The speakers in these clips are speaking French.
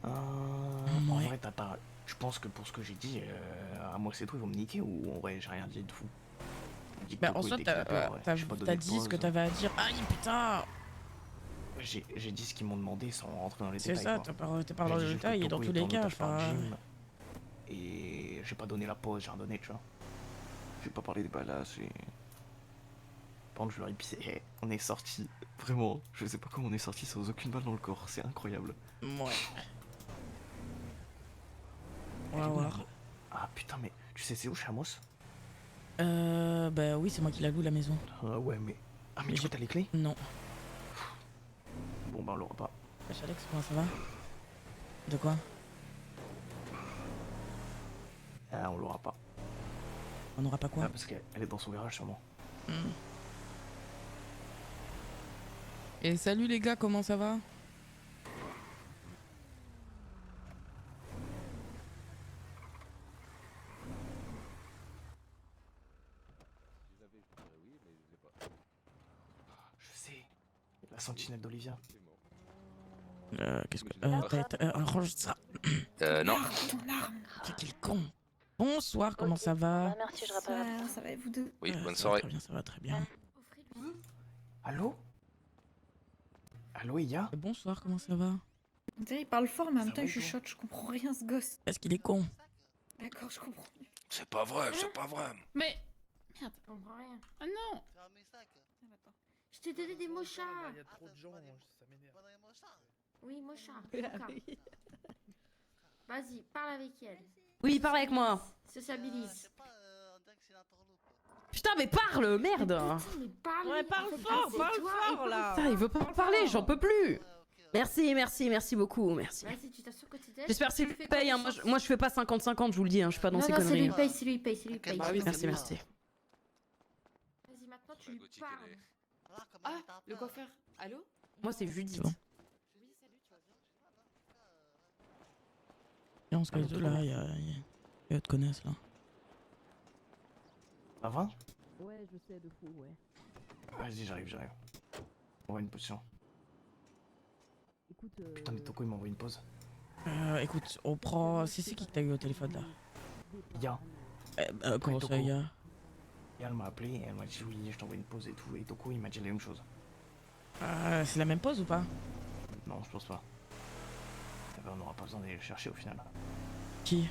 En Ouais. vrai, tu penses que pour ce que j'ai dit, à moi c'est tout, ils vont me niquer ou en vrai j'ai rien dit de fou? J'ai dit que Bah en Toko soi, était kidnappeur, ouais. J'ai pas t'as donné de dit ce que pause. t'avais à dire. Aïe putain. J'ai dit ce qu'ils m'ont demandé sans rentrer dans les C'est détails ça, quoi. t'es pas J'ai dans dit le juste que détail et dans Toko tous était les en cas, otage par enfin... Jim et j'ai pas donné la pause, j'ai rien donné, tu vois. J'ai pas parlé des balles, c'est. Par contre, je leur ai pissé. On est sorti. Vraiment, je sais pas comment on est sorti sans aucune balle dans le corps, c'est incroyable. Ouais. On Elle va est où la voir. mo... Ah putain, mais tu sais, c'est où Chamos? Bah oui, c'est moi qui la loue la maison. Ah ouais, mais. Ah, mais Mais du coup, j'ai... t'as les clés? Non. Bon, bah, on l'aura pas. Wesh Alex, comment ça va? De quoi? Ah, on l'aura pas. On n'aura pas quoi? Ah, parce qu'elle est dans son garage, sûrement. Hmm. Et salut les gars, comment ça va? Je sais. La sentinelle d'Olivia. Qu'est-ce que... range ça. Non. Quel con. Bonsoir, comment ça va? Merci, je rappelle. Ça va, vous deux? Oui, bonne Ça va soirée. très bien, ça va très bien. Allô? Allô, Iya? Bonsoir, comment ça va? On dirait il parle fort, mais en Ça même temps va, il toi chuchote, je comprends rien ce gosse. Est-ce qu'il est con? D'accord, je comprends. C'est pas vrai, c'est pas vrai. Mais Merde, je comprends rien. ah non. Attends. Je t'ai donné des mochas. Il y a trop de gens, ça m'énerve. Oui, mocha. Mocha. Vas-y, parle avec elle. Oui, parle avec moi. Sociabilise. Putain, mais parle, merde. Putain, mais parle. Ouais, parle En fait, fort, c'est parle toi, fort, et là. Putain, il veut pas me parler, j'en peux plus. Merci, merci beaucoup, merci. Vas-y, tu t'assures que tu t'aides. J'espère qu'il paye, hein. Moi je fais pas 50-50, je vous le dis, hein. Je suis pas dans Non, ces non, c'est conneries. lui paye, c'est lui paye, c'est lui paye. Bah oui, Merci, merci. Vas-y, maintenant tu lui Gauthier, parles. quel est Ah, le coiffeur. Allô? Moi c'est Judith. C'est bon. Oui, salut, tu vas bien? Viens, on se casse de là, y'a te connaissent là. Ça va? Ouais, je sais, de fou, ouais. Vas-y, j'arrive. On va une potion. Écoute, Putain, mais Toko, il m'envoie une pause. Écoute, on prend... C'est qui que t'as eu au téléphone là? Iya. Comment ça, Ya? Et elle m'a appelé et elle m'a dit oui, je t'envoie une pause et tout. Et Toko, il m'a dit la même chose. C'est la même pause ou pas? Non, je pense pas. Eh ben, on n'aura pas besoin d'aller le chercher au final. Qui?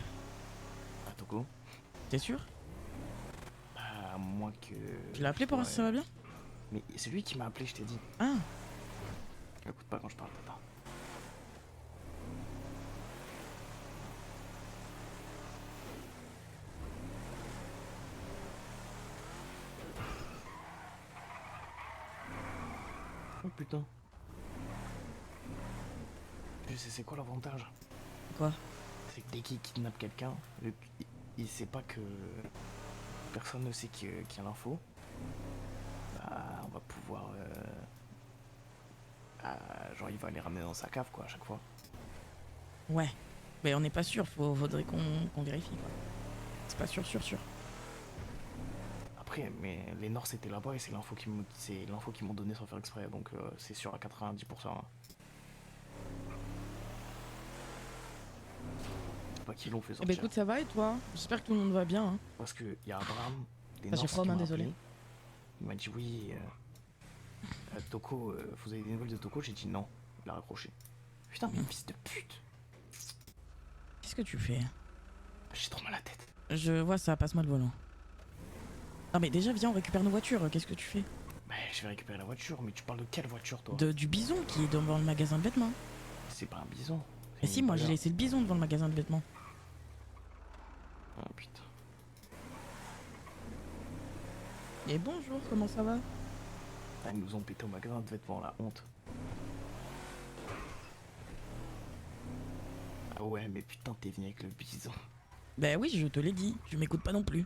Ah, Toko? T'es sûr? À moins que. Tu l'as appelé pour voir si ça va bien? Mais c'est lui qui m'a appelé, je t'ai dit. Ah! Écoute pas quand je parle, papa. Oh putain. Tu sais c'est quoi l'avantage? Quoi? C'est que dès qu'il kidnappe quelqu'un, il sait pas que personne ne sait qui a l'info. Bah, on va pouvoir genre il va les ramener dans sa cave quoi à chaque fois. Ouais. Mais on n'est pas sûr, faudrait qu'on vérifie quoi. C'est pas sûr. Après, mais les Nords étaient là-bas et c'est l'info qu'ils m'ont donné sans faire exprès, donc c'est sûr à 90%. Hein. C'est pas qu'ils l'ont fait Eh sortir. bah écoute, ça va et toi? J'espère que tout le monde va bien. Hein. Parce que y a Abraham des Ah, j'ai Nords froid aux qui mains, m'a désolé. appelé. Il m'a dit oui, Toko, vous avez des nouvelles de Toko? J'ai dit non, il a raccroché. Putain, mais fils de pute! Qu'est-ce que tu fais? J'ai trop mal à la tête. Je vois ça, passe-moi le volant. Non mais déjà viens on récupère nos voitures, qu'est-ce que tu fais? Bah je vais récupérer la voiture, mais tu parles de quelle voiture toi? Du bison qui est devant le magasin de vêtements. C'est pas un bison. Et si moi j'ai laissé le bison devant le magasin de vêtements. Ah putain. Et bonjour, comment ça va? Ah, ils nous ont pété au magasin de vêtements, la honte. Ah ouais, mais putain, t'es venu avec le bison. Bah oui, je te l'ai dit, tu m'écoutes pas non plus.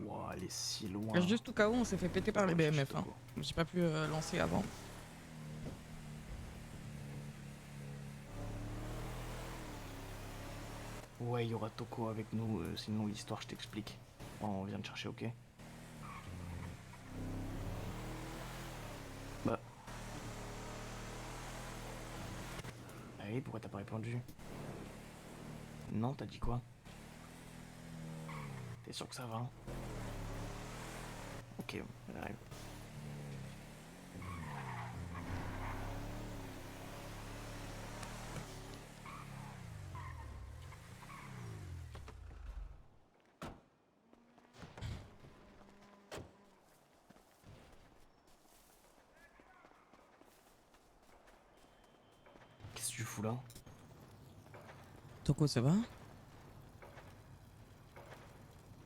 Ouah, elle est si loin. Juste au cas où on s'est fait péter par les BMF. Hein. J'ai pas pu lancer avant. Ouais, il y aura Toko avec nous, sinon l'histoire, je t'explique. On vient de chercher, ok? Bah. Ah oui, pourquoi t'as pas répondu? Non, t'as dit quoi? T'es sûr que ça va? Ok, j'arrive. Qu'est-ce que tu fous là? Toko, ça va?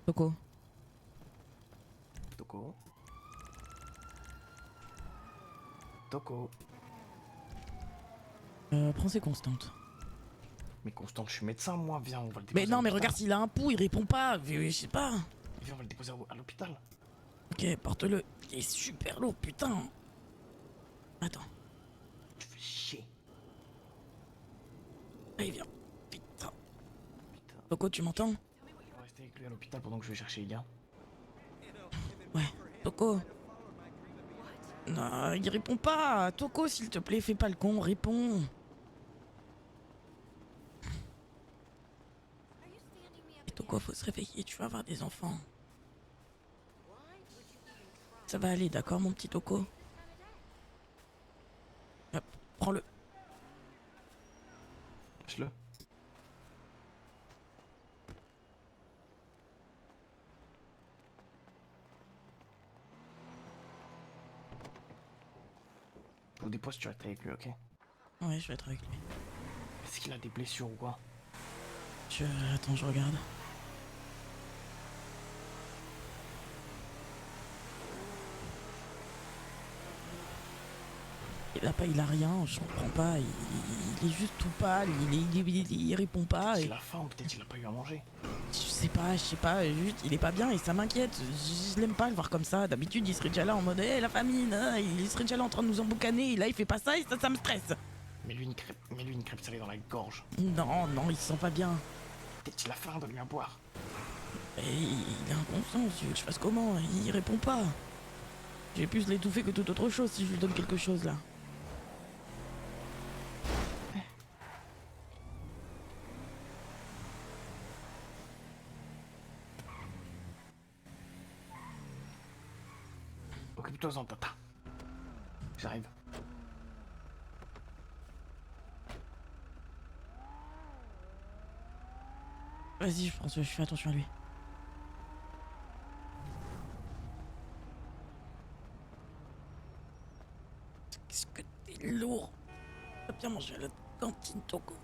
Toko. Toko? Toko? Prends ses constantes. Mais Constant, je suis médecin, moi, viens, on va le déposer. Mais non, à mais l'hôpital. regarde s'il a un pouls, il répond pas. Je sais pas. Viens, on va le déposer à l'hôpital. Ok, porte-le. Il est super lourd, putain. Attends. Tu fais chier. Allez, viens. Putain. Putain. Toko, tu m'entends? On va rester avec lui à l'hôpital pendant que je vais chercher Ilia. Ouais. Toko. Non, il répond pas. Toko, s'il te plaît, fais pas le con, réponds. Toko, faut se réveiller, tu vas avoir des enfants. Ça va aller, d'accord, mon petit Toko? Hop, prends-le. Lâche-le. Pour des postes, tu restes avec lui, ok? Ouais, je vais être avec lui. Est-ce qu'il a des blessures ou quoi? Attends, je regarde. Il a rien, je comprends pas. Il est juste tout pâle, il répond pas. Peut-être Et qu'il a faim ou peut-être qu'il a pas eu à manger. je sais pas, juste il est pas bien et ça m'inquiète. Je l'aime pas le voir comme ça. D'habitude, il serait déjà là en mode la famine, hein, il serait déjà là en train de nous emboucaner. Et là, il fait pas ça et ça me stresse. Mets-lui une crêpe salée dans la gorge. Non, il se sent pas bien. Peut-être qu'il a faim, donne-lui à boire. Et il est inconscient, tu veux que je fasse comment? Il répond pas. J'ai plus l'étouffer que toute autre chose si je lui donne quelque chose là. Occupe-toi-en, tata. J'arrive. Vas-y, François, je fais attention à lui. Qu'est-ce que t'es lourd. T'as bien mangé à la cantine, Toko.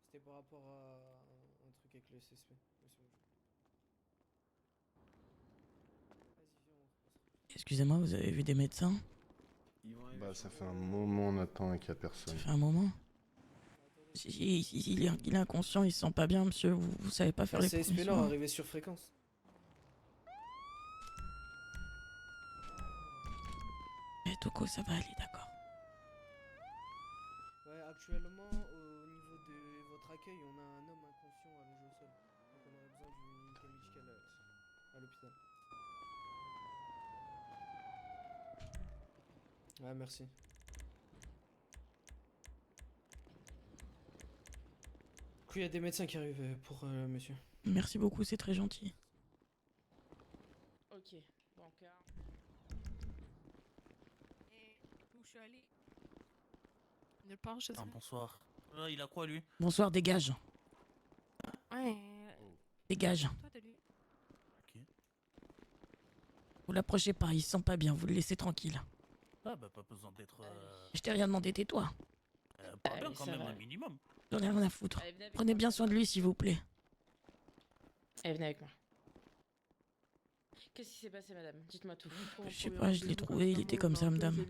C'était par rapport à un truc avec le CSP. Mais c'est bon, Vas-y, viens, on repassera. Excusez-moi, vous avez vu des médecins? Bah ça fait un moment on attend et qu'il n'y a Ça personne. fait un moment. Il est inconscient, il se sent pas bien, monsieur. Vous savez pas faire les CSP premiers Nord soins. arrivé sur fréquence. Eh, Toko, ça va aller, d'accord. Ouais, actuellement, au niveau de votre accueil, on a un homme inconscient allongé au sol. Donc on aurait besoin d'une unité médicale à l'hôpital. Ouais, merci. Du coup, il y a des médecins qui arrivent pour monsieur. Merci beaucoup, c'est très gentil. Ok, Bancard. Où je suis allée? Nulle part, je sais. Bonsoir. Il a quoi lui? Bonsoir, dégage. Ouais. Dégage. Toi, de lui. Ok. Vous l'approchez pas, il se sent pas bien, vous le laissez tranquille. Ah bah pas besoin d'être... Je t'ai rien demandé, tais-toi. pas bien quand même, un minimum. J'en ai rien à foutre. Allez, venez avec Prenez moi. bien soin de lui, s'il vous plaît. Allez, venez avec moi. Qu'est-ce qui s'est passé, madame? Dites-moi tout. Je sais pas, je l'ai trouvé, il était comme ça, madame.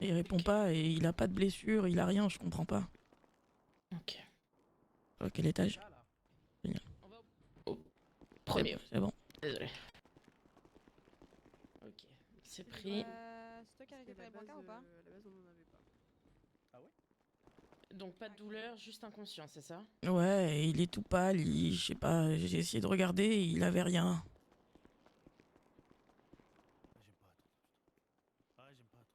Et il répond pas et il a pas de blessure, il a rien, je comprends pas. Ok. À quel étage? On va au premier. C'est bon. Désolé. C'est pris. C'est toi qui as récupéré le brancard ou pas? À la base, on en avait pas. Ah ouais? Donc pas de douleur, juste inconscient, c'est ça? Ouais, il est tout pâle, je sais pas, j'ai essayé de regarder, il avait rien. J'aime pas trop. Ah, j'aime pas trop.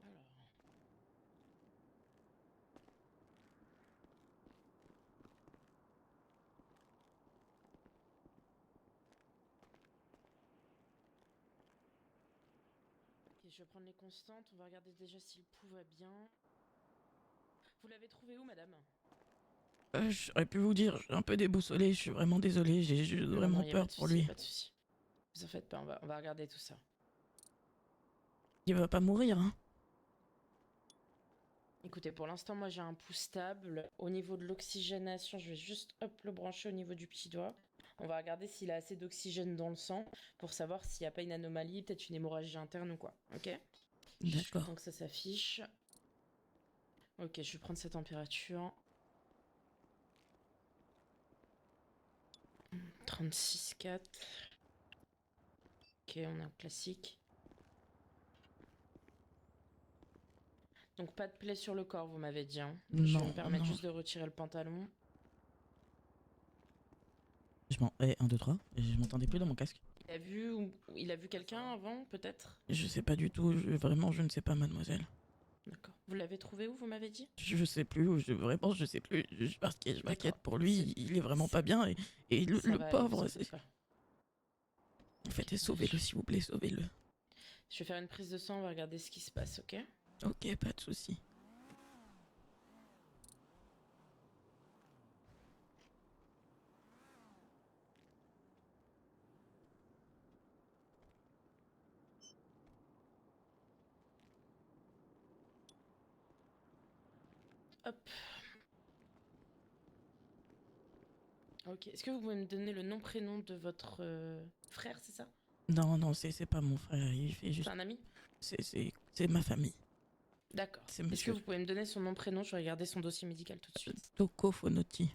Alors. Ok, je vais prendre les constantes, on va regarder déjà si le pouls va bien. Vous l'avez trouvé où, madame? J'aurais pu vous dire, je suis un peu déboussolé, je suis vraiment désolé, j'ai juste Non, vraiment non, y a peur pas de pour souci, lui. pas de souci. Vous en faites pas, on va regarder tout ça. Il va pas mourir, hein. Écoutez, pour l'instant, moi j'ai un pouls stable. Au niveau de l'oxygénation, je vais juste le brancher au niveau du petit doigt. On va regarder s'il a assez d'oxygène dans le sang pour savoir s'il n'y a pas une anomalie, peut-être une hémorragie interne ou quoi. Ok? D'accord. Donc ça s'affiche. Ok, je vais prendre sa température. 36,4. Ok, on a un classique. Donc pas de plaie sur le corps, vous m'avez dit. Hein. Je vais Non, me permettre non. juste de retirer le pantalon. Je m'en... 1, 2, 3, je m'entendais plus dans mon casque. Il a vu quelqu'un avant, peut-être? Je sais pas du tout, vraiment je ne sais pas, mademoiselle. D'accord. Vous l'avez trouvé où, vous m'avez dit? Je sais plus, vraiment je sais plus, parce que je m'inquiète pour lui, C'est- il est vraiment pas bien, et le, Ça le va aller, pauvre, vous en c'est... faites pas. Faites, sauvez-le s'il vous plaît, sauvez-le. Je vais faire une prise de sang, on va regarder ce qui se passe, ok? Ok, pas de souci. Hop. Ok, est-ce que vous pouvez me donner le nom-prénom de votre frère, c'est ça? Non, c'est pas mon frère, il fait juste... C'est un ami? C'est ma famille. D'accord. C'est Est-ce que monsieur vous pouvez me donner son nom-prénom? Je vais regarder son dossier médical tout de suite. Toko Fonoti.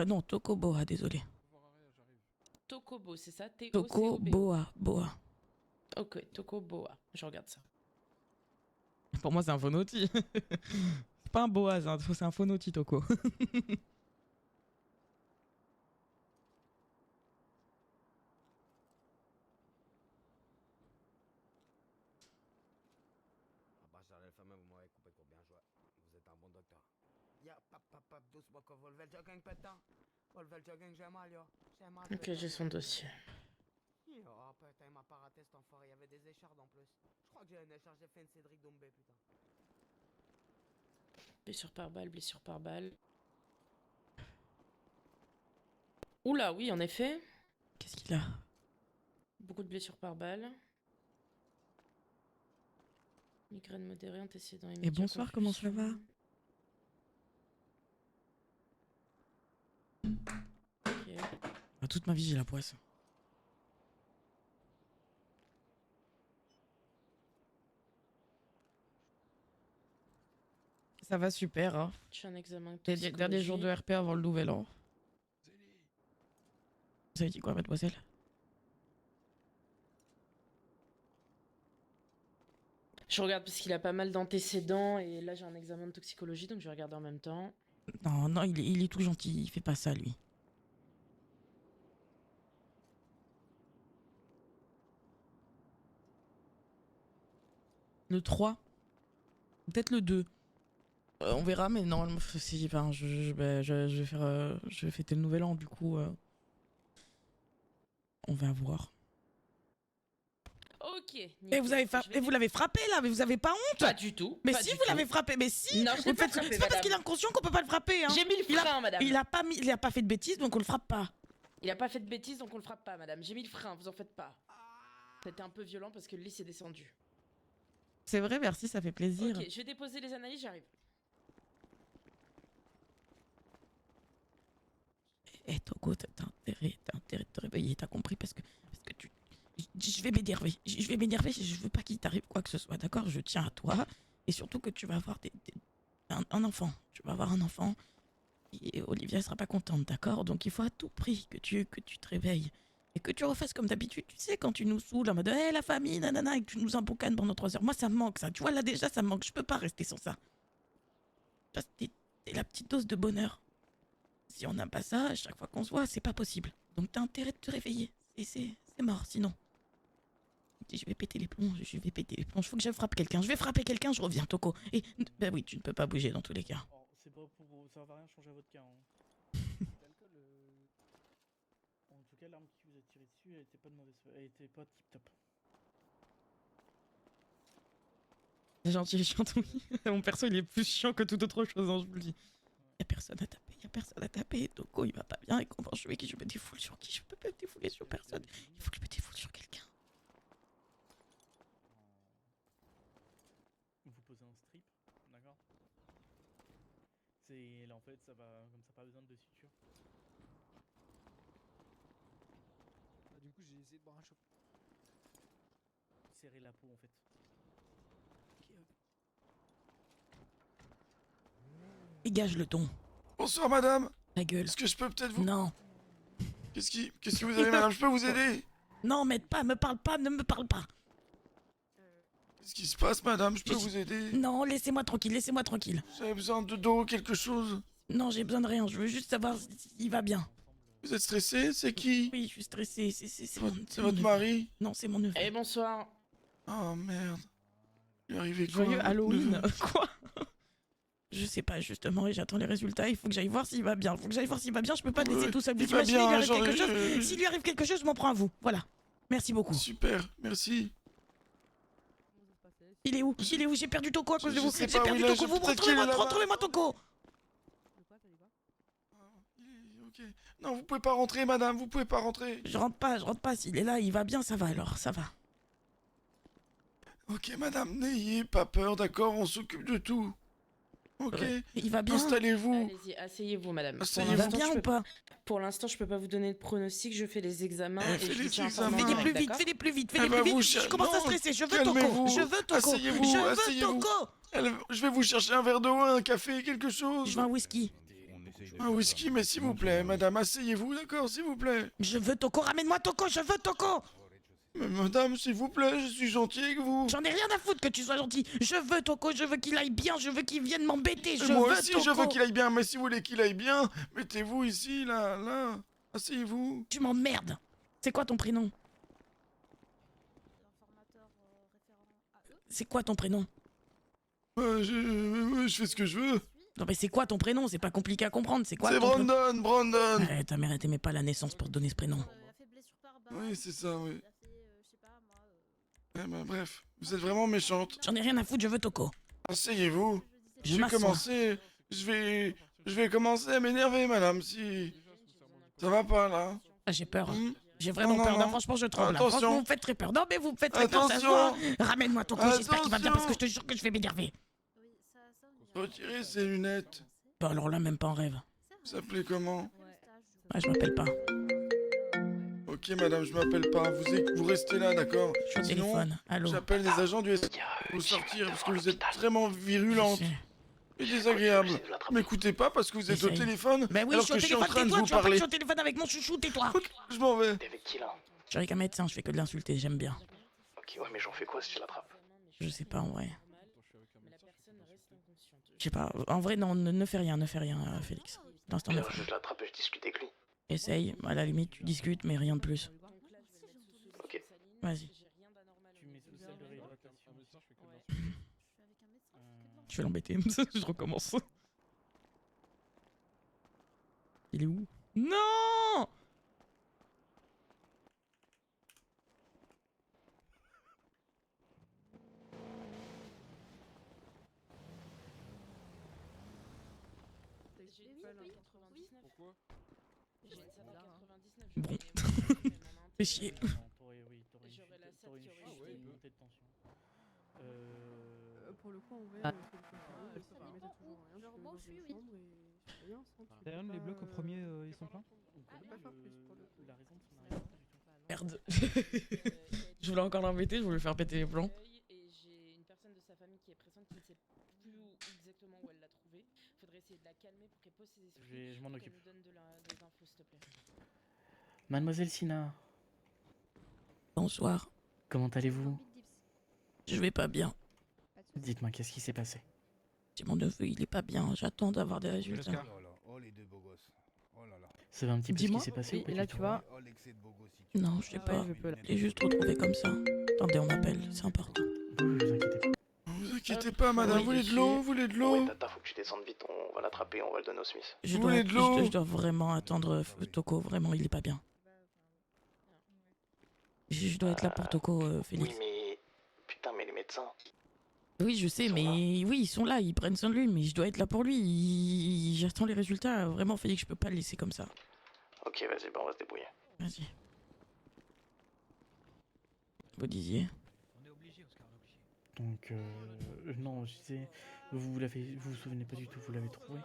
Non, Toko Boa, désolé. Tokobo, c'est ça? Toko T-O-C-O-B. Boa. Ok, Tokoboa. Je regarde ça. Pour moi, c'est un Fonoti. C'est pas un Boa, c'est un Fonoti, Toko. Ah bah, j'arrive fameux, vous m'avez coupé pour bien jouer. Vous êtes un bon docteur. Ya, pap, doucement, qu'on va le jogging, pétain. On va le jogging, j'ai mal, yo. J'ai mal. Ok, j'ai son dossier. Yo, putain, il m'a pas raté cet enfoiré, il y avait des échardes en plus. Je crois que j'ai une écharde, j'ai fait une Cédric Doumbé, putain. Blessure par balle, blessure par balle. Oula, oui, en effet. Qu'est-ce qu'il a? Beaucoup de blessures par balle. Migraine modérée, antécédent immédiat. Et bonsoir, comment ça va? Ok. Toute ma vie, j'ai la poisse. Ça va super, hein. Je fais un examen de Les derniers jours de RP avant le nouvel an. Vous avez dit quoi, mademoiselle? Je regarde parce qu'il a pas mal d'antécédents et là j'ai un examen de toxicologie donc je vais regarder en même temps. Non, il est tout gentil, il fait pas ça, lui. Le 3. Peut-être le 2. On verra, mais normalement, si, enfin, je vais faire, je vais fêter le nouvel an, du coup, on va voir. Ok. Et nickel. vous l'avez frappé là, mais vous avez pas honte? Pas du tout. Mais pas si du vous tout. l'avez frappé, mais si. Non, je l'ai Vous pas faites- frappé, C'est pas parce madame. qu'il est inconscient qu'on peut pas le frapper, hein. J'ai mis le frein, madame. Il a pas fait de bêtises, donc on le frappe pas. Il a pas fait de bêtises donc on le frappe pas, madame. J'ai mis le frein, vous en faites pas. C'était un peu violent parce que le lit s'est descendu. C'est vrai, merci, ça fait plaisir. Ok, je vais déposer les analyses, j'arrive. Eh Togo, t'as intérêt de te réveiller, t'as compris parce que tu... Je vais m'énerver, je veux pas qu'il t'arrive quoi que ce soit, d'accord? Je tiens à toi, et surtout que tu vas avoir un enfant, tu vas avoir un enfant, et Olivia sera pas contente, d'accord? Donc il faut à tout prix que tu te réveilles, et que tu refasses comme d'habitude, tu sais, quand tu nous saoules en mode hey, la famille, nanana, et que tu nous emboucanes pendant 3 heures. Moi ça me manque ça, tu vois là déjà ça me manque, je peux pas rester sans ça. Parce que t'es la petite dose de bonheur. Si on n'a pas ça, à chaque fois qu'on se voit, c'est pas possible. Donc t'as intérêt de te réveiller. Et c'est mort sinon. Je vais péter les plombs, Faut que j'aille frapper quelqu'un. Je vais frapper quelqu'un, je reviens, Toko. Et bah oui, tu ne peux pas bouger dans tous les cas. Oh, c'est pas pour. Ça va rien changer à votre cas. Hein. L'alcool. En tout cas, l'arme qui vous a tiré dessus, elle était pas de mauvaise. Elle était pas tip top. C'est gentil, oui. Mon perso, il est plus chiant que toute autre chose, hein, je vous le dis. Y'a personne à taper, Toko, il va pas bien, et comment je me défoule sur qui? Je peux pas me défouler sur personne. Il faut que je me défoule sur quelqu'un. Vous posez un strip, d'accord? C'est là en fait, ça va comme ça, pas besoin de suture. Du coup, j'ai essayé de boire un shot. Serrer la peau en fait. Dégage le ton. Bonsoir madame. La gueule. Est-ce que je peux peut-être vous... Non. Qu'est-ce que vous avez madame? Je peux vous aider? Non, m'aide pas, ne me parle pas. Qu'est-ce qui se passe madame? Je peux vous aider? Non, laissez-moi tranquille. Vous avez besoin d'eau, quelque chose? Non, j'ai besoin de rien, je veux juste savoir s'il va bien. Vous êtes stressé? C'est qui? Oui, je suis stressée, C'est votre mari? Non, c'est mon neveu. Eh bonsoir. Oh merde. Il est arrivé quoi? Joyeux votre Halloween. neveu? Quoi? Je sais pas justement et j'attends les résultats, il faut que j'aille voir s'il va bien. Je peux pas le laisser tout seul. il va S'il lui bien, arrive genre, quelque chose, s'il lui arrive quelque chose, je m'en prends à vous. Voilà. Merci beaucoup. Super, merci. Il est où? J'ai perdu Toko à cause de vous. sais J'ai pas, perdu oui, là, Toko. Vous me peut-être qu'il est là-bas. retrouvez-moi Toko. Ok. Non, vous pouvez pas rentrer madame, vous pouvez pas rentrer. Je rentre pas. S'il est là, il va bien, ça va alors, ça va. Ok madame, n'ayez pas peur, d'accord? On s'occupe de tout. Ok. Il va bien. Installez-vous. Allez-y, asseyez-vous, madame. Asseyez-vous. Il va bien ou pas? Pour l'instant, je peux pas vous donner de pronostic. Je fais les examens Eh, et fais je vous les tiens examens. informé, Fais-les plus vite. Eh ben, vous Je commence à non, stresser. Je veux calmez-vous. Toko. Je veux Toko. Asseyez-vous, Je veux asseyez-vous. Toko. Je vais vous chercher un verre d'eau, un café, quelque chose. Je veux un whisky. Un whisky, mais s'il vous plaît, madame, asseyez-vous, d'accord, s'il vous plaît. Je veux Toko. Ramène-moi Toko. Je veux Toko. Mais madame, s'il vous plaît, je suis gentil avec vous. J'en ai rien à foutre que tu sois gentil. Je veux Toko, je veux qu'il aille bien, je veux qu'il vienne m'embêter. Et moi aussi, Toko. je veux qu'il aille bien, mais si vous voulez qu'il aille bien, mettez-vous ici, là. Asseyez-vous. Tu m'emmerdes. C'est quoi ton prénom? C'est quoi ton prénom? Je fais ce que je veux. Non mais c'est quoi ton prénom? C'est pas compliqué à comprendre. C'est quoi C'est ton Brandon. Ta mère elle t'aimait pas la naissance pour te donner ce prénom. Oui, c'est ça, oui. Bref, vous êtes vraiment méchante. J'en ai rien à foutre, je veux Toko. Asseyez-vous. Je Je vais m'assois. commencer. Je vais commencer à m'énerver, madame, si... Ça va pas, là? Ah, j'ai peur. Hmm? J'ai vraiment Non, peur. non, Non, non. franchement, je tremble. là. Attention. Franchement, vous me faites très peur. Non, mais vous me faites très peur, ça se Attention. voit. Ramène-moi Toko, j'espère qu'il va bien parce que je te jure que je vais m'énerver. Retirez ces lunettes. Bah alors là, même pas en rêve. Vous appelez comment? Ah, je m'appelle pas. Ok, madame, je m'appelle pas. Vous restez là, d'accord? Je suis au Sinon, téléphone. Allô. j'appelle les agents du SI pour vous sortir parce que vous êtes vraiment virulente et désagréable. M'écoutez pas parce que vous êtes au J'essaye. téléphone Bah oui, alors je que je suis suis au en train téléphone, de tais-toi, vous tu vois pas que je parler. suis au téléphone avec mon chouchou, tais-toi. Je m'en vais. T'es avec qui là? Je suis avec un médecin, je fais que de l'insulter, j'aime bien. Ok, ouais, mais j'en fais quoi si je l'attrape? Je sais pas en vrai. Je sais pas, en vrai non, ne fais rien, Félix. Pour l'instant, ne Bien, fais rien. je l'attrape et je discute avec lui. Essaye, à la limite tu discutes, mais rien de plus. Ok. Vas-y. Tu mets sous celle de réhydratation. Je vais l'embêter, je recommence. Il est où? Non! Pourquoi? Bon. Fais chier. T'aurais une chute, une montée de tension. Pour le coup, en vrai, Genre bon, je suis oui. chambre et rien. Diane, les blocs au premier, ils sont pleins? La raison de son arrivée, Merde. Je voulais encore l'embêter, je voulais lui faire péter les plombs. Et j'ai une personne de sa famille qui est présente qui ne sait plus exactement où elle l'a trouvée. Faudrait essayer de la calmer pour qu'elle pose ses esprits. Je m'en et occupe. qu'elle nous donne des infos, s'il te plaît. Mademoiselle Sina, Bonsoir. comment allez-vous? Je vais pas bien. Dites-moi, qu'est-ce qui s'est passé? C'est mon neveu, il est pas bien. J'attends d'avoir des résultats. Oh les deux beaux gosses. Oh là là. Ça va un petit peu ce Dis-moi. qui s'est passé Oui, ou pas et là, du tu tout? vois. Oh l'excès de beau gosse. si tu Non, veux. je sais Ouais, pas. je peux là. J'ai juste retrouvé comme ça. Attendez, on appelle, c'est important. Oui, vous inquiétez pas. Vous inquiétez pas, madame, Oui, vous voulez de l'eau, vous voulez de l'eau? Ouais, Tata, faut que tu descendes vite, on va l'attraper, on va le donner au Smith. Je Vous dois, voulez de l'eau je dois vraiment attendre Toko, vraiment, il est pas bien. Je dois être là pour Toko, Félix. Oui, mais... Putain, mais les médecins... Oui, je sais, Ils sont mais là. oui, ils sont là, ils prennent soin de lui, mais je dois être là pour lui. J'attends les résultats. Vraiment, Félix, je peux pas le laisser comme ça. Ok, vas-y, bah on va se débrouiller. Vas-y. Vous disiez? Donc, non, je disais, vous vous souvenez pas du tout, vous l'avez trouvé?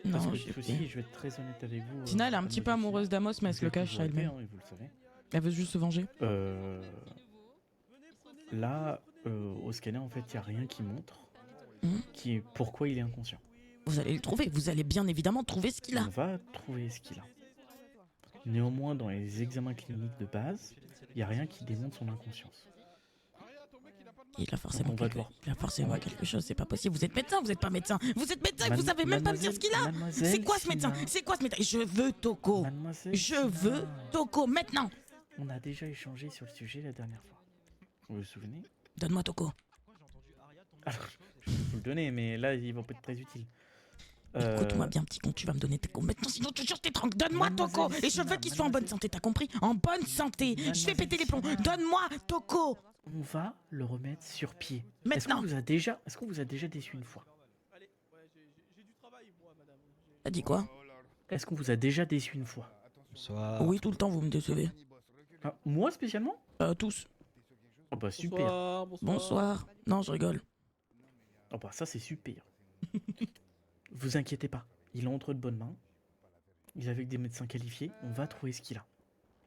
Non, Parce que j'ai aussi, oublié. je vais être très honnête avec vous. Tina, elle est un petit peu mademoiselle amoureuse Sina, d'Amos, mais elle se le vous avez cache à toujours été, elle-même. hein, et vous le savez. Elle veut juste se venger. Là, au scanner, en fait, il n'y a rien qui montre Mhm. pourquoi il est inconscient. Vous allez le trouver, vous allez bien évidemment trouver ce qu'il a. On va trouver ce qu'il a. Néanmoins, dans les examens cliniques de base, il n'y a rien qui démontre son inconscience. Il a forcément, Donc on va devoir- quelque chose, c'est pas possible. Vous êtes médecin, vous êtes pas médecin. Vous êtes médecin et vous savez même pas me dire ce qu'il a. C'est quoi ce médecin? C'est quoi ce médecin? Je veux Toko. Mademoiselle Je Sina, veux Toko maintenant. On a déjà échangé sur le sujet la dernière fois. Vous vous souvenez? Donne-moi Toko. Alors, je peux vous le donner, mais là, il va pas être très utile. Écoute-moi bien, petit con, tu vas me donner Toko maintenant, sinon je te jure, t'es tranquille. Donne-moi Toko. Mademoiselle Et je veux Sina, qu'il soit en bonne santé, t'as compris? En bonne santé. Je fais péter les plombs. Sina. Donne-moi Toko. On va le remettre sur pied. Maintenant. Est-ce qu'on vous a déjà déçu une fois? T'as dit quoi? Est-ce qu'on vous a déjà déçu une fois? Oui, tout le temps, vous me décevez. Ah, moi spécialement? Tous. Oh bah super. Bonsoir. Non, je rigole. Oh bah ça c'est super. Vous inquiétez pas, il est entre de bonnes mains. Il est avec des médecins qualifiés, on va trouver ce qu'il a.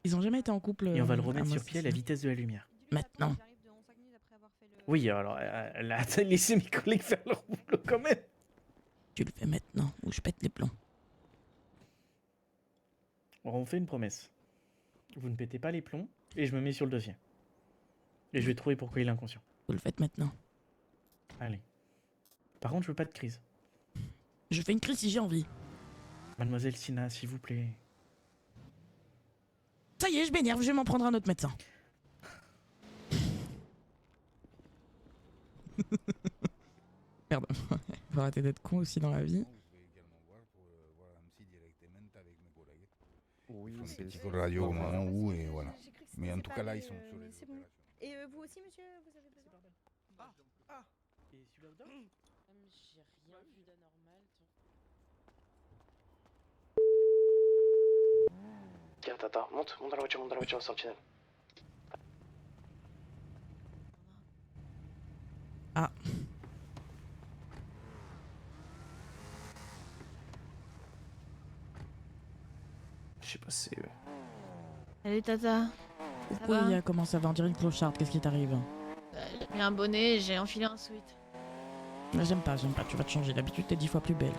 Ils ont jamais été en couple. Et on va le remettre Amos sur pied à et la Sina. vitesse de la lumière. Maintenant. Oui, alors elle a laissé mes collègues faire leur boulot quand même. Tu le fais maintenant ou je pète les plombs. Alors on fait une promesse. Vous ne pétez pas les plombs et je me mets sur le dossier. Et je vais trouver pourquoi il est inconscient. Vous le faites maintenant. Allez. Par contre, je veux pas de crise. Je fais une crise si j'ai envie. Mademoiselle Sina, s'il vous plaît. Ça y est, je m'énerve, je vais m'en prendre un autre médecin. Merde. Faut arrêter d'être con aussi dans la vie. Oui, c'est petit code radio au moment où, et voilà. Mais en tout cas, là, ils sont sur les C'est bon. Et vous aussi, monsieur, vous avez besoin? Et celui-là au doc? J'ai rien vu d'anormal. Tiens, Tata, monte dans la voiture, Sentinelle. Ah. Je sais pas, c'est... Salut Tata. Oui, comment ça va? On dirait une clocharde, qu'est-ce qui t'arrive? J'ai mis un bonnet et j'ai enfilé un sweat. J'aime pas, tu vas te changer. D'habitude, t'es 10 fois plus belle.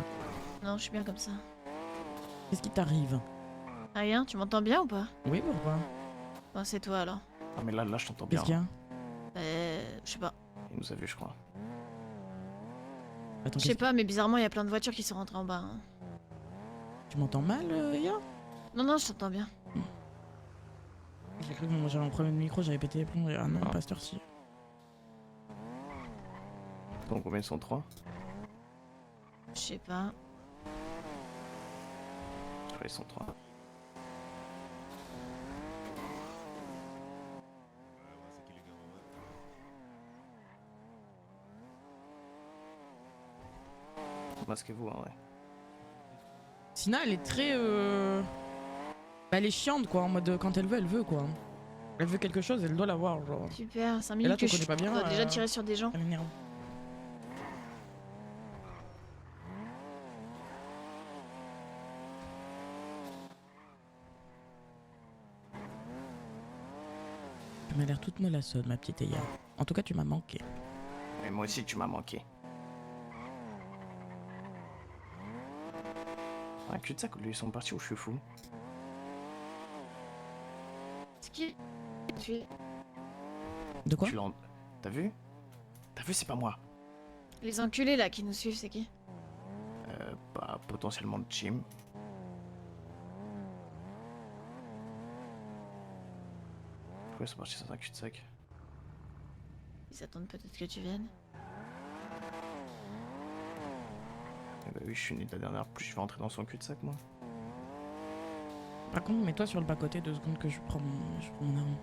Non, je suis bien comme ça. Qu'est-ce qui t'arrive? Rien, tu m'entends bien ou pas? Oui, pourquoi? Bon, c'est toi alors. Ah mais là je t'entends bien. Qu'est-ce qu'il y a? Je sais pas. Il nous a vu, je crois. Attends, Je sais pas, mais bizarrement, il y a plein de voitures qui sont rentrées en bas. hein. Tu m'entends mal, Ya? Non, non, je t'entends bien. J'ai cru que moi j'avais un problème de micro, j'avais pété les plombs. Ah non, pas cette heure-ci. Donc combien ils sont 3? Je sais pas. Je crois qu'ils sont 3. Masquez-vous, hein, ouais. Sina, elle est très. Bah, elle est chiante, quoi, en mode quand elle veut, quoi. Elle veut quelque chose, elle doit l'avoir, genre. Super, 5 Et là, minutes tu que je connais pas bien, dois déjà tirer sur des gens. Elle m'énerve. a l'air toute mollassonne, ma petite Eya. En tout cas, tu m'as manqué. Mais moi aussi, tu m'as manqué. Un cul-de-sac, ils sont partis où je suis fou. C'est qui tu es De quoi? T'as vu? T'as vu, c'est pas moi. Les enculés là qui nous suivent, c'est qui? Bah, potentiellement Jim. Pourquoi ils sont partis dans un cul-de-sac? Ils attendent peut-être que tu viennes. Eh bah oui, je suis né de la dernière pluie, je vais rentrer dans son cul-de-sac, moi. Par contre, mets-toi sur le bas-côté 2 secondes que je prends mon arme.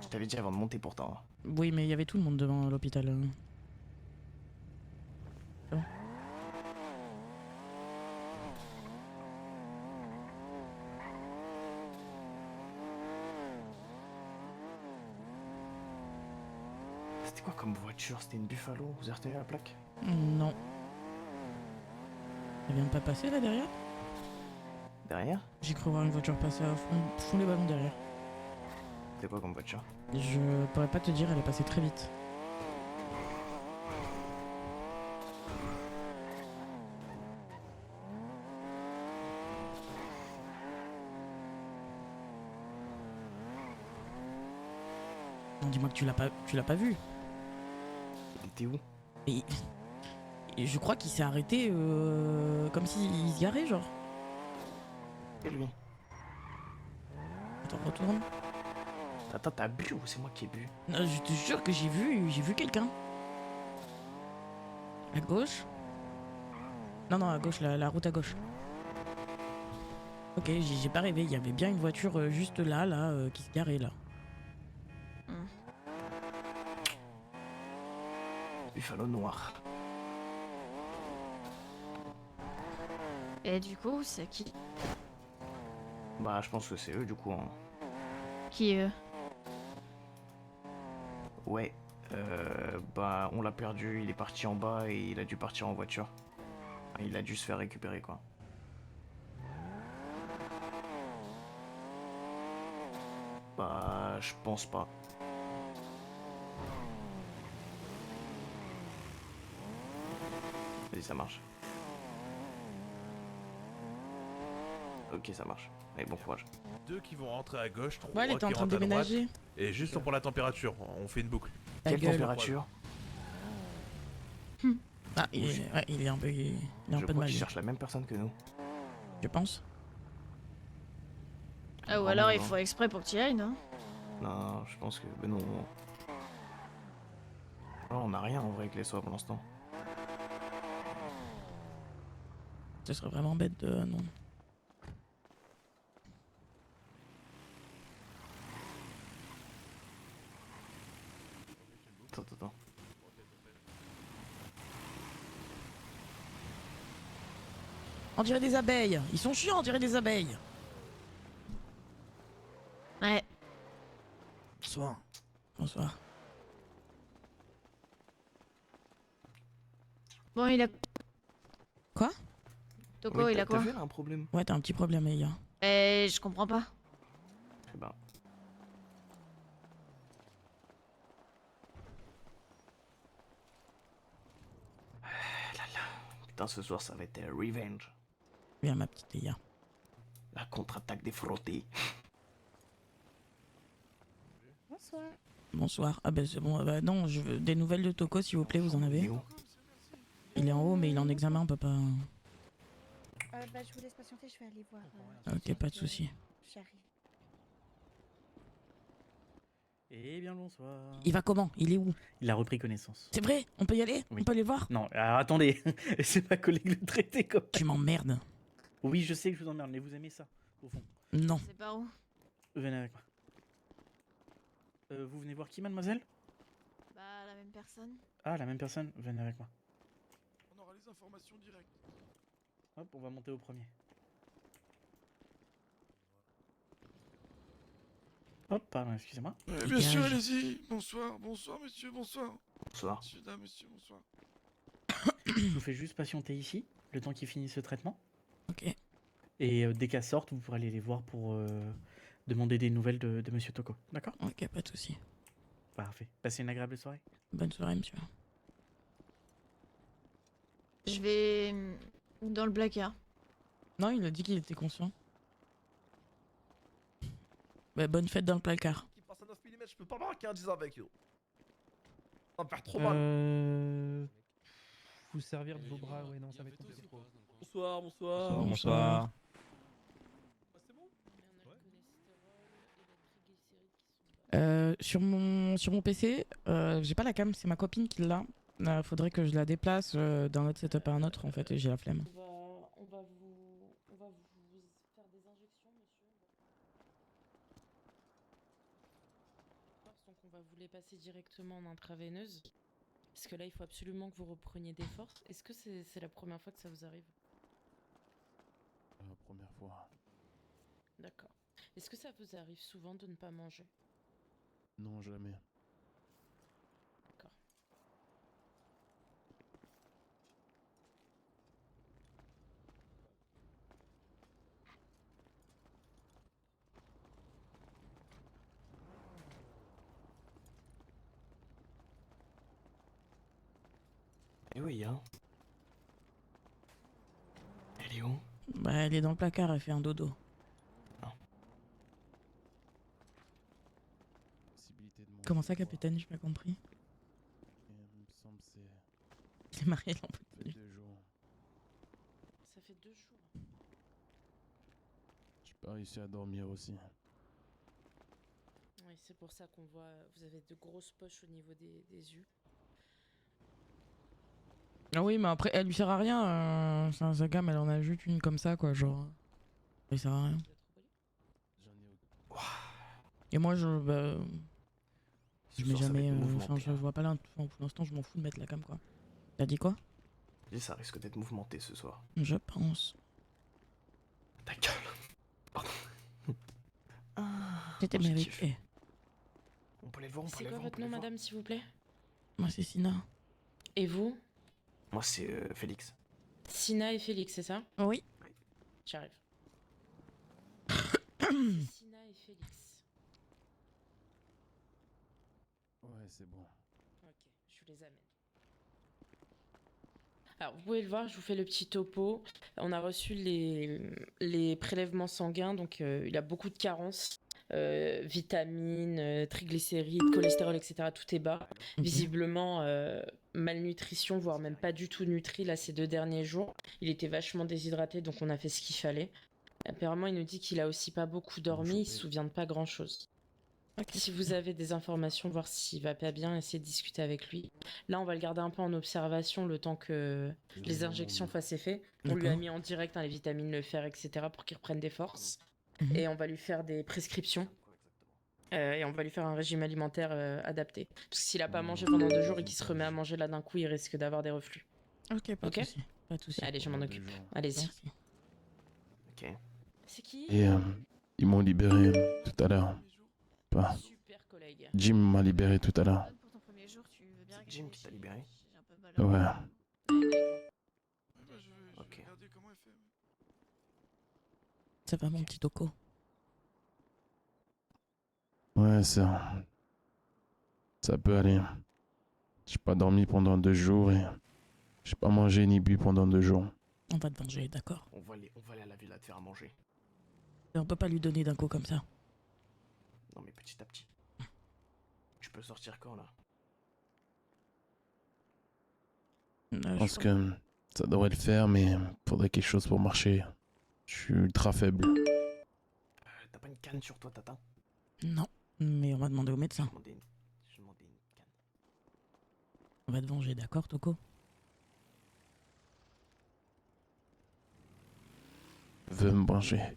Je t'avais dit avant de monter pourtant. Oui, mais il y avait tout le monde devant l'hôpital. C'est bon. C'était quoi comme voiture? C'était une Buffalo? Vous avez retenu la plaque? Non. Elle vient de pas passer là derrière? Derrière? J'ai cru voir une voiture passer à fond les ballons derrière. C'était quoi comme voiture? Je pourrais pas te dire, elle est passée très vite. Non, dis-moi que tu l'as pas vu. Il était où? Et je crois qu'il s'est arrêté comme s'il se garait, genre. Et lui? Attends, retourne. Attends, t'as bu ou c'est moi qui ai bu? Non, je te jure que j'ai vu quelqu'un. À gauche? Non, à gauche, la route à gauche. Ok, j'ai pas rêvé, il y avait bien une voiture juste là, qui se garait là. Buffalo noir. Et du coup, c'est qui? Bah, je pense que c'est eux du coup. Hein. Qui eux? Ouais. Bah, on l'a perdu, il est parti en bas et il a dû partir en voiture. Enfin, il a dû se faire récupérer quoi. Bah, je pense pas. Vas-y, ça marche. Ok, ça marche. Allez, bon courage. 2 qui vont rentrer à gauche, 3 Ouais, elle était en qui train de rentrent à droite. déménager. Et juste pour la température, on fait une boucle. Quelle gueule. température? Ah, il est un peu, il est un Je peu de crois mal. qu'ils lui. cherchent la même personne que nous. Je pense. Ah, ou Vraiment, alors ils non. font exprès pour que tu y ailles, non? Non, je pense que... Mais non. Oh, on a rien en vrai avec les soins pour l'instant. Ce serait vraiment bête de... Non. Attends. On dirait des abeilles. Ils sont chiants, on dirait des abeilles. Ouais. Bonsoir. Bonsoir. Bon, il a... Quoi? Toko, Oui, il a t'as quoi? vu, elle a un problème. Ouais, t'as un petit problème, Eya. Je comprends pas. Eh ben... Putain, ce soir, ça va être revenge. Viens, ma petite Eya. La contre-attaque des frottés. Bonsoir. Bonsoir. Ah bah c'est bon, bah non, je veux des nouvelles de Toko s'il vous plaît, vous en avez? Il est en haut mais il est en examen, on peut pas... Bah, je vous laisse patienter, je vais aller voir. Ok, pas de soucis. J'arrive. Eh bien, bonsoir. Il va comment? Il est où? Il a repris connaissance. C'est vrai? On peut y aller? Oui. On peut aller voir? Non, alors attendez, c'est ma collègue le traité comme. Tu m'emmerdes. Oui, je sais que je vous emmerde, mais vous aimez ça, au fond. Non. C'est par où? Venez avec moi. Vous venez voir qui, mademoiselle? Bah, la même personne. Ah, la même personne? Venez avec moi. On aura les informations directes. Hop, on va monter au premier. Hop, pardon, excusez-moi. Bien sûr, allez-y. Bonsoir, bonsoir, monsieur, bonsoir. Bonsoir. Monsieur, dame, monsieur, bonsoir. Je vous fais juste patienter ici, le temps qu'il finisse ce traitement. Ok. Et dès qu'elle sorte, vous pourrez aller les voir pour demander des nouvelles de Monsieur Toko. D'accord? Ok, pas de souci. Parfait. Passez une agréable soirée. Bonne soirée, monsieur. Je vais dans le placard. Non, il a dit qu'il était conscient. Bah, bonne fête dans le placard. Qui passe à 9 mm, je peux pas marquer un 10 avec yo. Ça va me faire trop mal. Vous servir de vos bras, ouais, non, ça va être compliqué. Bonsoir, bonsoir. Bonsoir. Sur mon PC, j'ai pas la cam, c'est ma copine qui l'a. Faudrait que je la déplace d'un autre setup à un autre en fait, et j'ai la flemme. On va vous faire des injections, monsieur. Donc on va vous les passer directement en intraveineuse. Parce que là, il faut absolument que vous repreniez des forces. Est-ce que c'est la première fois que ça vous arrive? La première fois. D'accord. Est-ce que ça vous arrive souvent de ne pas manger? Non, jamais. D'accord. Et oui, hein. Elle est où? Bah, elle est dans le placard, elle fait un dodo. Comment ça, capitaine? J'ai pas compris. Il me semble que c'est... Il est marié, il en peut plus. 2 jours. Ça fait 2 jours. J'ai pas réussi à dormir aussi. Oui, c'est pour ça qu'on voit... Vous avez de grosses poches au niveau des yeux. Ah oui, mais après, elle lui sert à rien. Sa gamme, elle en a juste une comme ça, quoi, genre. Elle sert à rien. Et moi, je mets jamais. Enfin, je vois pas là. Pour l'instant, je m'en fous de mettre la cam, quoi. T'as dit quoi? Et ça risque d'être mouvementé ce soir. Je pense. Ta gueule. Pardon. C'était mérité. On peut les voir, on peut C'est les quoi voir. votre nom, madame, s'il vous plaît? Moi, c'est Sina. Et vous? Moi, c'est Félix. Sina et Félix, c'est ça? Oui. J'arrive. Sina et Félix. Ouais, c'est bon. Ok, je vous les amène. Alors, vous pouvez le voir, je vous fais le petit topo. On a reçu les prélèvements sanguins, donc il a beaucoup de carences. Vitamines, triglycérides, cholestérol, etc. Tout est bas. Visiblement, malnutrition, voire même pas du tout nutri là ces 2 derniers jours. Il était vachement déshydraté, donc on a fait ce qu'il fallait. Apparemment, il nous dit qu'il a aussi pas beaucoup dormi, il se souvient de pas grand chose. Si vous avez des informations, voir s'il va pas bien, essayez de discuter avec lui. Là, on va le garder un peu en observation le temps que les injections fassent effet. On lui a mis en direct les vitamines, le fer, etc. pour qu'il reprenne des forces. Et on va lui faire des prescriptions. Et on va lui faire un régime alimentaire adapté. Parce que s'il a pas mangé pendant 2 jours et qu'il se remet à manger là d'un coup, il risque d'avoir des reflux. Ok, pas de souci. Pas de souci. Allez, je m'en occupe. Allez-y. Ok. C'est qui? Et ils m'ont libéré tout à l'heure. Enfin, Super collègue. Jim m'a libéré tout à l'heure. Pour ton premier jour, tu veux bien C'est Jim qui t'a libéré? Ouais. Ok. Ça va, mon petit Toko? Ouais, ça peut aller. J'ai pas dormi pendant 2 jours et j'ai pas mangé ni bu pendant 2 jours. On va te venger, d'accord? On va aller à la villa te faire à manger. Et on peut pas lui donner d'un coup comme ça. Non, mais petit à petit. Tu peux sortir quand là? Je pense que ça devrait le faire, mais faudrait quelque chose pour marcher. Je suis ultra faible. T'as pas une canne sur toi, Tata? Non, mais on va demander au médecin. Je vais demander une canne. On va te venger, d'accord, Toko? Veux me manger.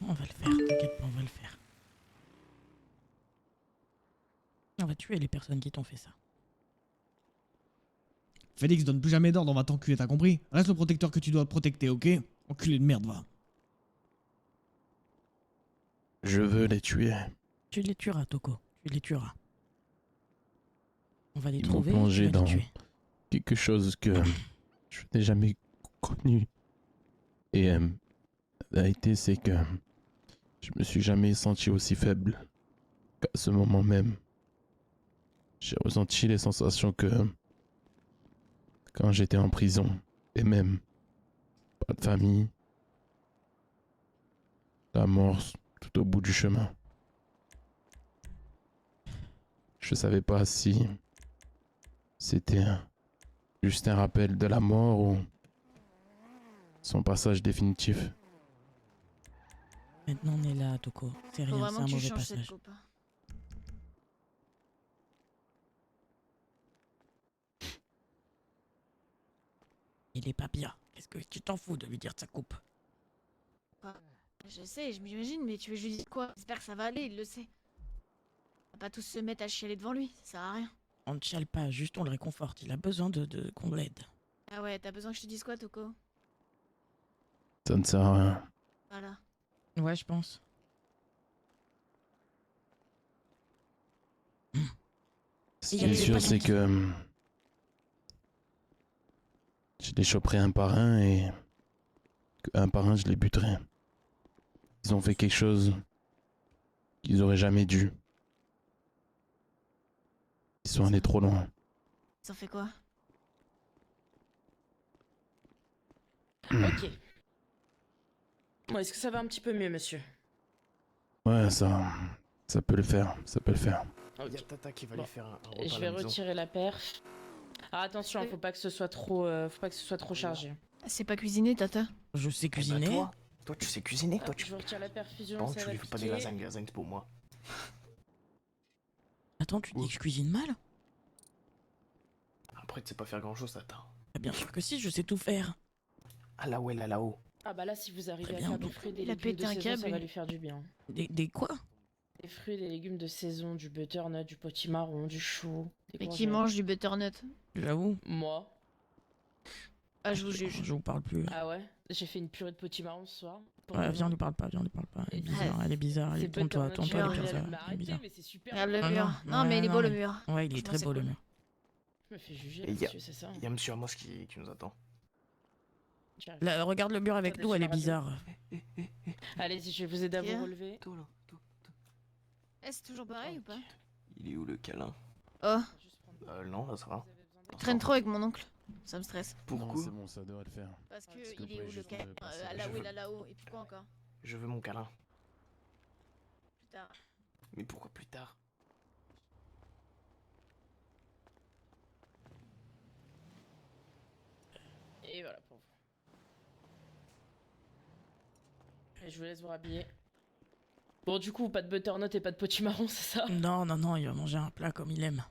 On va le faire, t'inquiète pas, on va le faire. On va tuer les personnes qui t'ont fait ça. Félix, donne plus jamais d'ordre, on va t'enculer, t'as compris? Reste le protecteur que tu dois te protecter, ok? Enculé de merde, va. Je veux les tuer. Tu les tueras, Toko. Tu les tueras. On va les Ils m'ont trouver, plongé tu vas dans les tuer. quelque chose que je n'ai jamais connu. Et la vérité, c'est que Je me suis jamais senti aussi faible qu'à ce moment même. J'ai ressenti les sensations que quand j'étais en prison, et même pas de famille, la mort tout au bout du chemin. Je savais pas si c'était juste un rappel de la mort ou son passage définitif. Maintenant, on est là, Toko. C'est Faut rien, c'est vraiment un que tu mauvais changes cette passage. coupe. Il est pas bien. Qu'est-ce que tu t'en fous de lui dire de sa coupe? Quoi? Je sais, je m'imagine, mais tu veux que je lui dise quoi? J'espère que ça va aller, il le sait. On va pas tous se mettre à chialer devant lui, ça sert à rien. On ne chiale pas, juste on le réconforte. Il a besoin de qu'on l'aide. Ah ouais, t'as besoin que je te dise quoi, Toko? Ça ne sert à rien. Voilà. Ouais, je pense. Ce qui est sûr, c'est que je les choperai un par un et un par un, je les buterai. Ils ont fait quelque chose qu'ils auraient jamais dû. Ils sont allés trop loin. Ça en fait quoi? Ok. Bon, est-ce que ça va un petit peu mieux, monsieur? Ouais, ça peut le faire, ça peut le faire. Il y a Tata qui va Bon. aller faire un repas Je à vais la maison. retirer la perf. Ah, attention, faut pas que ce soit trop, chargé. C'est pas cuisiné, Tata? Je sais Eh bah, cuisiner. toi, tu sais cuisiner, toi, tu... Je retire la perfusion, Bon, ça tu va lui fais pas des piquer. lasagnes pour moi. Attends, tu dis que je cuisine mal? Après, tu sais pas faire grand-chose, Tata. Ah, bien sûr que si, je sais tout faire. Ah là, ouais, là-haut. Ah bah là, si vous arrivez Très à bien, faire des donc, fruits et des il a légumes de pété un saison, câble, ça va lui. lui faire du bien. Des quoi? Des fruits et des légumes de saison, du butternut, du potimarron, du chou, des Mais qui courgettes. mange du butternut? J'avoue. Moi. Ah, je vous juge. Je vous parle plus. Ah ouais? J'ai fait une purée de potimarron ce soir. pour Ouais, demain. viens, on lui parle pas, viens, on lui parle pas. Elle est bizarre, Ah, elle est bizarre. c'est Allez, tourne-toi, butternut, tourne-toi, elle est je bizarre. vais Elle est m'arrêter, bizarre. mais c'est super. Regarde le Ah mur. non, Non, mais il est beau le mais- mur. Ouais, il est Franchement, très c'est beau le cool. mur. Je me fais juger, Et il y a, monsieur, c'est ça. y a Monsieur Amos qui nous attend. J'arrive. Là, regarde le mur avec Attendez, nous, elle je est vais bizarre. Allez-y, je vais vous aider à Tiens. vous relever. Eh, c'est toujours pareil ou pas? Il est où le câlin? Oh, Non, là, ça va. je traîne trop avec mon oncle. Ça me stresse. Pourquoi? Non, c'est bon, ça devrait le faire. Parce que Est-ce que vous il est pouvez où le juste câble? me passer À la là où cheveux il est là-haut. Et puis quoi encore? Je veux mon câlin. Plus tard. Mais pourquoi plus tard? Et voilà pour vous. Et je vous laisse vous rhabiller. Bon, du coup, pas de butternut et pas de potimarron, c'est ça? Non, non, non, il va manger un plat comme il aime.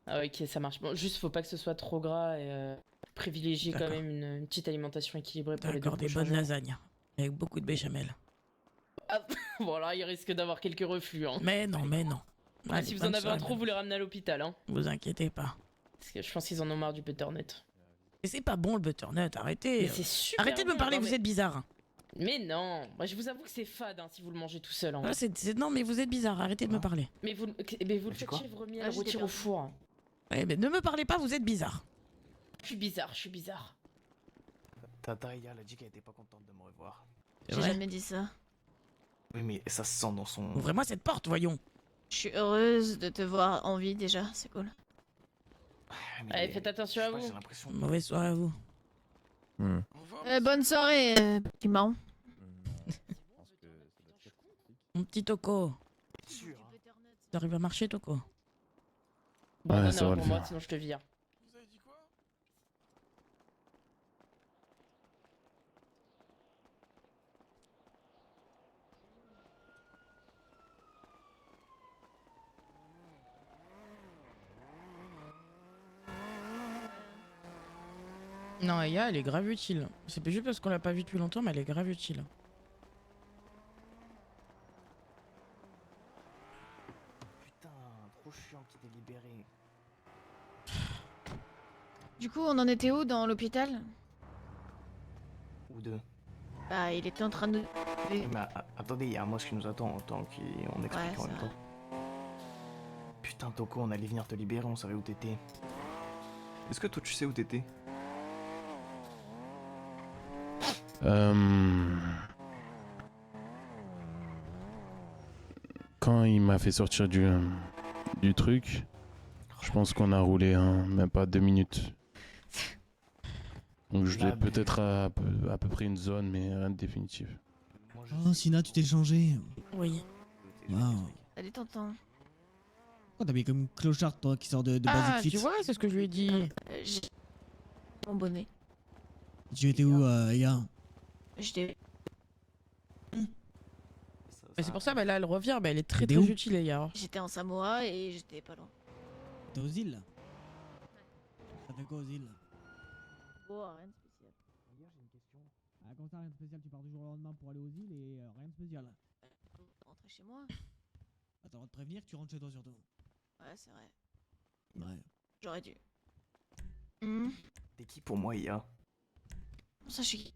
Ah, ok, ça marche. Bon, juste, faut pas que ce soit trop gras et privilégier quand D'accord. même une petite alimentation équilibrée pour les deux D'accord, des prochains bonnes jours. lasagnes. Avec beaucoup de béchamel. Ah, bon, là, il risque d'avoir quelques reflux. Hein. Mais non, mais non. Ah, Allez, si vous bonne en avez un soirée, trop, vous les ramenez à l'hôpital. Hein. Vous inquiétez pas. Parce que je pense qu'ils en ont marre du butternut. Et c'est pas bon le butternut, arrêtez. Mais c'est super Arrêtez de me bon, parler, non, vous mais- êtes bizarre. Mais non, moi je vous avoue que c'est fade hein, si vous le mangez tout seul. Hein. Ah, non, mais vous êtes bizarre, arrêtez de me parler. Mais vous le C'est faites quoi chèvre miel Ah, j'étais rôtir au perdue. four. Ouais, mais ne me parlez pas, vous êtes bizarre. Je suis bizarre, je suis bizarre. Tata, hier, elle a dit qu'elle était pas contente de me revoir. C'est J'ai vrai. jamais dit ça. Oui, mais ça se sent dans son... Ouvrez-moi cette porte, voyons. Je suis heureuse de te voir en vie déjà, c'est cool. Mais Allez, faites attention je à sais pas, vous. J'ai l'impression... Mauvaise soirée à vous. Bonne soirée, petit marron. Mon petit Toko. Sûr, hein. T'arrives à marcher, Toko? Bon, Ouais, non, ça va le pour moi, faire. sinon je te vire. Vous avez dit quoi? Non, Aya, elle est grave utile. C'est pas juste parce qu'on l'a pas vue depuis longtemps, mais elle est grave utile. Putain, trop chiant qu'il t'ait libéré. Du coup, on en était où dans l'hôpital? Ou deux. Bah, il était en train de... Mais attendez, il y a Amos qui nous attend, autant qu'on explique Ouais, en c'est même vrai. temps. Putain, Toko, on allait venir te libérer, on savait où t'étais. Est-ce que toi tu sais où t'étais? fin, il m'a fait sortir du truc. Je pense qu'on a roulé même pas 2 minutes. Donc je vais peut-être à peu près une zone, mais rien de définitif. Oh, Sina, tu t'es changé. Oui. Waouh. Allez, tonton. Pourquoi t'as mis comme une clochard, toi, qui sort de Ah, Basic Fit? tu vois, c'est ce que je lui ai dit. J'ai mon bonnet. Tu étais où, Aya? J'étais. Mais c'est pour ça, bah là, elle revient. Bah, elle est très T'es très où? utile, les gars. J'étais en Samoa et j'étais pas loin. T'es aux îles? Ça fait quoi aux îles? Oh, rien de spécial. Ah, comme ça, rien de spécial, tu pars du jour au lendemain pour aller aux îles et rien de spécial. Rentrer chez moi. Attends, on va te prévenir que tu rentres chez toi surtout. Ouais, c'est vrai. Ouais. J'aurais dû. T'es qui pour moi, Ia? Ça, je suis qui?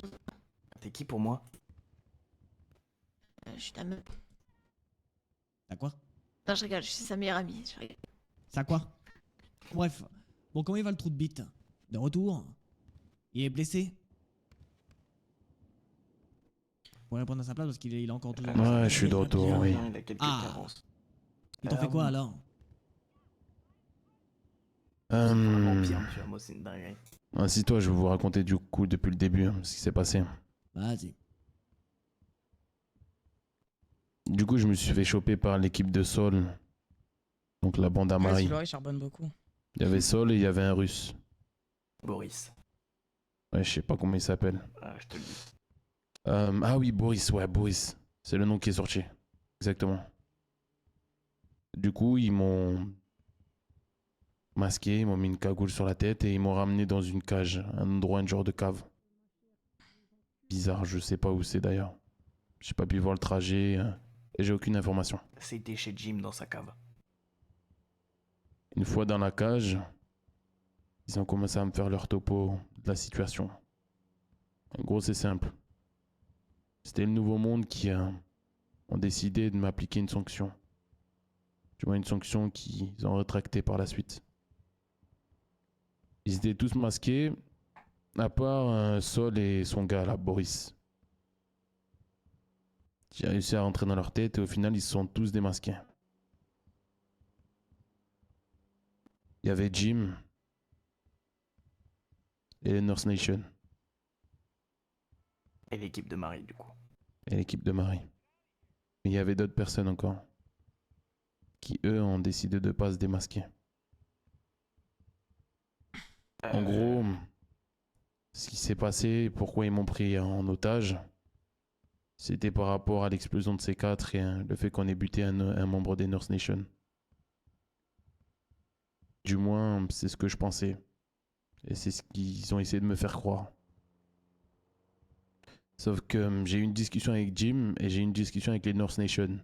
T'es qui pour moi? Je suis ta meuf. T'as quoi? Non, je rigole, je suis sa meilleure amie. Je rigole. Ça quoi? Bref. Bon, comment il va le trou de bite? De retour? Il est blessé? Pour répondre à sa place parce qu'il est encore toujours... Ouais, je suis de retour, oui. Il a quelques Ah. carences. Il t'en fait quoi alors? Vraiment pire, monsieur Amos, c'est une dinguerie. Assis-toi, je vais vous raconter du coup depuis le début ce qui s'est passé. Vas-y. Du coup, je me suis fait choper par l'équipe de Sol. Donc la bande à Ouais, Marie. celui-là, il charbonne beaucoup. Il y avait Sol et il y avait un russe. Boris. Ouais, je sais pas comment il s'appelle. Ah, je te le dis. Ah oui, Boris, ouais, Boris. C'est le nom qui est sorti. Exactement. Du coup, ils m'ont masqué, ils m'ont mis une cagoule sur la tête et ils m'ont ramené dans une cage, un endroit, un genre de cave. Bizarre, je sais pas où c'est d'ailleurs. J'ai pas pu voir le trajet et j'ai aucune information. C'était chez Jim dans sa cave. Une fois dans la cage, ils ont commencé à me faire leur topo de la situation. En gros, c'est simple. C'était le Nouveau Monde qui ont décidé de m'appliquer une sanction. Tu vois, une sanction qu'ils ont rétractée par la suite. Ils étaient tous masqués, à part Sol et son gars là, Boris. J'ai réussi à rentrer dans leur tête et au final, ils se sont tous démasqués. Il y avait Jim et les North Nation. Et l'équipe de Marie, du coup. Et l'équipe de Marie. Mais il y avait d'autres personnes encore qui, eux, ont décidé de pas se démasquer. En gros, ce qui s'est passé, pourquoi ils m'ont pris en otage, c'était par rapport à l'explosion de C4 et le fait qu'on ait buté un membre des North Nation. Du moins, c'est ce que je pensais. Et c'est ce qu'ils ont essayé de me faire croire. Sauf que j'ai eu une discussion avec Jim et j'ai eu une discussion avec les North Nation.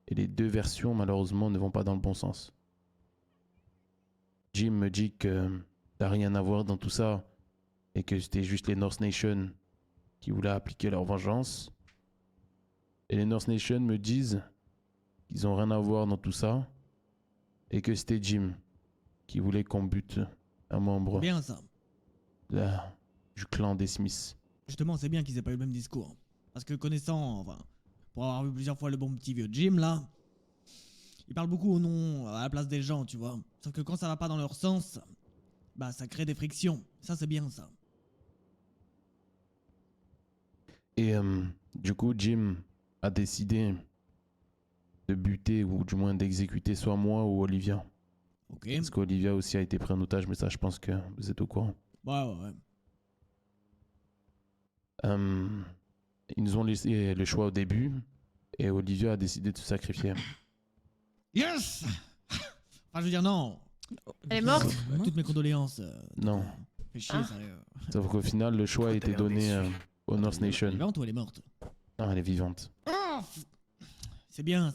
Et les deux versions, malheureusement, ne vont pas dans le bon sens. Jim me dit que t'as rien à voir dans tout ça et que c'était juste les North Nation qui voulaient appliquer leur vengeance. Et les North Nation me disent qu'ils ont rien à voir dans tout ça et que c'était Jim qui voulait qu'on bute un membre Bien ça. Du clan des Smiths. Justement, c'est bien qu'ils aient pas eu le même discours. Parce que connaissant, enfin, pour avoir vu plusieurs fois le bon petit vieux Jim là, il parle beaucoup au nom, à la place des gens, tu vois. Sauf que quand ça va pas dans leur sens, bah ça crée des frictions. Ça c'est bien ça. Et du coup, Jim a décidé de buter ou du moins d'exécuter soit moi ou Olivia. Ok. Parce qu'Olivia aussi a été pris en otage, mais ça je pense que vous êtes au courant. Ouais. Ils nous ont laissé le choix au début et Olivia a décidé de se sacrifier. Yes. Enfin, je veux dire non. Elle est morte? Toutes mes condoléances. Non. Fais chier, sérieux. Sauf qu'au final, le choix a été donné aux North Nation. Elle est vivante ou elle est morte? Non, elle est vivante. C'est bien.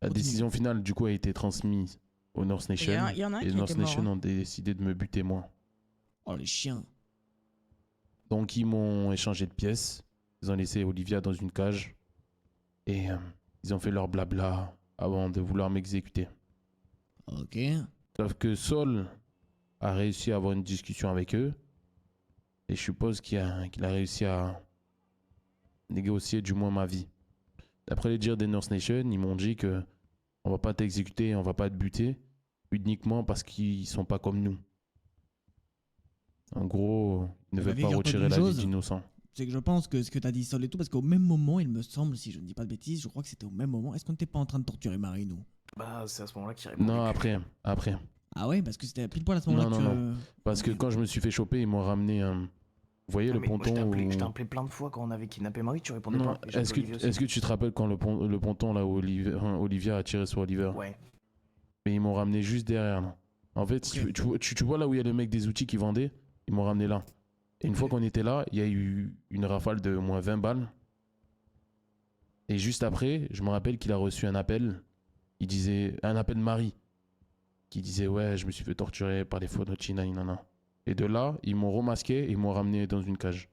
La décision finale, du coup, a été transmise aux North Nation. Il y en a un et qui les North était mort, Nation hein. ont décidé de me buter moi. Oh les chiens. Donc ils m'ont échangé de pièces. Ils ont laissé Olivia dans une cage. Et ils ont fait leur blabla avant de vouloir m'exécuter. Ok. Sauf que Sol a réussi à avoir une discussion avec eux. Et je suppose qu'il a réussi à négocier du moins ma vie. D'après les dires des North Nation, ils m'ont dit que on va pas t'exécuter, on va pas te buter, uniquement parce qu'ils sont pas comme nous. En gros, ils ne Vous veulent avez pas retenu retirer une la vie chose, d'innocents. C'est que je pense que ce que t'as dit Sol et tout, parce qu'au même moment, il me semble, si je ne dis pas de bêtises, je crois que c'était au même moment. Est-ce qu'on n'était pas en train de torturer Marie, nous? Bah, c'est à ce moment-là qu'il répond. Non, après. Ah ouais, parce que c'était pile poil à ce moment-là Non, que... non, non. Parce que quand je me suis fait choper, ils m'ont ramené un... Vous voyez Non, le mais moi, ponton je t'ai où... appelé plein de fois quand on avait kidnappé Marie, tu répondais Non, pas. Et j'ai appelé Olivier aussi. est-ce que tu te rappelles quand le ponton là où Olivia a tiré sur Oliver? Ouais. Mais ils m'ont ramené juste derrière là. En fait, tu vois là où il y a le mec des outils qui vendait? Ils m'ont ramené là. Et une fois qu'on était là, il y a eu une rafale de moins 20 balles. Et juste après, je me rappelle qu'il a reçu un appel. Il disait... Un appel de Marie. Qui disait, ouais, je me suis fait torturer par les Fonochi, nanana. Et de là, ils m'ont remasqué et ils m'ont ramené dans une cage.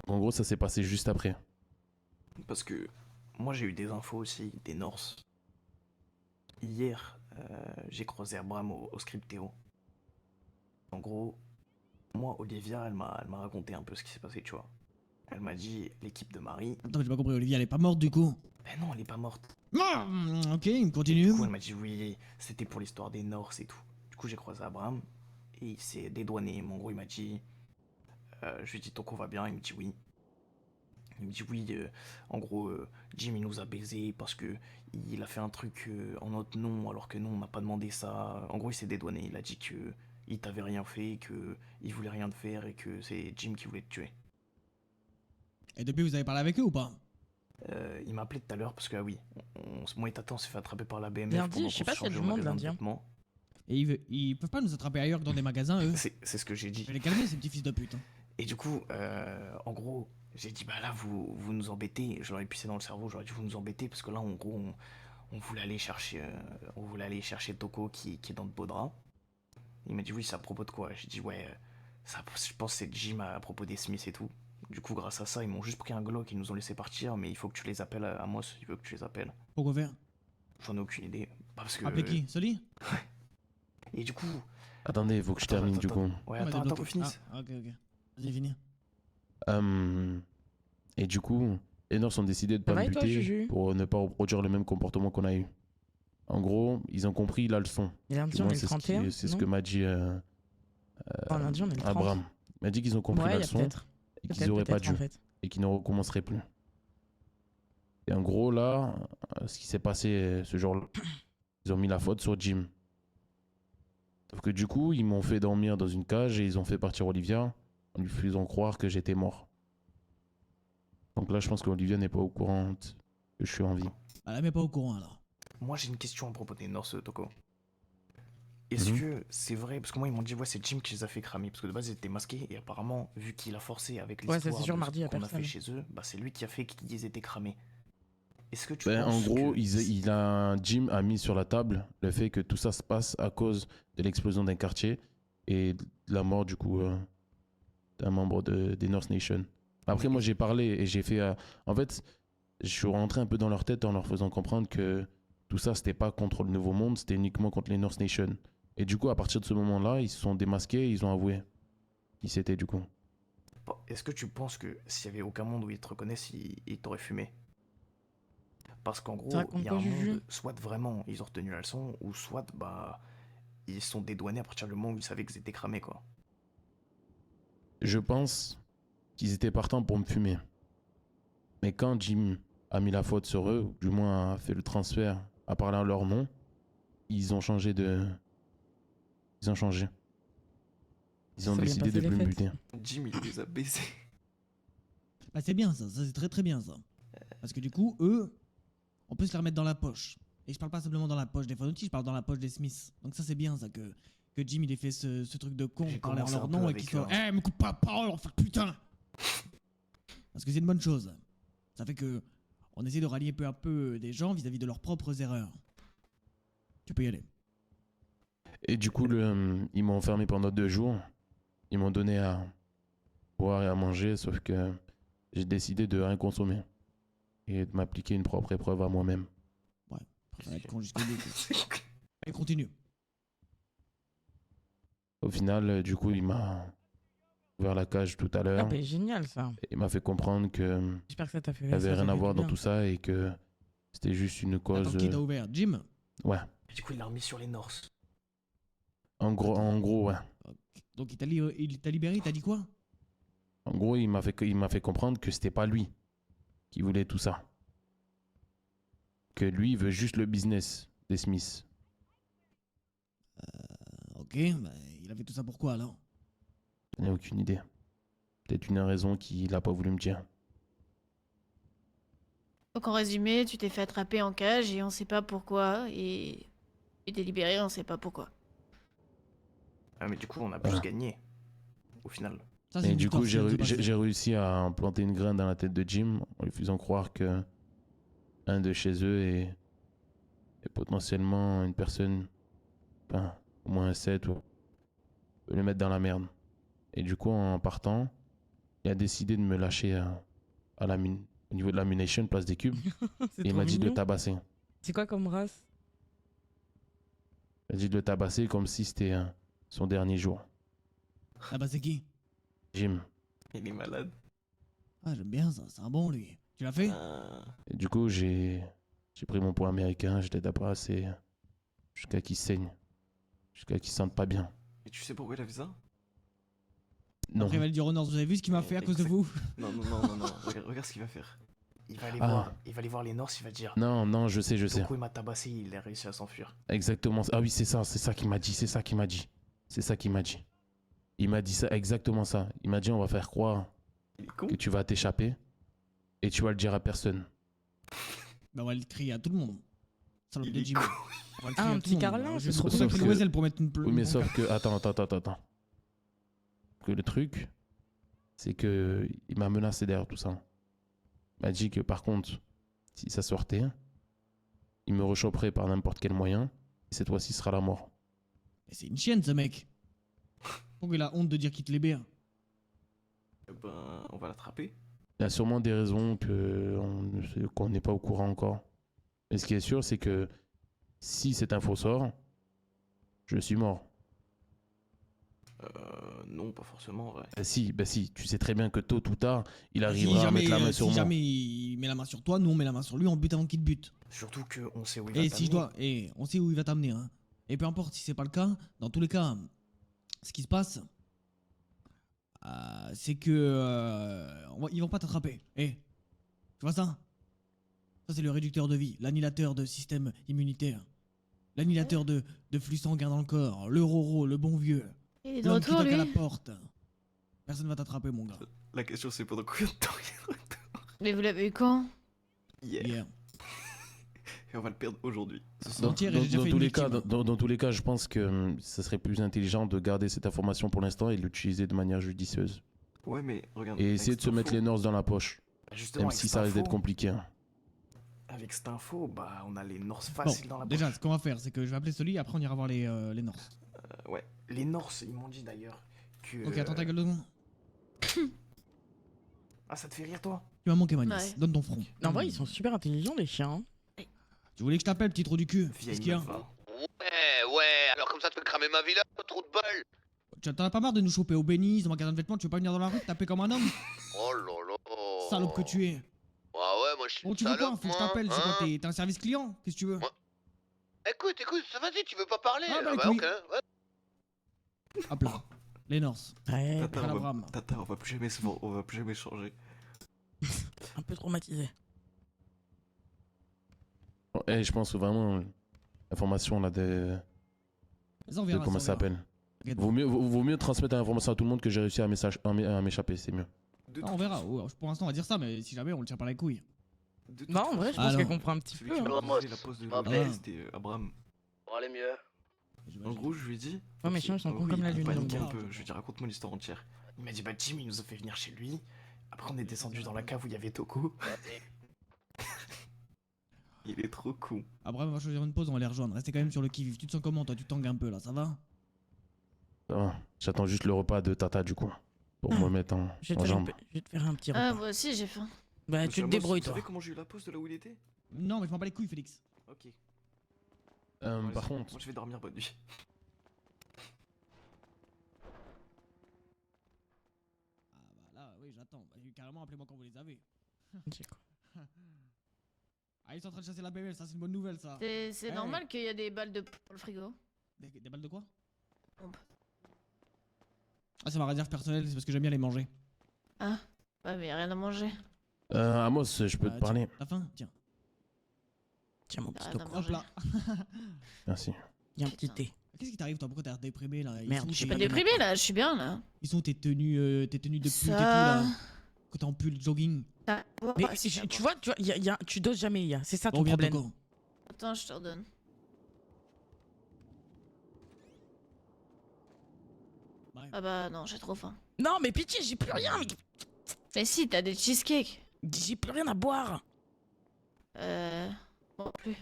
En gros, ça s'est passé juste après. Parce que moi, j'ai eu des infos aussi, des Norse. Hier, j'ai croisé Abraham au Scriptéo. En gros, moi, Olivia, elle m'a raconté un peu ce qui s'est passé, tu vois. Elle m'a dit, l'équipe de Marie... Attends, j'ai pas compris, Olivia, elle est pas morte du coup? Ben non, elle est pas morte. Ok, continue. Du coup, elle m'a dit, oui, c'était pour l'histoire des Norse et tout. Du coup, j'ai croisé Abraham, et il s'est dédouané. En gros, il m'a dit... je lui ai dit, Toko va bien? Il me dit oui. Il me dit oui, en gros, Jim il nous a baisé parce que il a fait un truc en notre nom alors que nous on n'a pas demandé ça. En gros, il s'est dédouané. Il a dit que il t'avait rien fait, que il voulait rien te faire et que c'est Jim qui voulait te tuer. Et depuis, vous avez parlé avec eux ou pas? Il m'a appelé tout à l'heure parce que, ah oui, moi et Tata on s'est fait attraper par la BMF. Lundi, pendant je sais qu'on pas se s'il y a changeait du au monde magasin de lundi, hein. vêtements. Et ils peuvent pas nous attraper ailleurs que dans des magasins, eux? C'est ce que j'ai dit. Je vais les calmer, ces petits fils de pute. Et du coup, en gros, j'ai dit, bah là, vous nous embêtez. Je leur ai pissé dans le cerveau, j'aurais dit, vous nous embêtez, parce que là, en gros, on voulait aller chercher Toko qui est dans de beaux draps. Il m'a dit, oui, c'est à propos de quoi? J'ai dit, ouais, ça, je pense que c'est Jim à propos des Smiths et tout. Du coup, grâce à ça, ils m'ont juste pris un Glock, ils nous ont laissé partir, mais il faut que tu les appelles à moi si tu veux que tu les appelles. Pourquoi faire? J'en ai aucune idée. Parce que... Appeler qui? Soli? Et du coup... Attendez, il faut que je termine du coup. Ouais, attends qu'on finisse. Ah, ok. Vas-y, finis. Et du coup, les Norse ont décidé de Ça pas va me et toi, buter Juju? pour ne pas reproduire le même comportement qu'on a eu. En gros, ils ont compris la leçon. Et lundi, Du on moins, est le c'est 31, c'est ce non? que m'a dit Oh, lundi, on est le 30. Abraham. Il m'a dit qu'ils ont compris Ouais, la y a leçon peut-être. et qu'ils Peut-être, n'auraient pas peut-être, dû en fait. et qu'ils ne recommenceraient plus. Et en gros, là, ce qui s'est passé ce jour-là, ils ont mis la faute sur Jim. Sauf que du coup, ils m'ont fait dormir dans une cage et ils ont fait partir Olivia en lui faisant croire que j'étais mort. Donc là, je pense qu'Olivia n'est pas au courant que je suis en vie. Elle n'est pas au courant alors. Moi, j'ai une question à propos des Norse, Toko. Est-ce que c'est vrai? Parce que moi, ils m'ont dit, ouais, c'est Jim qui les a fait cramer. Parce que de base, ils étaient masqués. Et apparemment, vu qu'il a forcé avec Ouais, ça, l'histoire c'est sûr, de mardi, y a ce qu'on a fait personne. chez eux, bah, c'est lui qui a fait qu'ils étaient cramés. Est-ce que tu En penses gros, que... Jim a mis sur la table le fait que tout ça se passe à cause de l'explosion d'un quartier et de la mort du coup d'un membre des North Nation. Après, moi j'ai parlé et j'ai fait... en fait, je suis rentré un peu dans leur tête en leur faisant comprendre que tout ça c'était pas contre le Nouveau Monde, c'était uniquement contre les North Nation. Et du coup, à partir de ce moment-là, ils se sont démasqués et ils ont avoué qui c'était du coup. Est-ce que tu penses que s'il y avait aucun monde où ils te reconnaissent, ils t'auraient fumé? Parce qu'en gros, il y a un monde, soit vraiment ils ont retenu la leçon, ou soit bah ils sont dédouanés à partir du moment où ils savaient qu'ils étaient cramés, quoi. Je pense qu'ils étaient partants pour me fumer. Mais quand Jim a mis la faute sur eux, ou du moins a fait le transfert, a parlé à leur nom, ils ont changé de... Ils ont changé. Ils ont décidé de plus me buter. Jim, il les a baisés. Bah c'est bien ça, c'est très très bien ça. Parce que du coup, eux, on peut se les remettre dans la poche. Et je parle pas simplement dans la poche des Fonochi, je parle dans la poche des Smiths. Donc ça c'est bien ça que Jim il ait fait ce truc de con, parler en leur nom et qu'il soit me coupe pas la parole, enfin putain. Parce que c'est une bonne chose. Ça fait que on essaie de rallier peu à peu des gens vis-à-vis de leurs propres erreurs. Tu peux y aller. Et du coup, ils m'ont enfermé pendant 2 jours. Ils m'ont donné à boire et à manger, sauf que j'ai décidé de rien consommer. Et de m'appliquer une propre épreuve à moi-même. Ouais, ça va être con jusqu'au bout. Allez, continue. Au final, du coup, il m'a ouvert la cage tout à Ah l'heure. bah génial ça. Il m'a fait comprendre que J'espère que ça t'a fait. il n'y avait ça rien t'a à fait voir du dans bien. tout ça et que c'était juste une cause. Attends, qui t'a ouvert? Jim? Ouais. Et du coup, il l'a remis sur les Norse. En gros, ouais. Donc il t'a libéré, il t'a dit quoi? En gros, il m'a fait comprendre que c'était pas lui qui voulait tout ça. Que lui, il veut juste le business des Smiths. Ok, bah, il a fait tout ça pourquoi alors? Je n'ai aucune idée. Peut-être une raison qu'il n'a pas voulu me dire. Donc en résumé, tu t'es fait attraper en cage et on sait pas pourquoi. Et tu t'es libéré, on sait pas pourquoi. Ah, mais du coup, on a plus gagné. Au final. Ça, c'est Et une du coup, victoire, c'est passé. j'ai réussi à planter une graine dans la tête de Jim en lui faisant croire que un de chez eux est potentiellement une personne, enfin, au moins un 7 ou peut le mettre dans la merde. Et du coup, en partant, il a décidé de me lâcher à la mine, au niveau de la munition, place des cubes. C'est Et il trop m'a dit de le mignon. tabasser. C'est quoi comme race? Il m'a dit de le tabasser comme si c'était son dernier jour. Ah bah c'est qui? Jim. Il est malade. Ah j'aime bien ça, c'est un bon lui. Tu l'as fait? Et du coup, j'ai pris mon poing américain, je l'ai tabassé jusqu'à qu'il saigne. Jusqu'à qu'il se sente pas bien. Et tu sais pourquoi il a fait ça? Non. Après il va le dire au Nord, vous avez vu ce qu'il m'a fait à cause de vous? Non. Regarde ce qu'il va faire. Il va aller voir les Norse, il va dire. Non, je sais. Toko, il m'a tabassé, il a réussi à s'enfuir. Exactement. Ah oui, c'est ça qu'il m'a dit. Il m'a dit ça, exactement ça. Il m'a dit on va faire croire que tu vas t'échapper et tu vas le dire à personne. Bah on va le crier à tout le monde. Salope de Jim. On va le crier Ah, à un tout le petit monde. carlin, Je vais sauf me mettre que- une Wesel pour mettre une Oui, mais sauf que attends. Que le truc, c'est que il m'a menacé derrière tout ça. Il m'a dit que par contre, si ça sortait, il me rechoperait par n'importe quel moyen. Et cette fois-ci, ce sera la mort. Mais c'est une chienne ce mec. Pourquoi il a honte de dire qu'il te libère? Ben, on va l'attraper. Il y a sûrement des raisons qu'on n'est pas au courant encore. Mais ce qui est sûr, c'est que si cette info sort, je suis mort. Non, pas forcément, ouais. Bah si, tu sais très bien que tôt ou tard, il Si arrivera à mettre la main sur si moi. jamais il met la main sur toi, nous on met la main sur lui, on bute avant qu'il te bute. Surtout qu'on sait où il va Et t'amener. si je dois, et on sait où il va t'amener, hein. Et peu importe si c'est pas le cas, dans tous les cas, ce qui se passe, c'est que ils vont pas t'attraper. Tu vois ça? Ça c'est le réducteur de vie, l'annihilateur de système immunitaire, l'annihilateur de flux sanguin dans le corps, le roro, le bon vieux. Il est de L'homme qui retour, toque à la lui. porte. Personne va t'attraper, mon gars. La question c'est pendant combien de temps il est de retour? Mais vous l'avez eu quand? Hier. Et on va le perdre aujourd'hui. Dans tous les cas, je pense que ça serait plus intelligent de garder cette information pour l'instant et l'utiliser de manière judicieuse. Ouais, mais regarde. Et avec essayer de se cette mettre info- les Norse dans la poche. Bah, justement, Même avec si cette ça risque d'être info- compliqué. Hein. Avec cette info, bah, on a les Norse Bon, faciles dans la déjà, poche. ce qu'on va faire, c'est que je vais appeler celui, après on ira voir les Norse. Ouais, les Norse, ils m'ont dit d'ailleurs que. Ok, attends ta gueule 2 secondes. Ah, ça te fait rire, toi? Tu m'as manqué, Manis. Ouais. Donne ton front. En vrai, ils sont super intelligents, les chiens. Tu voulais que je t'appelle, petit trou du cul? Qu'est-ce qu'il y a? Ouais, alors comme ça tu peux cramer ma villa, trop de bol. Tu t'en as pas marre de nous choper au Bénis, dans magasin de vêtements, tu veux pas venir dans la rue te taper comme un homme? Oh là là. Salope que tu es. Ouais, moi je suis Bon, une tu veux quoi? salope, Faut que je moi, t'appelle, c'est quoi? hein. T'es un service client? Qu'est-ce que tu veux? Écoute, vas-y, tu veux pas parler? Ah, bah, bah oui. ok, ouais. Hop là. Les Norse. Ouais, Tata, Après la on va, brame. Tata, on va plus jamais changer. un peu traumatisé. Et je pense que vraiment, l'information là Ça, on verra, comment ça, ça on verra. s'appelle. Vaut mieux transmettre l'information à tout le monde que j'ai réussi à m'échapper, c'est mieux. Ah, on verra. Oh, pour l'instant, on va dire ça, mais si jamais, on le tire par les couilles. Non, en vrai, je pense Alors. qu'elle comprend un petit Celui peu. qui hein. m'a posé la pose de rappelle. c'était Abraham. Bon, allez mieux. En gros, je lui ai dit. Ouais, mes chiens, ils sont oui, cons comme la il lune, paniquait donc un bon. peu. Je lui ai dit, raconte-moi l'histoire entière. Il m'a dit, bah, Jim, il nous a fait venir chez lui. Après, on est descendu dans la cave où il y avait Toko. Il est trop con. Après, on va choisir une pause, on va les rejoindre. Restez quand même sur le qui-vive. Tu te sens comment, toi? Tu tangues un peu là, ça va? Ça va. J'attends juste le repas de Tata du coup. Pour me mettre en Je vais te jambe. faire un petit Ah, repas. moi aussi j'ai faim. Bah, tu te débrouilles, Vous toi. savez comment j'ai eu la pause de là où il était? Non, mais je m'en bats les couilles, Félix. Ok. Par contre, Moi, je vais dormir, bonne nuit. oui, j'attends. Bah, carrément, appelez-moi quand vous les avez. C'est quoi? Ah, ils sont en train de chasser la BML, ça c'est une bonne nouvelle ça. C'est normal qu'il y a des balles de pour le frigo. Des balles de quoi? Pompe. Ah, c'est ma réserve personnelle, c'est parce que j'aime bien les manger. Ah, ouais, mais y a rien à manger. Amos, je peux te parler? T'as faim? Tiens. Tiens, mon petit Arrête toco. à manger. Hop là. Merci. Il y a un petit thé. Qu'est-ce qui t'arrive toi? Pourquoi t'as l'air déprimé là? Merde, Je suis pas déprimé là, je suis bien là. Ils sont tes tenues de pute et tout Ça- là. Quand t'es en pull jogging. Mais tu vois, tu doses jamais, Iya. C'est ça ton Reviens, problème. Toco. Attends, je te redonne. Ah bah non, j'ai trop faim. Non, mais pitié, j'ai plus rien. Mais si, t'as des cheesecakes. J'ai plus rien à boire. Bon, plus.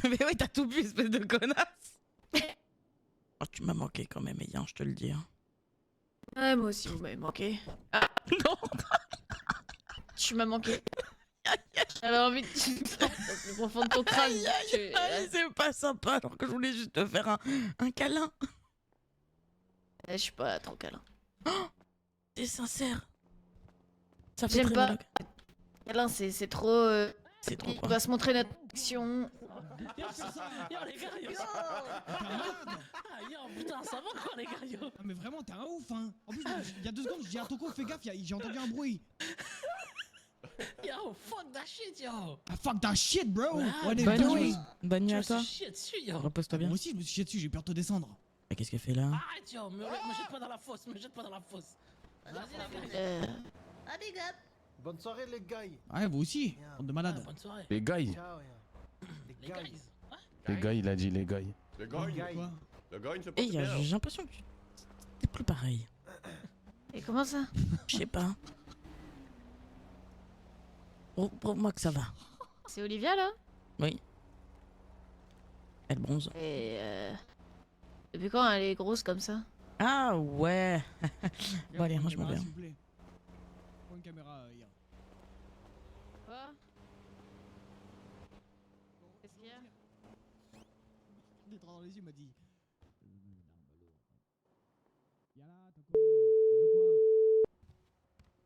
Mais ouais, t'as tout bu, espèce de connasse. Oh, tu m'as manqué quand même, Iya, je te le dis. Hein. Ouais, moi aussi, vous m'avez manqué. Ah, non. Tu m'as manqué. J'avais envie de te plus profond de ton crâne. C'est pas sympa, alors que je voulais juste te faire un câlin. Je suis pas trop câlin. Oh, t'es sincère. Ça fait J'aime très pas. mal. Câlin, c'est trop. C'est trop Il quoi? va se montrer notre action. Yo, les gars, yo! Yo, putain, ça va quoi, les gars, yo? Ah, mais vraiment, t'es un ouf hein. En plus, il y a 2 secondes, je dis à Toco, fais gaffe, j'ai entendu un bruit. Yo, fuck that shit, yo! Ah, fuck that shit, bro. Ouais, What is bonne doing? nuit. Bonne nuit à Je me toi. suis chié dessus, yo! Repose-toi bien. Moi aussi, je me suis chié dessus, j'ai peur de te descendre. Mais qu'est-ce qu'elle fait là? Arrête, yo! Me jette pas dans la fosse, me jette pas dans la fosse! Vas-y, les gars! Ah, big up! Bonne soirée, les gars. Ouais, vous aussi, bande de malades. Bonne soirée! Les gars, Ciao, Les gars! les gars, il a dit les gars. Le gars, Quoi? le gars, il ne se Et porte Iya, bien. j'ai l'impression que t'es plus pareil. Et comment ça? Je sais pas. Prouve-moi que ça va. C'est Olivia là? Oui. Elle bronze. Et depuis quand elle est grosse comme ça? Ah ouais. Bon allez, moi je m'en vais. S'il vous plaît. Prends une caméra, hier. Quoi? Qu'est-ce qu'il y a? Il est dans les yeux, il m'a dit. Yala, Toco, tu veux quoi?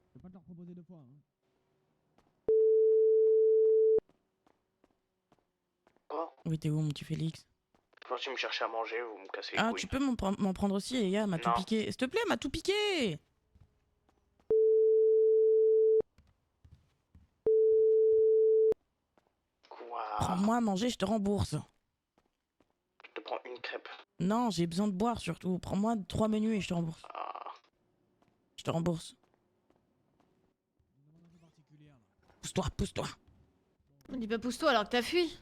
Je vais pas te leur proposer 2 fois, hein. Oui, t'es où mon petit Félix? Je pense que me chercher à manger, vous me cassez les Ah, couilles. tu peux m'en prendre aussi, et Iya m'a tout Non. piqué. S'il te plaît, m'a tout piqué. Quoi? Prends-moi à manger, je te rembourse. Je te prends une crêpe. Non, j'ai besoin de boire surtout. Prends-moi 3 menus et je te rembourse. Ah. Je te rembourse. Pousse-toi, pousse-toi. On dit pas pousse-toi alors que t'as fui.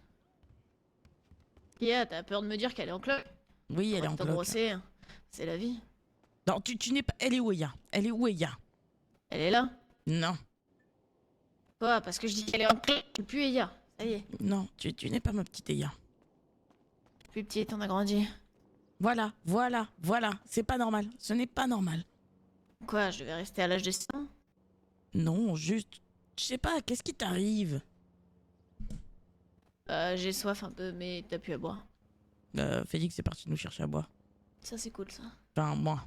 Yeah, t'as peur de me dire qu'elle est en cloque? Oui, elle est en T'as cloque. grossé, c'est la vie. Non, tu n'es pas... Elle est où, Iya? Elle est où, Iya? Elle est là? Non, Quoi? Parce que je dis qu'elle est en cloque, je suis plus Eya. Ça y est, non, tu n'es pas ma petite Iya. plus petite, on a grandi. Voilà, voilà, voilà. C'est pas normal. Ce n'est pas normal. Quoi, je vais rester à l'âge de 6 ans? Non, juste... Je sais pas, qu'est-ce qui t'arrive? J'ai soif un peu, mais t'as pu à boire. Félix est parti nous chercher à boire. Ça, c'est cool, ça. Enfin, moi.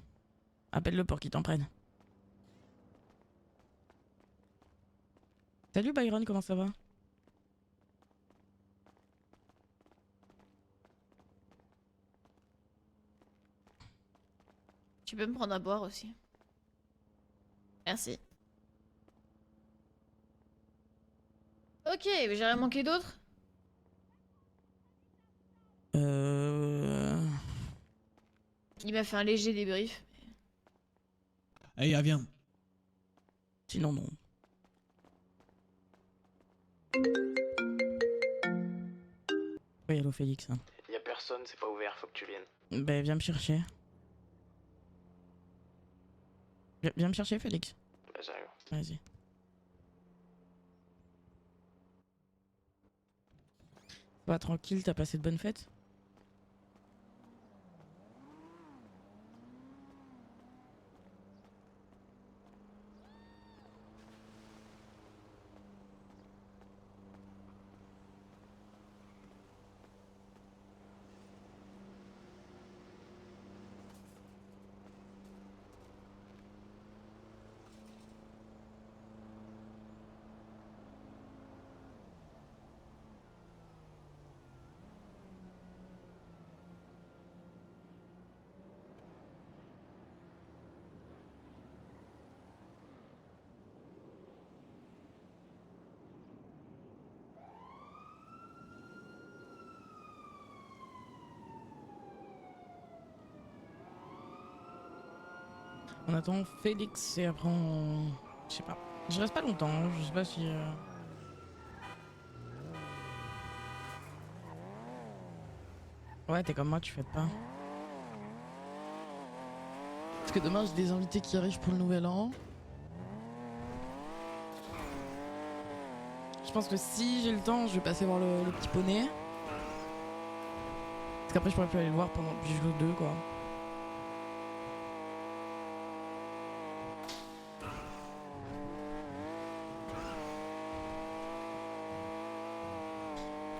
Appelle-le pour qu'il t'en prenne. Salut Byron, comment ça va? Tu peux me prendre à boire aussi. Merci. Ok, mais j'ai rien manqué d'autre? Il m'a fait un léger débrief. Allez, viens. Sinon, non. Oui, allô Félix. Y'a personne, c'est pas ouvert, faut que tu viennes. Ben, viens me chercher. Viens me chercher, Félix. Bah, j'arrive. Vas-y. Ça va tranquille, t'as passé de bonnes fêtes? On attend Félix et après on... Je sais pas. Je reste pas longtemps, hein, je sais pas si... Ouais, t'es comme moi, tu fais pas. Parce que demain j'ai des invités qui arrivent pour le nouvel an. Je pense que si j'ai le temps, je vais passer voir le petit poney. Parce qu'après je pourrais plus aller le voir pendant que je joue 2 quoi.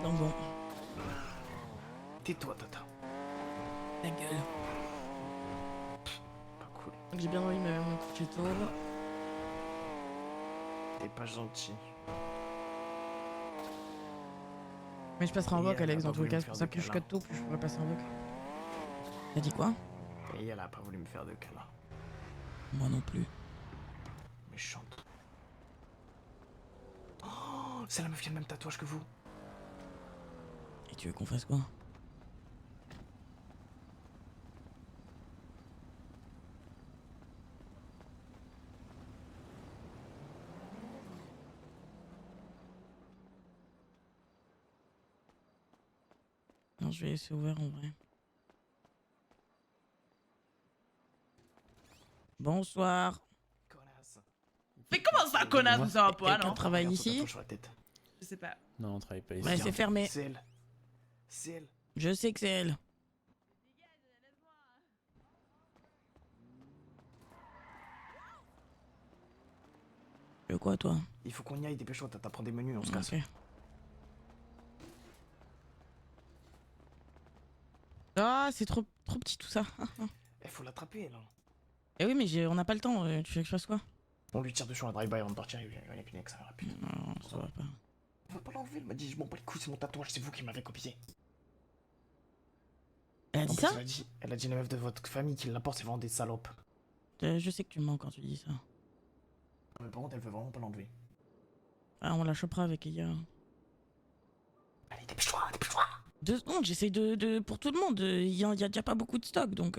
Donc bon. Tais-toi, Tata. La gueule. Pas cool. Donc j'ai bien envie de me coucher tôt. T'es pas gentil. Mais je passerai en Et voc, elle Alex, a dans pas tous les voulu cas. me C'est pour faire ça de que plus je câlin. cut tôt, plus je pourrais passer en voc. T'as dit quoi? Et elle a pas voulu me faire de câlin. Moi non plus. Méchante. Oh, c'est la meuf qui a le même tatouage que vous. Et tu veux qu'on fasse quoi? Non, je vais laisser ouvert en vrai. Bonsoir. Connasse. Mais comment ça, connasse, vous savez pas, Quelqu'un non? travaille Regarde son ici? tatouage sur la tête. Je sais pas. Non, on travaille pas ici. Ouais, c'est fermé. C'est elle. C'est elle. Je sais que c'est elle. Tu veux quoi, toi? Il faut qu'on y aille, dépêche-toi, Tata, prends des menus, on se casse. Ok. Ah, c'est trop petit tout ça. Il faut l'attraper, elle. Eh oui, mais on n'a pas le temps. Tu veux que je fasse quoi? On lui tire dessus en drive-by avant de partir, il y a qu'une ex, ça va rapide. Non, ça va pas. On va pas l'enlever, elle m'a dit, je m'en bats les couilles, c'est mon tatouage, c'est vous qui m'avez copié. Elle a En dit plus, ça? elle a dit la meuf de votre famille qui l'apporte, c'est vraiment des salopes. Je sais que tu mens quand tu dis ça. Mais par contre, elle veut vraiment pas l'enlever. Ah, on la chopera avec Iya. Allez, dépêche-toi, dépêche-toi. 2 secondes, j'essaye de... Pour tout le monde, il y a déjà pas beaucoup de stock, donc...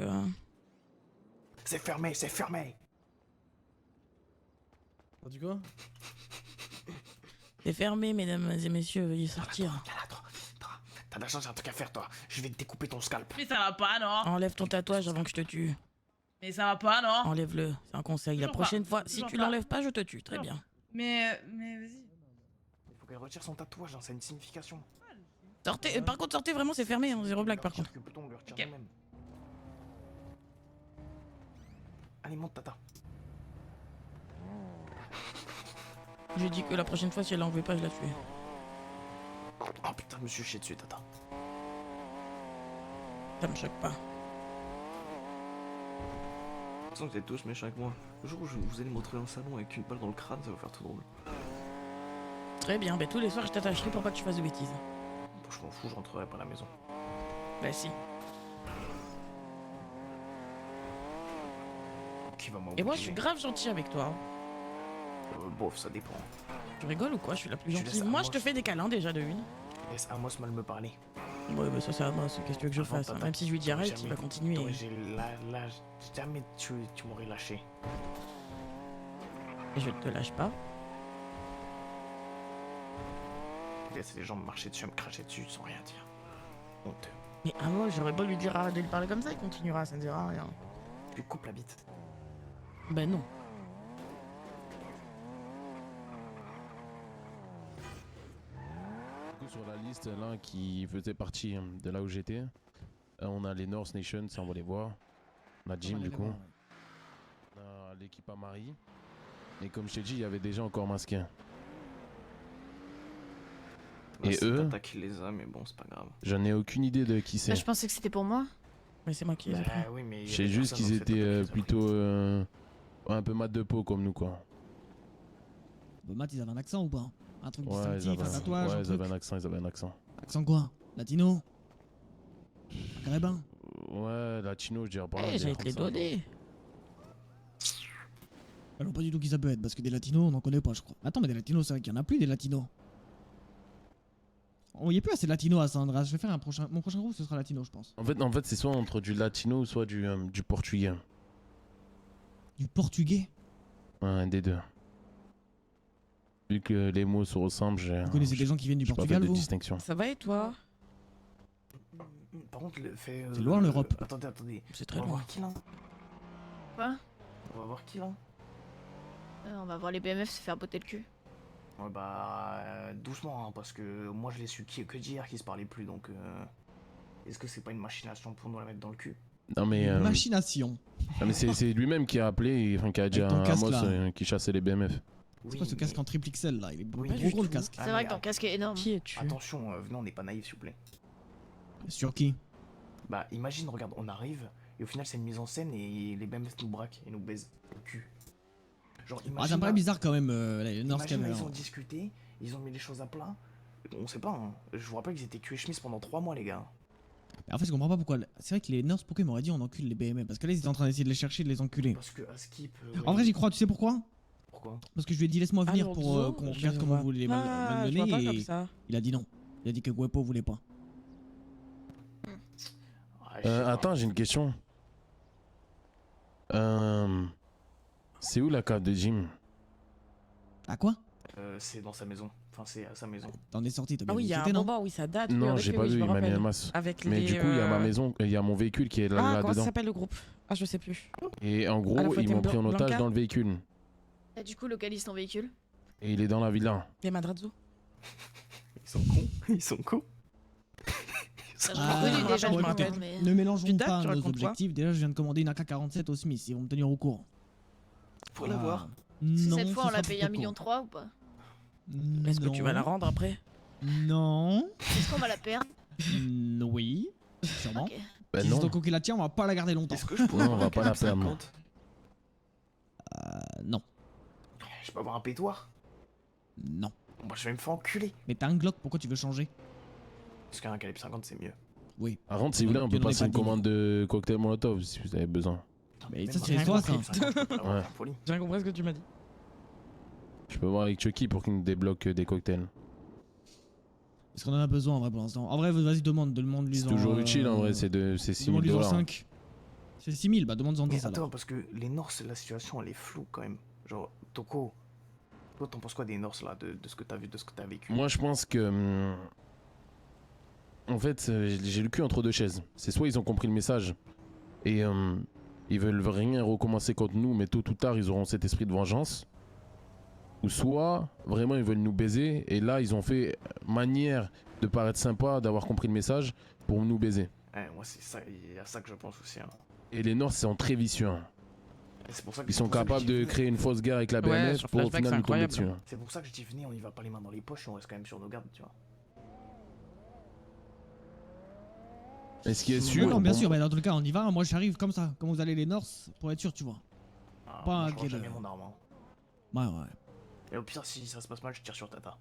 C'est fermé, c'est fermé. T'as dit quoi? C'est fermé, mesdames et messieurs, veuillez sortir. T'as de la chance, j'ai un truc à faire, toi. Je vais te découper ton scalp. Mais ça va pas, non? Enlève ton tatouage avant que je te tue. Mais ça va pas, non? Enlève-le, c'est un conseil. La Toujours prochaine pas. fois, si Toujours tu pas. l'enlèves pas, je te tue. Très bien. Mais vas-y. Il faut qu'elle retire son tatouage, hein, ça a une signification. Sortez, par contre, sortez vraiment, c'est fermé, hein, zéro blague par contre. Le bouton, on lui retire nous-mêmes. Allez, monte, Tata. J'ai dit que la prochaine fois, si elle l'enlevait pas, je la tuais. Oh putain, je me suis chié dessus, Tata. Ça me choque pas. De toute façon, vous êtes tous méchants avec moi. Le jour où vous allez me retrouver en salon avec une balle dans le crâne, ça va faire tout drôle. Très bien, tous les soirs, je t'attacherai pour pas que tu fasses de bêtises. Bon, je m'en fous, je rentrerai pas à la maison. Bah si. Qui va m'obliger? Et moi, je suis grave gentil avec toi. Bof, ça dépend. Tu rigoles ou quoi? Je suis la plus Tu gentille. laisses Moi, Amos- je te fais des câlins déjà de une. Laisse Amos mal me parler. Ouais, bah ça, c'est à moi. Qu'est-ce que tu veux que je Avant, fasse hein? Tata, Même si je lui dis arrête, il jamais- va continuer. t'aurais- Là, jamais tu m'aurais lâché. Et je te lâche pas. Laisse les gens me marcher dessus, me cracher dessus sans rien dire. Honteux. Mais ah moi, j'aurais beau lui dire de lui parler comme ça, il continuera, ça ne dira rien. Tu lui coupes la bite. Ben non. Du coup, sur la liste là qui faisait partie de là où j'étais, on a les North Nations, ça on va les voir. On a Jim du coup. On a l'équipe à Marie. Et comme je t'ai dit, il y avait des gens encore masqués. Bah, Et c'est eux, Tata qui les a, mais bon, c'est pas grave. j'en ai aucune idée de qui c'est. Je pensais que c'était pour moi. Mais c'est moi qui les ai pris. oui, mais. Je sais juste qu'ils étaient plutôt un peu mat de peau comme nous quoi. Bah, Matt, ils avaient un accent ou pas? Un truc Ouais, distinctif, un tatouage, un ils truc. avaient un accent, ils avaient un accent. Accent quoi? Latino? Carabin? Ouais, latino, je dirais pas. Eh, j'allais te les donner. Alors pas du tout qui ça peut être, parce que des latinos, on n'en connaît pas, je crois. Attends, mais des latinos, c'est vrai qu'il y en a plus, des latinos. Oh, il y a plus assez de latinos à Sandra. Je vais faire mon prochain groupe, ce sera latino, je pense. En fait c'est soit entre du latino ou soit du portugais. Du portugais? Un des deux. Vu que les mots se ressemblent, j'ai. Vous connaissez des gens qui viennent du j'ai pas Portugal, fait de vous? distinction. Ça va et toi? Par contre, fait. C'est loin, l'Europe. Attendez. C'est très On va loin. voir qui là? Quoi? On va voir qui là? On va voir les BMF se faire botter le cul. Ouais, bah. Doucement, hein, parce que moi je l'ai su que d'hier qu'ils se parlaient plus donc. Est-ce que c'est pas une machination pour nous la mettre dans le cul? Non mais. Machination. Non mais c'est lui-même qui a appelé, enfin qui a dit à ton casque, Amos là. qui chassait les BMF. C'est quoi ce casque en triple XL là? Il est Oui, gros le casque. C'est vrai que ton casque est énorme. Qui es-tu? Attention, venez, on n'est pas naïf s'il vous plaît. Sur qui? Bah imagine, regarde, on arrive et au final c'est une mise en scène et les BMF nous braquent et nous baisent le cul. Genre imagine. Ah, ça me paraît bizarre quand même, les North Imagine, là, Cameron. ils ont discuté, ils ont mis les choses à plat. On sait pas, hein. Je vous rappelle qu'ils étaient cul et chemise pendant 3 mois les gars. Mais en fait, je comprends pas pourquoi. C'est vrai que les North, pourquoi ils m'auraient dit on encule les BMF? Parce que là, ils étaient en train d'essayer de les chercher, de les enculer. Parce que à Skip. En vrai, j'y crois, tu sais pourquoi? Pourquoi? Parce que je lui ai dit laisse-moi venir Alors, pour Zo, qu'on je regarde comment vois vous voulez les pas, je vois malmener pas comme et ça. il a dit non. Il a dit que Guepo voulait pas. Attends, j'ai une question. C'est où la cave de Jim? À quoi? C'est dans sa maison. Enfin, c'est à sa maison. T'en es sorti, t'as Ah bien oui, il y a visité, un non? moment où ça date. oui, Non, en j'ai effet, pas oui, je vu, me il m'a mis un rappelle. masse. Avec Mais les, du coup, il y a ma maison, il y a mon véhicule qui est Ah, là comment ça dedans. s'appelle le groupe? Ah, je sais plus. Et en À gros, la fois ils m'ont pris en Blanca. otage dans le véhicule. Et du coup, localise ton véhicule. Et il est dans la villa. Les Madrazo. Ils sont cons. Ils sont cons. Ça, j'en ai connu des gens bon, qui écoutez, m'entendent, mais. ne mélangeons Putain, pas tu nos racontes quoi? objectifs. Déjà, je viens de commander une AK-47 au Smith. Ils vont me tenir au courant. Faut la voir. Si Non, cette fois ce on l'a sera payé pour 1,3 million ou pas? Est-ce que tu vas la rendre après? Non. Est-ce qu'on va la perdre? Oui. Sûrement. Ok. Ben Si non. c'est donc la tient, on va pas la garder longtemps. Est-ce que je pourrais Non, on avoir va un pas la 450? Non. Je peux avoir un pétoire? Non. Bon bah je vais me faire enculer. Mais t'as un Glock, pourquoi tu veux changer? Parce qu'un calibre 50 c'est mieux. Oui. Par contre, si vous voulez, on peut Tu n'en es passer pas une digne. commande de cocktail Molotov si vous avez besoin. Mais Même ça, pas c'est un toi, ça. calibre 50, je peux pas avoir Ouais. la folie. J'ai rien compris ce que tu m'as dit. Je peux voir avec Chucky pour qu'il nous débloque des cocktails. Est-ce qu'on en a besoin en vrai pour l'instant? En vrai, vas-y, demande-lui. C'est toujours utile en vrai, c'est 6 000 Demande-lui en $. 5. C'est 6000, bah demande-en Mais 10 alors. attends, parce que les Norse, la situation elle est floue quand même. Genre, Toko, toi t'en penses quoi des Norse là, de ce que t'as vu, de ce que t'as vécu? Moi, je pense que. En fait, j'ai le cul entre deux chaises. C'est soit ils ont compris le message et ils veulent rien recommencer contre nous, mais tôt ou tard, ils auront cet esprit de vengeance. Ou soit, vraiment, ils veulent nous baiser et là, ils ont fait manière de paraître sympa, d'avoir compris le message pour nous baiser. Ouais, moi c'est ça, il y a ça que je pense aussi. Hein. Et les Norse sont très vicieux. Hein. Et c'est pour ça que Ils sont capables de créer une fausse guerre avec la Ouais, BMF sur pour au Flashback, final c'est nous tomber incroyable. dessus. Hein. C'est pour ça que je dis venez, on y va pas les mains dans les poches et on reste quand même sur nos gardes, tu vois. Et ce qui est Ouais, sûr. non, bien pour- sûr, mais dans tous les cas, on y va. Moi, j'arrive comme ça, comme vous allez les Norse, pour être sûr, tu vois. Ah, Pas moi, je inquiet range de- jamais mon arme. Hein. Ouais. Et au pire, si ça se passe mal, je tire sur Tata.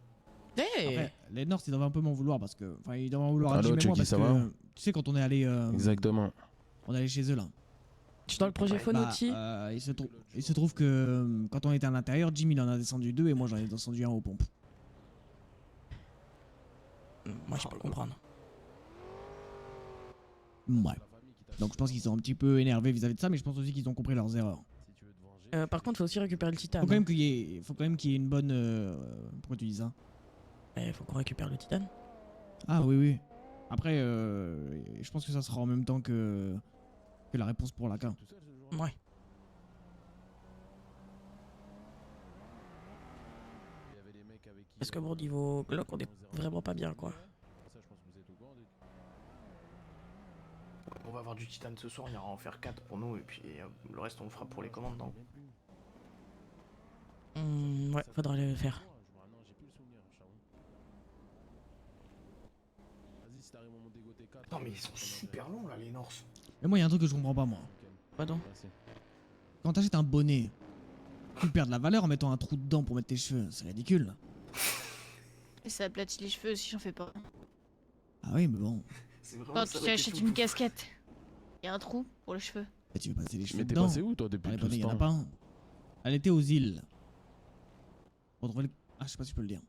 Hey Après, les Norse, ils doivent un peu m'en vouloir parce que. Enfin, ils doivent m'en vouloir à Allô, Jim et moi Chucky, parce ça que. va Tu sais, quand on est allé. Exactement. On est allé chez eux là. Tu es dans le projet Phonotti? Il se trouve que quand on était à l'intérieur, Jim il en a descendu 2 et moi j'en ai descendu un aux pompes. Moi, je peux comprendre. Ouais. Donc je pense qu'ils sont un petit peu énervés vis-à-vis de ça, mais je pense aussi qu'ils ont compris leurs erreurs. Par contre, faut aussi récupérer le titane. Faut quand même qu'il y ait une bonne. Pourquoi tu dis ça? Faut qu'on récupère le titane. Ah oui. Après, je pense que ça sera en même temps que la réponse pour la K. Ouais. Parce que bon, niveau Glock, on est vraiment pas bien, quoi. On va avoir du titane ce soir, on ira en faire 4 pour nous et puis le reste on le fera pour les commandes, non? Ouais, faudra le faire. Non mais ils sont super longs là les Norse. Mais moi, il y a un truc que je comprends pas, moi. Pardon? Quand t'achètes un bonnet, tu perds de la valeur en mettant un trou dedans pour mettre tes cheveux. C'est ridicule. Et ça aplatit les cheveux aussi, j'en fais pas. Ah oui, mais bon. Quand tu achètes une casquette, y a un trou pour les cheveux. Et tu veux passer les cheveux Mais t'es dedans. passé où toi depuis Les tout bonnets, ce y en a temps pas un. Elle était aux îles. Pour trouver le... Ah, je sais pas si je peux le dire.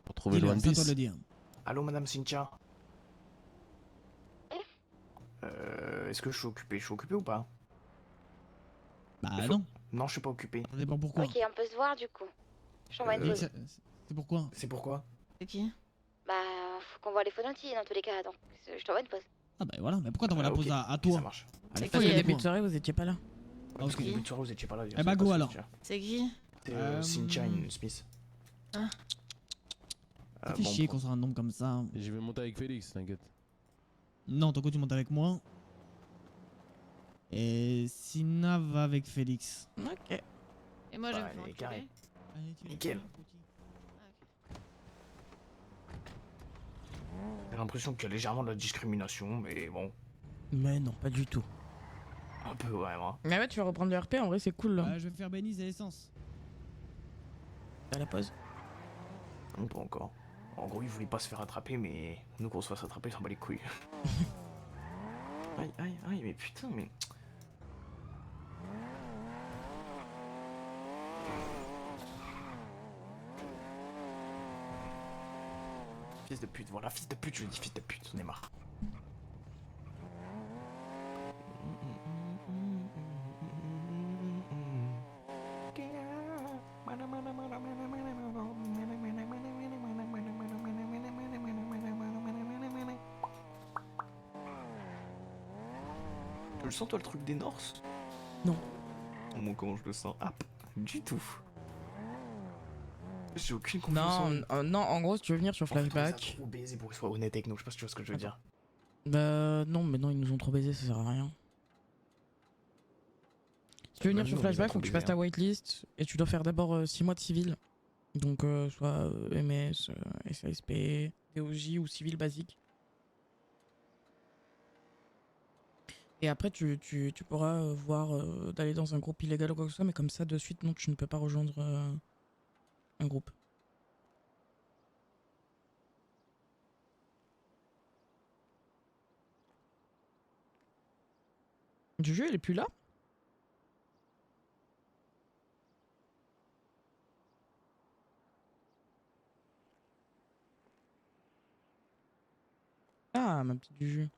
Pour trouver le Dis-le, One c'est à toi Piece. de le dire. Allô madame Cynthia? Est-ce que je suis occupé? Je suis occupé ou pas? Bah non. Non, je suis pas occupé. Ça dépend pourquoi. Ok, on peut se voir du coup. Je t'envoie une Félix, photo. c'est pourquoi? C'est pourquoi? C'est qui? Bah, faut qu'on voit les photos d'Antilles dans tous les cas, donc je t'envoie une pause. Ah bah voilà, mais pourquoi t'envoies la ok. pause à toi? Ça marche. Allez, Parce que fais-le, début toi. de soirée, vous étiez pas là. Parce que début de soirée, vous étiez pas là. Eh bah go alors. C'est qui? C'est Cynthia Smith. Ah. Ça fait chier qu'on se rende comme ça. Je vais monter avec Félix, t'inquiète. Non, ton coup tu montes avec moi. Et Sina va avec Félix. Ok. Et moi, je vais Bah, me faire allez, enculer. carré. Allez, tu Nickel. J'ai l'impression qu'il y a légèrement de la discrimination, mais bon. Mais non, pas du tout. Un peu, ouais, moi. Mais ouais, tu vas reprendre le RP, en vrai, c'est cool là. Je vais me faire Benny's et l'essence. T'as la pause? Non, pas encore. En gros, il voulait pas se faire attraper, mais nous, qu'on se fasse attraper, ça bat les couilles. Aïe, aïe, aïe, mais putain, mais. Fils de pute, voilà, fils de pute, je dis fils de pute, on est marre. Tu le sens toi le truc des Norse? Non. Moi comment je le sens? Ah, du tout. J'ai aucune confiance en Non, non, en gros, si tu veux venir sur On les a Flashback. trop baisés pour qu'ils soient honnêtes avec nous, je sais pas si tu vois ce que je veux dire. Bah non, mais non, ils nous ont trop baisés, ça sert à rien. Si tu veux venir Même sur nous, on les a Flashback, trop faut que tu baisés, passes ta whitelist et tu dois faire d'abord 6 mois de civil. Donc soit MS, SASP, DOJ ou civil basique. Et après, tu pourras voir d'aller dans un groupe illégal ou quoi que ce soit, mais comme ça, de suite, non, tu ne peux pas rejoindre un groupe. Juju, elle est plus là? Ah, ma petite Juju.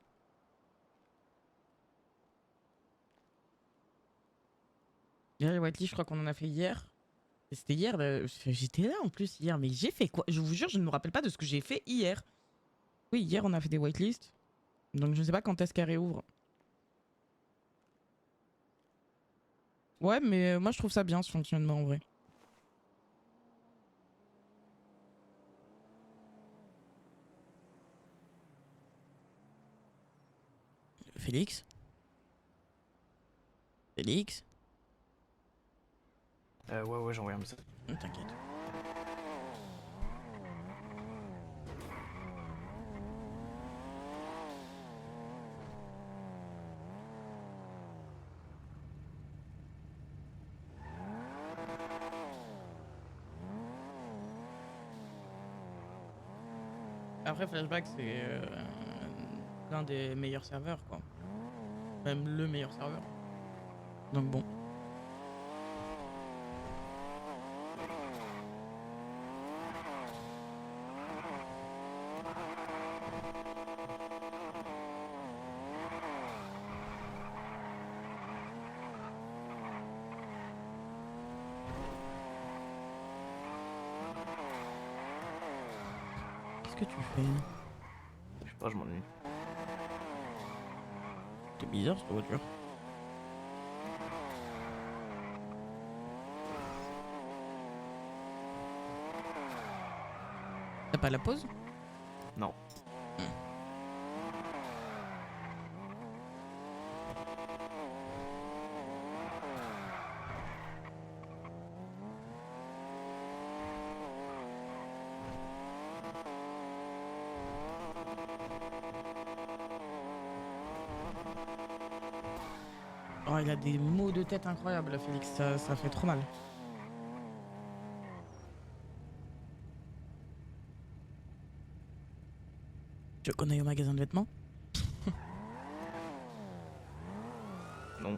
Les whitelist, je crois qu'on en a fait hier. Et c'était hier, j'étais là en plus hier, mais j'ai fait quoi? Je vous jure, je ne me rappelle pas de ce que j'ai fait hier. Oui, hier on a fait des whitelists. Donc je ne sais pas quand est-ce qu'elle réouvre. Ouais, mais moi je trouve ça bien ce fonctionnement en vrai. Félix? Félix? Ouais, j'ai envoyé un message. T'inquiète. Après, Flashback, c'est l'un des meilleurs serveurs, quoi. Même le meilleur serveur. Donc bon. Qu'est-ce que tu fais? Je sais pas, je m'ennuie. C'est bizarre cette voiture. T'as pas la pause? Non. Oh, il a des maux de tête incroyables, Félix. Ça fait trop mal. Tu veux qu'on aille au magasin de vêtements? Non.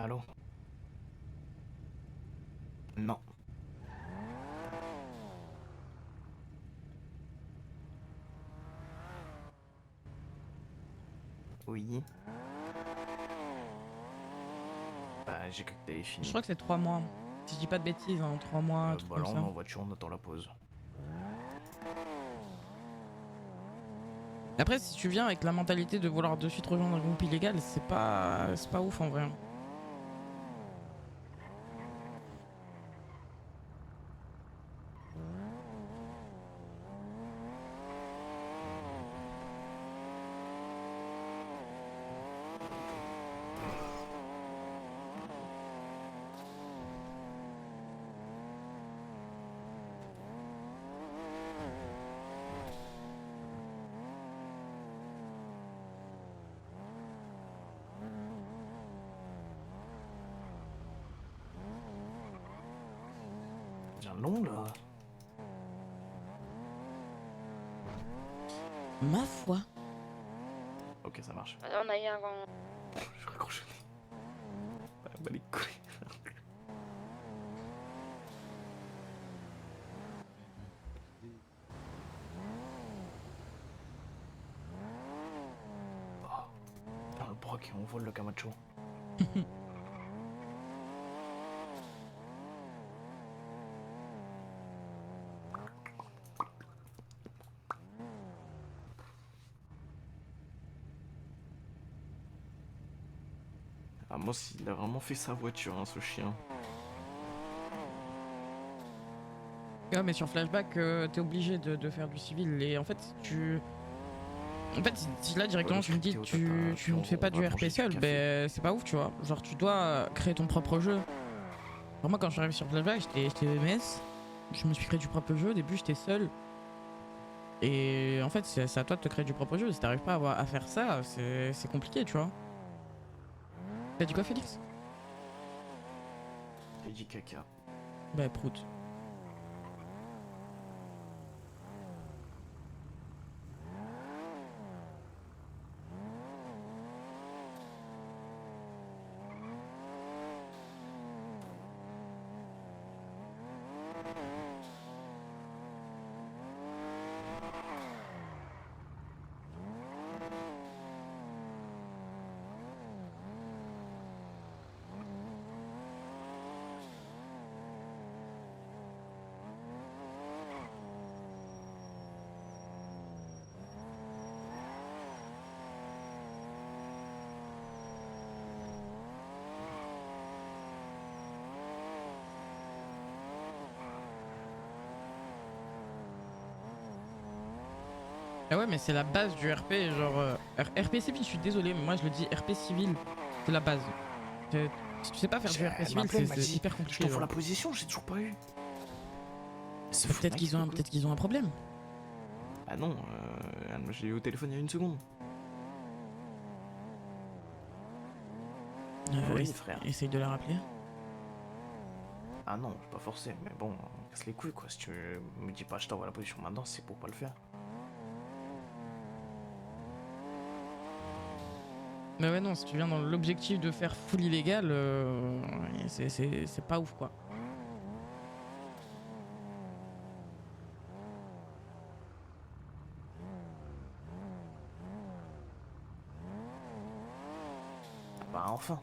Allô? Non. Oui. Bah, j'ai cru que t'avais fini. Je crois que c'est 3 mois. Si je dis pas de bêtises, hein, 3 mois, un truc Bah comme là, on ça. est en voiture, on attend la pause. Après, si tu viens avec la mentalité de vouloir de suite rejoindre un groupe illégal, c'est pas ouf en vrai. Bien long là. Ma foi. Ok, ça marche. On a eu un grand... Je raccroche. Bah, les couilles. Oh. Le broc, on vole le Camacho. Ah, moi, il a vraiment fait sa voiture, hein, ce chien. Ouais, mais sur Flashback, t'es obligé de faire du civil. Et en fait, si là directement tu me dis tu ne fais pas du RP seul, ben c'est pas ouf, tu vois. Genre, tu dois créer ton propre jeu. Alors moi, quand je suis arrivé sur Flashback, j'étais EMS. Je me suis créé du propre jeu. Au début, j'étais seul. Et en fait, c'est à toi de te créer du propre jeu. Si t'arrives pas à faire ça, c'est compliqué, tu vois. T'as dit quoi, Félix? J'ai dit caca. Bah, prout. Ah ouais, mais c'est la base du RP, genre RP civil, je suis désolé, mais moi je le dis RP civil, c'est la base. Si tu sais pas faire du RP civil, c'est hyper compliqué. Je t'envoie la position, j'ai toujours pas eu. Peut-être qu'ils ont un problème. Ah non, je l'ai eu au téléphone il y a 1 seconde. Oui, frère. Essaye de la rappeler. Ah non, je vais pas forcer, mais bon, casse les couilles quoi. Si tu me dis pas je t'envoie la position maintenant, c'est pour pas le faire. Mais ouais, non, si tu viens dans l'objectif de faire full illégal, c'est pas ouf quoi. Bah enfin.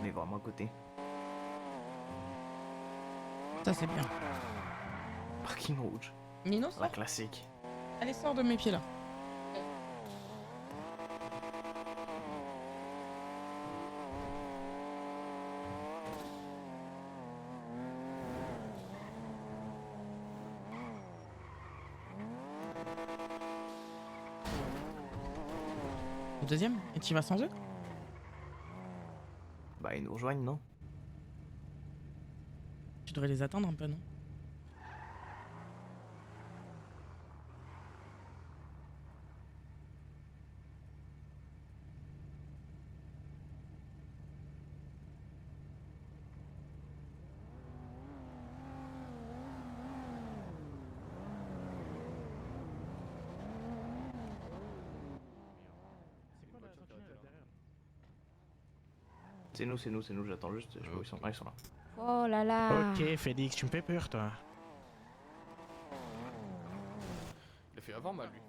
On est vraiment à côté. Ça c'est bien. Parking rouge. Nino, la classique. Allez, sors de mes pieds là. Le deuxième? Et tu vas sans eux? ils nous rejoignent, non? Tu devrais les attendre un peu, non? C'est nous, j'attends juste. Je vois, ils sont là. Oh là là. Ok, Félix, tu me fais peur, toi. Il a fait avant mal lui.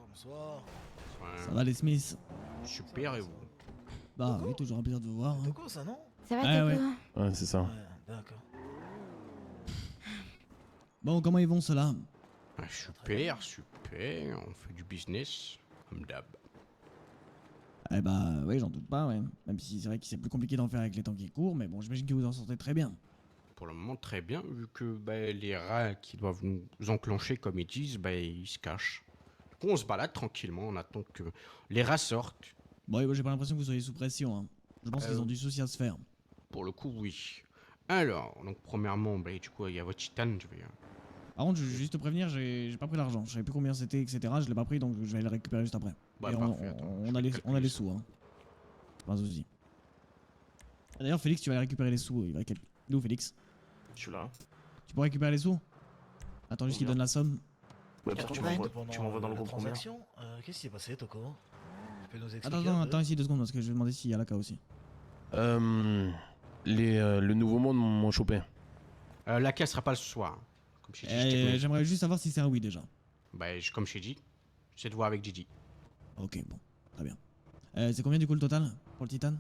Bonsoir. Ça va les Smiths? Super, et vous? Bah oui, toujours un plaisir de vous voir. Hein. Toko, ça non? Ça va, Ouais, Toko? ouais. Ouais, c'est ça. D'accord. Bon, comment ils vont ceux-là? Super, on fait du business, comme d'hab. Eh bah oui, j'en doute pas, ouais. Même si c'est vrai que c'est plus compliqué d'en faire avec les temps qui courent, mais bon, j'imagine que vous en sortez très bien. Pour le moment, très bien, vu que les rats qui doivent nous enclencher, comme ils disent, ils se cachent. Du coup, on se balade tranquillement, on attend que les rats sortent. Bon, moi j'ai pas l'impression que vous soyez sous pression, hein. Je pense qu'ils ont du souci à se faire. Pour le coup, oui. Alors, donc premièrement, du coup, il y a votre titane, je vais... Par contre, je vais juste te prévenir, j'ai pas pris l'argent. Je savais plus combien c'était, etc. Je l'ai pas pris, donc je vais le récupérer juste après. Bah, Et parfait, on a les sous, hein. Pas de soucis. D'ailleurs, Félix, tu vas aller récupérer les sous. Il est où, Félix? Je suis là. Tu peux récupérer les sous? Attends juste qu'il donne la somme. Ouais, tu m'envoies dans le groupe combien? Qu'est-ce qui s'est passé, Toko? Tu peux nous expliquer? Attends ici 2 secondes parce que je vais demander s'il y a la cas aussi. Le nouveau monde m'ont chopé. La caisse sera pas le soir. Comme je t'ai dit, J'aimerais juste savoir si c'est un oui déjà. comme je t'ai dit, j'essaie de voir avec Didi. Ok, bon, très bien. C'est combien du coup le total pour le titane?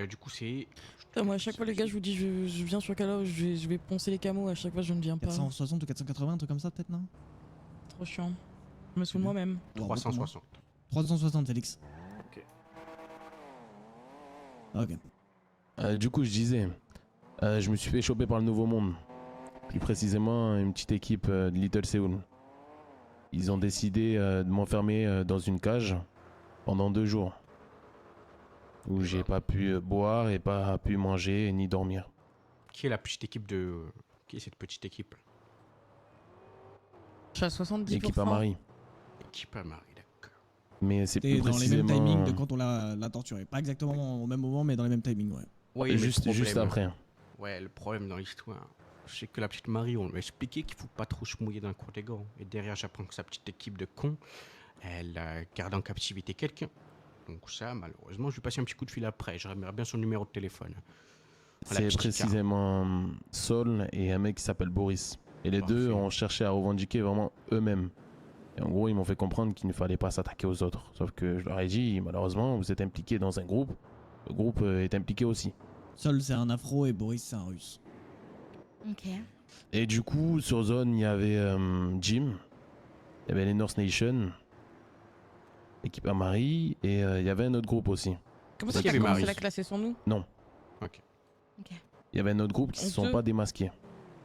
Du coup, c'est... Putain, moi à chaque fois les gars je vous dis je viens sur Cala, je vais poncer les camos, à chaque fois je ne viens pas. 460 ou 480, un truc comme ça peut-être, non? Trop chiant. Je me saoule moi-même. 360. 360 Félix. Ok. Du coup, je disais, je me suis fait choper par le Nouveau Monde. Plus précisément, une petite équipe de Little Seoul. Ils ont décidé de m'enfermer dans une cage pendant 2 jours. Où j'ai pas pu boire et pas pu manger ni dormir. Qui est la petite équipe de... Qui est cette petite équipe? Je suis à 70%. L'équipe à Marie. L'équipe à Marie, d'accord. Mais c'est plus dans les mêmes précisément... timings de quand on l'a torturé. Pas exactement au même moment, mais dans les mêmes timings, ouais. Ouais, juste après. Ouais, le problème dans l'histoire, c'est que la petite Marie, on lui a expliqué qu'il faut pas trop se mouiller dans le cours des gants. Et derrière, j'apprends que sa petite équipe de cons, elle garde en captivité quelqu'un. Donc ça, malheureusement, je lui passe un petit coup de fil après. J'aimerais bien son numéro de téléphone. C'est précisément Sol et un mec qui s'appelle Boris. Et les deux ont cherché à revendiquer vraiment eux-mêmes. Et en gros, ils m'ont fait comprendre qu'il ne fallait pas s'attaquer aux autres. Sauf que je leur ai dit, malheureusement, vous êtes impliqués dans un groupe. Le groupe est impliqué aussi. Sol, c'est un afro et Boris, c'est un russe. Ok. Et du coup, sur Zone, il y avait Jim. Il y avait les North Nation. L'équipe à Marie. Et il y avait un autre groupe aussi. Comment ça, t'as commencé la classe sans nous? Non. Ok. Il y avait un autre groupe qui ne se sont pas démasqués.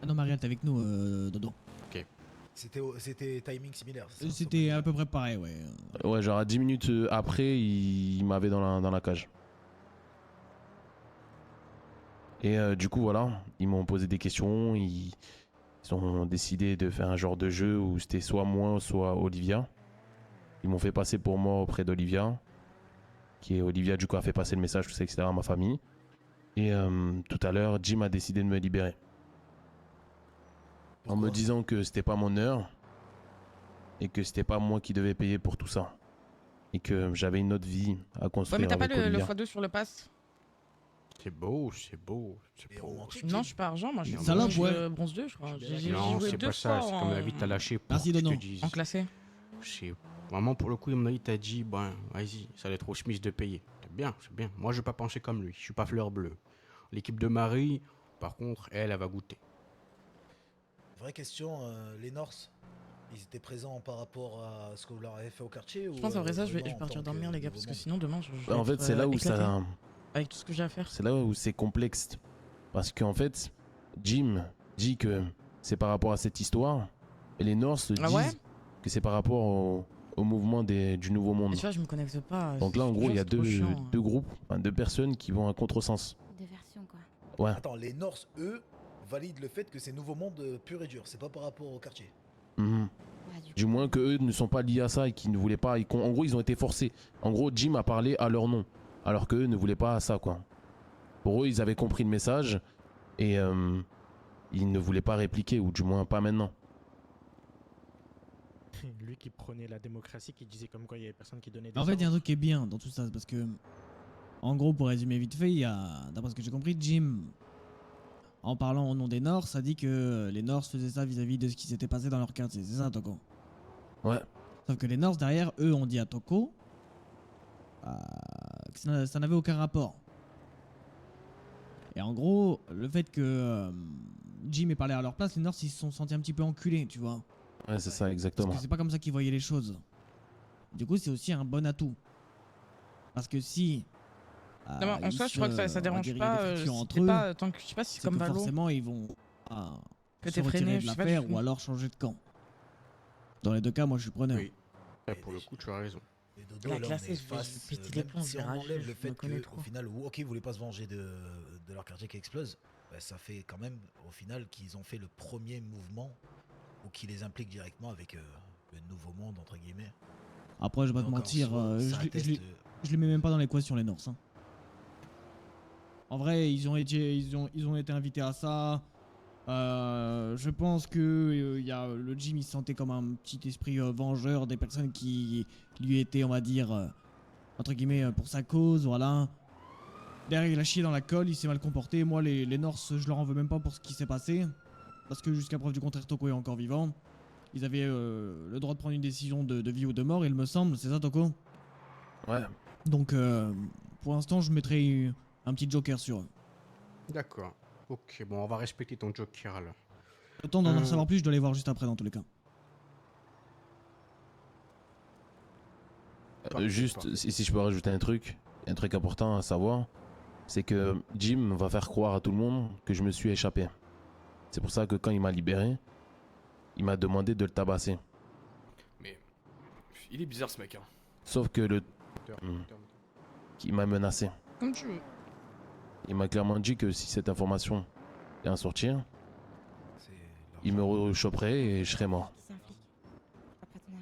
Ah non, Marie, elle est avec nous, Dodo. Ok. C'était timing similaire. C'était à peu près pareil, ouais. Ouais, genre à 10 minutes après, il m'avait dans la cage. Et du coup, voilà, ils m'ont posé des questions. Ils ont décidé de faire un genre de jeu où c'était soit moi, soit Olivia. Ils m'ont fait passer pour moi auprès d'Olivia. Olivia, du coup, a fait passer le message, tout ça, etc. à ma famille. Et tout à l'heure, Jim a décidé de me libérer. En me disant que c'était pas mon heure. Et que c'était pas moi qui devais payer pour tout ça. Et que j'avais une autre vie à construire. Ouais, mais t'as pas avec le Olivia. x2 sur le pass? C'est beau, c'est beau. Non, je suis pas argent, moi je suis Salope, bronze 2, je crois. J'ai Non, joué c'est 2 pas ça, fois c'est comme la vie t'as lâché pour Merci, que je Dono. te dise. en classé. C'est vraiment pour le coup, mon avis, t'as dit, vas-y, ça va être au Smith de payer. C'est bien, c'est bien. Moi, je vais pas penser comme lui, je suis pas fleur bleue. L'équipe de Marie, par contre, elle va goûter. Vraie question, les Norse, ils étaient présents par rapport à ce que vous leur avez fait au quartier? Je pense après ça, je vais partir dormir, les gars, parce que sinon demain je vais En fait, être, c'est là où éclaté ça. avec tout ce que j'ai à faire. C'est là où c'est complexe. Parce qu'en fait, Jim dit que c'est par rapport à cette histoire. Et les Norse disent ouais que c'est par rapport au mouvement du Nouveau Monde. Tu vois, je me connecte pas. Donc là, en gros, il y a c'est trop chiant, hein. deux groupes, enfin, deux personnes qui vont à contresens. Deux versions, quoi. Ouais. Attends, les Norse, eux, valident le fait que c'est Nouveau Monde pur et dur. C'est pas par rapport au quartier. Mhm. Du moins que eux ne sont pas liés à ça et qu'ils ne voulaient pas. En gros, ils ont été forcés. En gros, Jim a parlé à leur nom, alors qu'eux ne voulaient pas ça, quoi. Pour eux, ils avaient compris le message et ils ne voulaient pas répliquer, ou du moins pas maintenant. Lui qui prenait la démocratie, qui disait comme quoi il y avait personne qui donnait des En fait, il y a un ordres. truc qui est bien dans tout ça, c'est parce que, en gros, pour résumer vite fait, il y a, d'après ce que j'ai compris, Jim, en parlant au nom des Norse, a dit que les Norse faisaient ça vis-à-vis de ce qui s'était passé dans leur quartier. C'est ça, Toko? Ouais. Sauf que les Norse, derrière, eux, ont dit à Toko que ça n'avait aucun rapport. Et en gros, le fait que Jim ait parlé à leur place, les Norse, ils se sont sentis un petit peu enculés, tu vois. Ouais, c'est ça, exactement. Parce que c'est pas comme ça qu'ils voyaient les choses. Du coup, c'est aussi un bon atout. Parce que si. Non, mais en soi, je crois que ça dérange pas. Entre C'est eux, pas tant que je sais pas si c'est c'est comme que Valo. forcément, ils vont Que se t'es freiné, retirer je de sais pas l'affaire du tout. ou alors changer de camp. Dans les deux cas, moi, je suis preneur. Oui. Ouais, pour le coup, tu as raison. Et Dodo, La là, on classée, est je vais face, péter les même plombs, si je vais on rager, enlève je le me fait connais que, trop. au final, ok, ils voulaient pas se venger de leur quartier qui explose, bah, ça fait quand même, au final, qu'ils ont fait le premier mouvement ou qui les implique directement avec le Nouveau Monde, entre guillemets. Après, je vais pas te Donc, en mentir, soi, ça atteste, je les mets même pas dans l'équation, les Norse. Hein. En vrai, ils ont été invités à ça. Je pense que y a, le Jim, il se sentait comme un petit esprit vengeur des personnes qui lui étaient, on va dire, entre guillemets, pour sa cause, voilà. Derrière, il a chié dans la colle, il s'est mal comporté. Moi, les Norse, je leur en veux même pas pour ce qui s'est passé. Parce que jusqu'à preuve du contraire, Toko est encore vivant. Ils avaient le droit de prendre une décision de vie ou de mort, il me semble. C'est ça, Toko? Ouais. Donc, pour l'instant, je mettrai un petit joker sur eux. D'accord. Ok, bon, on va respecter ton joker alors. Autant d'en savoir plus, je dois les voir juste après dans tous les cas. Juste, si je peux rajouter un truc important à savoir, c'est que Jim va faire croire à tout le monde que je me suis échappé. C'est pour ça que quand il m'a libéré, il m'a demandé de le tabasser. Mais il est bizarre ce mec, hein. Sauf que qui m'a menacé. Comme tu veux. Il m'a clairement dit que si cette information vient sortir, il me rechoperait et je serais mort. C'est un flic. Pas ton âme.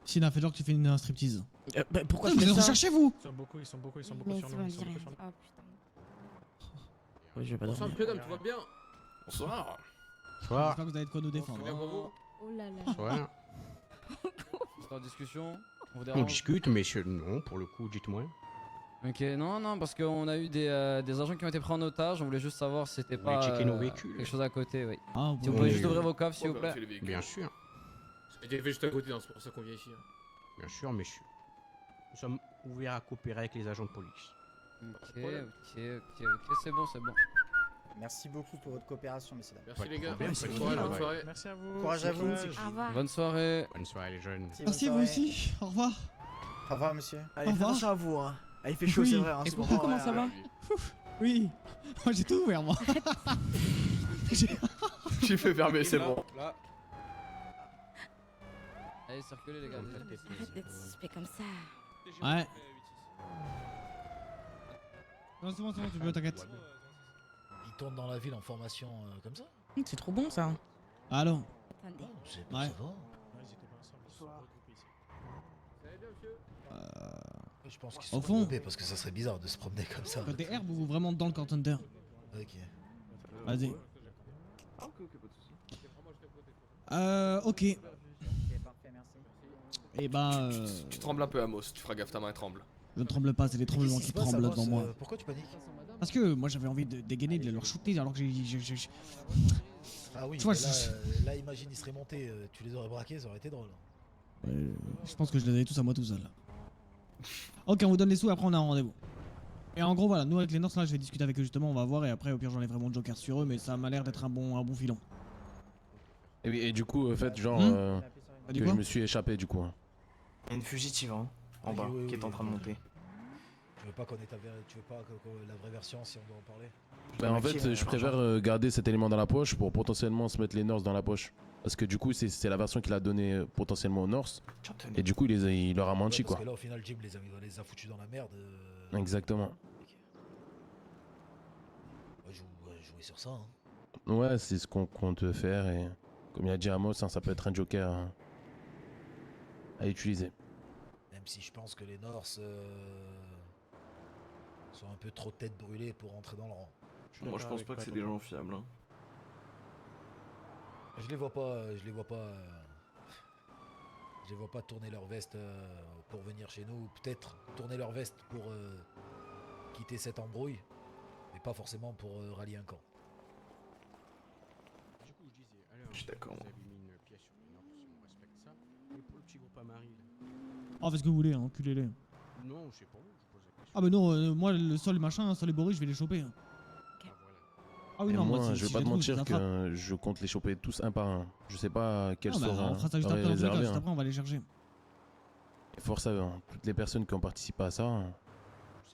Sina, fais genre que tu fais une striptease. Bah, pourquoi vous tu fais êtes ça? recherchez vous? Ils sont beaucoup Mais sur c'est nous. bon, Ils sont je beaucoup dis sur rien. nous. Oh putain. Ouais, je vais pas Bonsoir dormir. Prud'homme, tout va bien? Bonsoir. Bonsoir. J'espère que vous avez de quoi nous défendre. Bien pour vous. Oh là là. Bonsoir. C'est en discussion. On vous On dérange. discute, mais non, pour le coup, dites-moi. Ok, non, parce qu'on a eu des agents qui ont été pris en otage. On voulait juste savoir si c'était Vous voulez pas checker nos véhicules quelque chose à côté, oui. Ah, Si vous pouvez juste ouvrir vos coffres, s'il vous plaît. Bien sûr. C'était fait juste à côté, hein, c'est pour ça qu'on vient ici. hein. Bien sûr, messieurs. Nous sommes ouverts à coopérer avec les agents de police. Ok, c'est bon, c'est bon. Merci beaucoup pour votre coopération, messieurs. Merci les gars. problème, Bonne c'est soirée, bon. bonne soirée. Merci à vous. Courage à vous. Au revoir. Bonne soirée. Bonne soirée, les jeunes. Merci vous aussi. Au revoir. Au revoir, monsieur. Allez, Au faites revoir. attention à vous, hein. Ah, il fait chaud, Oui. c'est vrai. Hein, Et ce pour moment, comment ouais, ça va? Oui. Moi, j'ai tout ouvert, moi. J'ai fait fermer, c'est bon. Là. Allez, circulez les gars. Arrête d'être suspect comme ça. Ouais. Non, c'est bon, tu peux, t'inquiète. Ils tournent dans la ville en formation comme ça. C'est trop bon ça. Allô? Attendez. C'est Ouais. ça va. Je pense qu'ils Au sont fond. regroupés parce que ça serait bizarre de se promener comme ça. Côté herbe ou vraiment dans le Court Hunter? Ok. Vas-y. Ah, ok, pas de soucis. Ok. Ok, parfait, merci. Et bah. Tu trembles un peu, Amos. Tu feras gaffe, ta main elle tremble. Je ne tremble pas, c'est les tremblements Qu'est-ce qui qui se passe, tremblent Amos, devant moi. Pourquoi tu paniques? Parce que moi j'avais envie de dégainer, de leur shooter alors que j'ai. Ah oui, Tu vois, mais là, imagine, ils seraient montés, tu les aurais braqués, ça aurait été drôle. Je pense que je les avais tous à moi tout seul. Ok, on vous donne les sous, après on a un rendez-vous. Et en gros, voilà, nous avec les Norse, là, je vais discuter avec eux justement, on va voir, et après, au pire, j'en ai vraiment joker sur eux, mais ça m'a l'air d'être un bon filon. Et du coup, en fait, genre, T'as dit que quoi? je me suis échappé du coup. Il y a une fugitive hein, en bas qui est en train de monter. Tu veux pas connaître tu veux pas la vraie version si on doit en parler? Ben, en fait, je préfère garder cet élément dans la poche pour potentiellement se mettre les Norse dans la poche. Parce que du coup, c'est la version qu'il a donnée potentiellement aux Norse. Et du coup, il leur a menti, Ouais, quoi. parce que là, au final, Jim les a foutus dans la merde. Exactement. Ouais, jouer sur ça. Hein. Ouais, c'est ce qu'on compte faire. Et comme il a dit Amos, hein, ça peut être un joker à utiliser. Même si je pense que les Norse sont un peu trop tête brûlée pour rentrer dans le rang. Moi, je pense pas que c'est des gens fiables. Hein. Je les vois pas, je les vois pas tourner leur veste pour venir chez nous. Peut-être tourner leur veste pour quitter cette embrouille, mais pas forcément pour rallier un camp. Du coup, je disais, alors, Je suis d'accord. vous avez mis une pièce sur les Norse, on respecte ça. Mais pour le petit groupe à Marie, là. Oh, faites ce que vous voulez, hein, enculez-les. Non, je sais pas, je pose la question. Ah, bah non, moi, le sol machin, sol et Boris, je vais les choper. Hein. Ah oui, Et non, moi, si je vais je pas les te trouve, je les mentir attrape. que je compte les choper tous un par un. Je sais pas quel Ah, bah, sera on fera ça juste après, dans tous les cas, réservé. juste Hein. après, on va les chercher. Et force à eux, hein. Toutes les personnes qui ont participé à ça,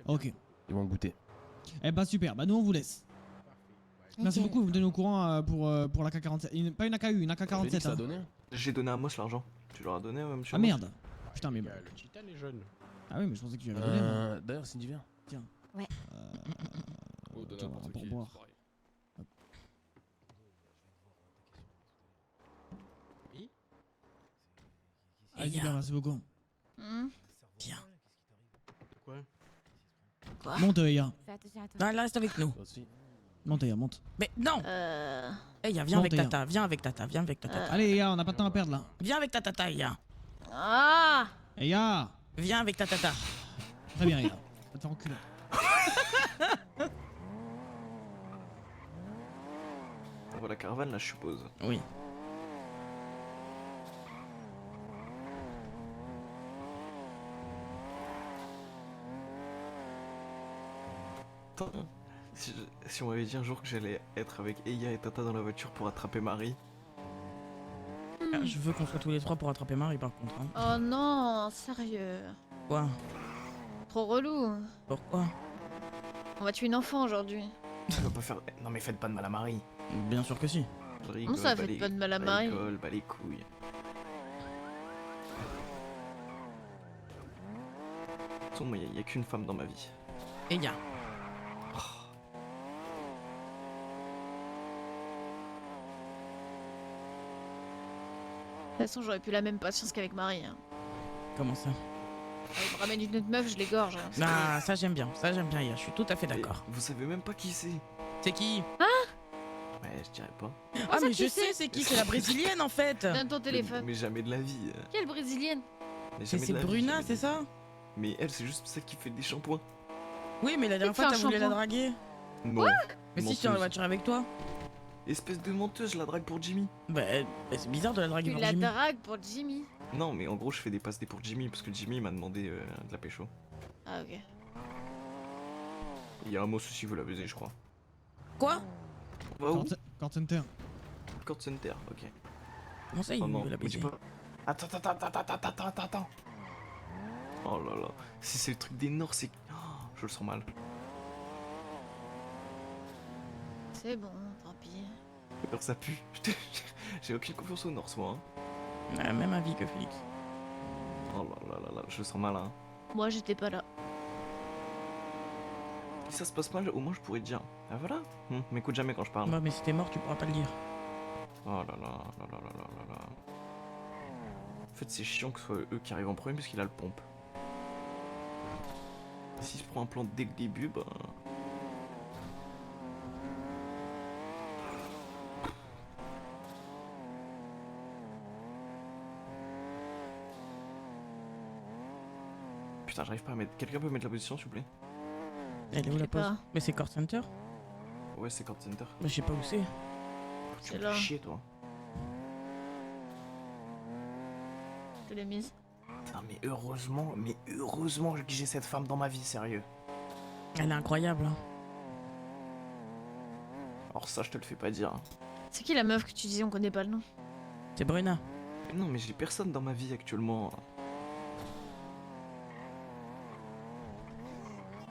Ok. ils vont goûter. Eh bah super, bah nous on vous laisse. Merci beaucoup, vous me donnez au courant pour la K47. Pas une AKU, une AK-47. Hein. J'ai donné à Amos l'argent. Tu leur as donné, monsieur Ah Amos merde. Putain, mais. Le titan est jeune. Ah oui, mais je pensais que tu avais donné. moi. D'ailleurs, Cindy, viens. Tiens. Ouais. Oh, donne Tiens, n'importe pour qui, boire. c'est pareil. Ah, super, merci beaucoup. Viens. Quoi? Quoi? Monte, Eya. Fais attention à toi. Non, là, reste avec nous. Monte, Eya, monte. Mais non. Eya, viens Monte, avec Eya. Tata, viens avec Tata, viens avec Tata. Allez, Eya, on n'a pas de temps à perdre là. Viens avec ta Tata, Eya. Ah! Eya. Viens avec ta Tata. Très bien, Eya. Va te faire enculer. On voit la caravane là, je suppose. Oui. Attends, si on m'avait dit un jour que j'allais être avec Eya et Tata dans la voiture pour attraper Marie. Ah, je veux qu'on soit tous les trois pour attraper Marie par contre. Hein. Oh non, sérieux. Quoi? Trop relou. Pourquoi? On va tuer une enfant aujourd'hui. On va pas faire. Non mais faites pas de mal à Marie. Bien sûr que si. Je rigole, ça bah fait les- pas de mal à bah Marie. les cols, bah les couilles. De toute façon, moi, y a qu'une femme dans ma vie. Eya. De toute façon, j'aurais pu la même patience qu'avec Marie. Hein. Comment ça? Elle me ramène une autre meuf, je l'égorge. Hein. Ah, ça j'aime bien, Eya, je suis tout à fait d'accord. Vous savez même pas qui c'est. C'est qui? Ouais, je dirais pas. Ah, ça, mais qui je sais, c'est qui? C'est la brésilienne en fait. Donne ton téléphone. Mais jamais de la vie. Quelle brésilienne? Mais C'est jamais de la vie, Bruna, jamais de c'est la ça? vie. Mais elle, c'est juste celle qui fait des shampoings. Oui, mais la dernière fait fois un t'as voulu la shampoing. draguer. Non. Mais si, je suis dans la voiture avec toi. Espèce de menteuse, je la drague pour Jimmy. Bah, c'est bizarre de la draguer Tu pour la Jimmy. dragues pour Jimmy. Non, mais en gros, je fais des passes D pour Jimmy parce que Jimmy m'a demandé de la pécho. Ah, ok. Il y a un mot aussi, vous la baisez, je crois. Quoi? On va où? Court Center. Court Center, ok. Comment ça, il Oh non, veut la me dis baiser? pas. Attends. Oh là là. Si c'est le truc des Nords, c'est. Oh, je le sens mal. C'est bon, tant pis. Alors ça pue. J'ai aucune confiance aux Nords, moi. Hein. Même avis que Félix. Oh là là, je le sens mal. Hein. Moi, j'étais pas là. Si ça se passe mal, au moins je pourrais te dire. Ah voilà. M'écoute jamais quand je parle. Bah, mais si t'es mort, tu pourras pas le dire. Oh là là. En fait, c'est chiant que ce soit eux qui arrivent en premier parce qu'il a le pompe. S'il se prend un plan dès le début, bah. Putain, j'arrive pas à mettre. Quelqu'un peut mettre la position, s'il vous plaît? Elle est où Je la sais pause? pas. Mais c'est Court Center? Ouais, c'est Court Center. Mais je sais pas où c'est. Tu C'est me fais là. chier, toi. Je l'ai mise. Putain, mais heureusement que j'ai cette femme dans ma vie, sérieux. Elle est incroyable. Hein. Alors ça, je te le fais pas dire. Hein. C'est qui la meuf que tu disais, on connaît pas le nom? C'est Bruna. Non, mais j'ai personne dans ma vie actuellement.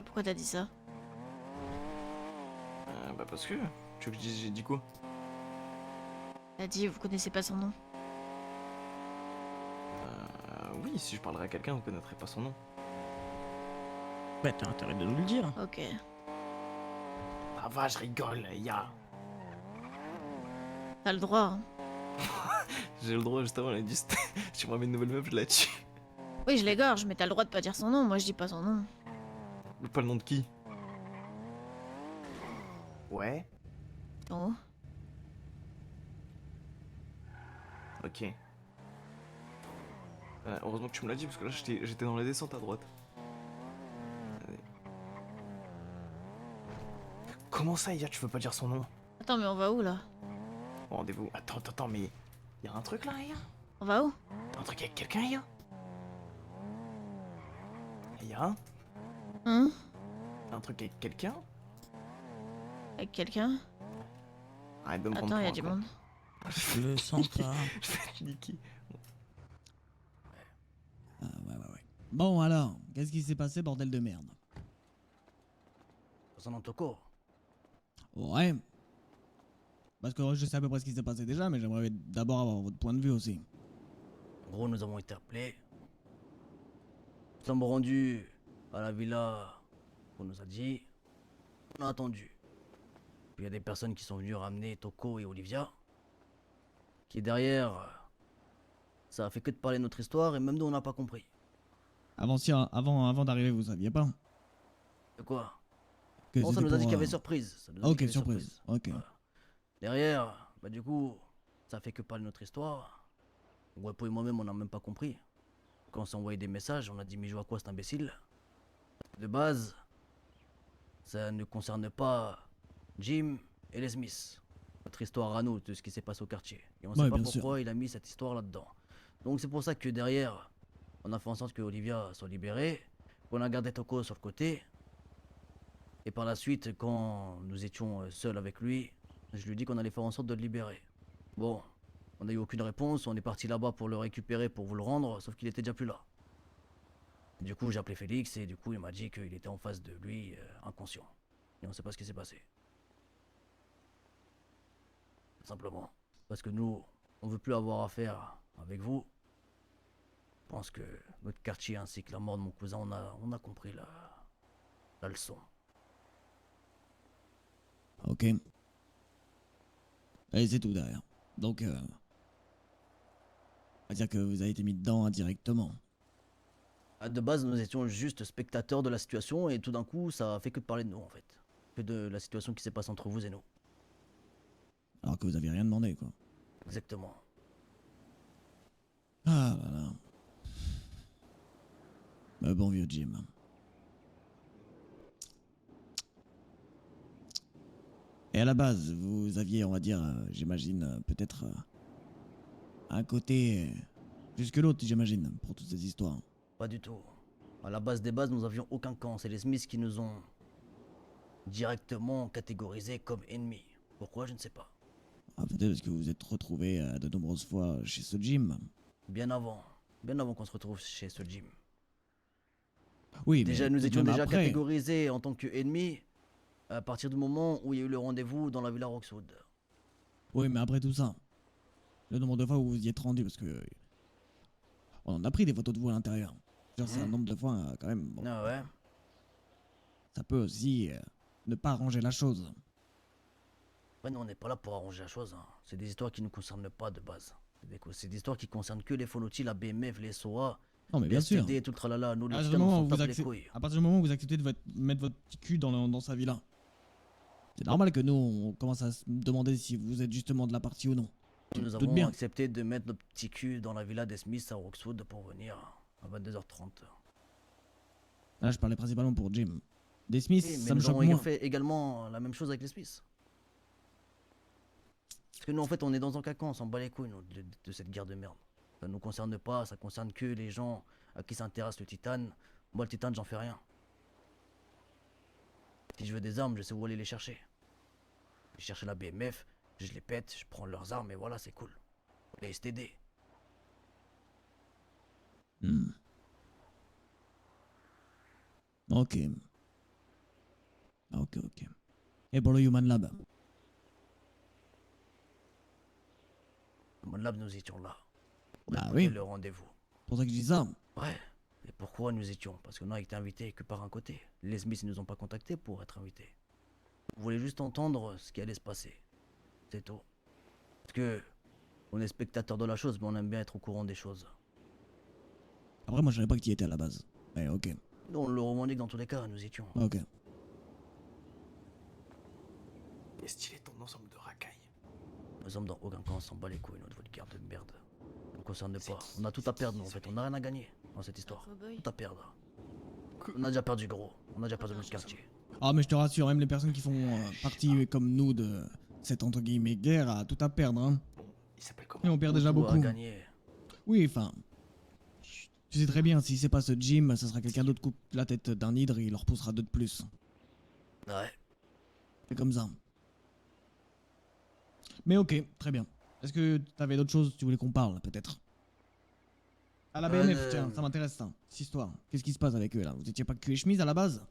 Pourquoi t'as dit ça? Bah parce que... Tu veux que je dise j'ai dit quoi? T'as dit, vous connaissez pas son nom. Oui, si je parlerais à quelqu'un, vous connaîtrez pas son nom. Bah, t'as intérêt de nous le dire. Ok. Ah va, je rigole, ya. T'as le droit, hein. J'ai le droit, justement, elle a dit, tu me ramènes une nouvelle meuf, je la tue. Oui, je l'égorge, mais t'as le droit de pas dire son nom. Moi, je dis pas son nom. Mais pas le nom de qui? Ouais. Oh. Ok. Heureusement que tu me l'as dit, parce que là, j'étais dans la descente à droite. Allez. Comment ça, Ya, tu veux pas dire son nom? Attends, mais on va où, là? Rendez-vous. Attends, mais... Y'a un truc, là, Ya? On va où? T'as un truc avec quelqu'un, Ya? Ya? Hein? T'as un truc avec quelqu'un? Avec quelqu'un? Arrête de me prendre Attends, pour y'a un du con. monde. Je le sens pas. Je vais te niquer. Ouais. Bon alors, qu'est-ce qui s'est passé, bordel de merde? Concernant Toko, Ouais. Parce que je sais à peu près ce qui s'est passé déjà, mais j'aimerais d'abord avoir votre point de vue aussi. en gros, nous avons été appelés. Nous sommes rendus à la villa qu'on nous a dit. On a attendu. Puis il y a des personnes qui sont venues ramener Toko et Olivia. Qui derrière, ça a fait que de parler notre histoire et même nous on n'a pas compris. Avant d'arriver, vous saviez pas? De quoi? Que Non, ça c'était nous a dit pour, qu'il y avait surprise. Ça nous a dit Ok, qu'il y avait surprise. Ok. Derrière, bah du coup, ça fait que parler notre histoire. Guapo et moi-même, on n'a même pas compris. Quand on s'est envoyé des messages, on a dit mais je vois quoi cet imbécile? De base, ça ne concerne pas Jim et les Smiths. Notre histoire à nous, de ce qui s'est passé au quartier. Et on sait Ouais, pas bien sûr. pourquoi il a mis cette histoire là-dedans. Donc c'est pour ça que derrière, on a fait en sorte que Olivia soit libérée, qu'on a gardé Toko sur le côté. Et par la suite, quand nous étions seuls avec lui, je lui ai dit qu'on allait faire en sorte de le libérer. Bon, on n'a eu aucune réponse, on est parti là-bas pour le récupérer, pour vous le rendre, sauf qu'il était déjà plus là. Du coup, j'ai appelé Félix et du coup, il m'a dit qu'il était en face de lui, inconscient. Et on sait pas ce qui s'est passé. Tout simplement. Parce que nous, on veut plus avoir affaire avec vous. Je pense que notre quartier ainsi que la mort de mon cousin, on a compris la leçon. Ok. Et c'est tout derrière. Donc, on va dire que vous avez été mis dedans indirectement. De base, nous étions juste spectateurs de la situation et tout d'un coup, ça a fait que de parler de nous en fait. Que de la situation qui s'est passée entre vous et nous. Alors que vous aviez rien demandé, quoi. Exactement. Ah là là. Le bon vieux Jim. Et à la base, vous aviez, on va dire, j'imagine, peut-être un côté plus que l'autre, j'imagine, pour toutes ces histoires. Pas du tout. À la base des bases, nous avions aucun camp. C'est les Smiths qui nous ont directement catégorisés comme ennemis. Pourquoi, je ne sais pas. Ah, peut-être parce que vous vous êtes retrouvés de nombreuses fois chez ce Jim. Bien avant qu'on se retrouve chez ce Jim. Oui, déjà, mais nous tout de étions même déjà après. catégorisés en tant qu'ennemis à partir du moment où il y a eu le rendez-vous dans la villa Roxwood. Oui, mais après tout ça, le nombre de fois où vous y êtes rendu, parce que on en a pris des photos de vous à l'intérieur. C'est un nombre de fois quand même. Bon. Ah ouais. Ça peut aussi ne pas arranger la chose. Ouais, nous on n'est pas là pour arranger la chose. Hein. C'est des histoires qui ne nous concernent pas de base. C'est des histoires qui concernent que les Phonotis, la BMF, les SOA, Non, mais les bien sûr. STD, tout le tralala. Nous, À les partir Titans, du on moment s'en où tape vous les acceptez- couilles. à partir du moment où vous acceptez de mettre votre petit cul dans sa villa, c'est normal que nous, on commence à se demander si vous êtes justement de la partie ou non. Tu Nous te doutes avons bien. accepté de mettre notre petit cul dans la villa des Smiths à Roxwood pour venir à 22h30. Là, je parlais principalement pour Jim. Des Smiths, Oui, mais ça me nous choque avons moins. fait également la même chose avec les Smiths. Parce que nous, en fait, on est dans un cacan, on s'en bat les couilles nous, de cette guerre de merde. Ça ne nous concerne pas, ça concerne que les gens à qui s'intéresse le titane. Moi, le titane, j'en fais rien. Si je veux des armes, je sais où aller les chercher. Je cherche la BMF, je les pète, je prends leurs armes et voilà, c'est cool. Les STD. Hmm. Ok. Ok. Et pour le Human Lab? Là, nous étions là. Bah Écoutez oui. le rendez-vous. C'est pour ça que je dis ça. Ouais. Et pourquoi nous étions? Parce qu'on a été invités que par un côté. Les Smiths ne nous ont pas contactés pour être invités. On voulait juste entendre ce qui allait se passer. C'est tout. Parce que on est spectateur de la chose, mais on aime bien être au courant des choses. Après, moi, je savais pas que tu y étais à la base. Mais ok. Nous, on le revendique dans tous les cas, nous étions. Ok. Et stylé ton ensemble de racailles. Nous sommes dans aucun cas, on s'en bat les couilles, notre vulgaire de merde. Ça ne concerne pas. On a tout à perdre, nous, en fait. On n'a rien à gagner dans cette histoire. Tout à perdre. On a déjà perdu gros. On a déjà perdu notre quartier. Ah, mais je te rassure, même les personnes qui font partie comme nous de cette entre guillemets guerre a tout à perdre, hein. Il s'appelle comment? Et on perd déjà Tout à beaucoup. gagner. Oui, enfin. Tu sais très bien, si c'est pas ce Jim, ça sera quelqu'un d'autre qui coupe la tête d'un hydre et il leur poussera deux de plus. Ouais. C'est comme ça. Mais ok, très bien. Est-ce que t'avais d'autres choses que tu voulais qu'on parle, peut-être? À la BNF, tiens, ça m'intéresse ça, cette histoire. Qu'est-ce qui se passe avec eux là? Vous étiez pas cul et chemise à la base?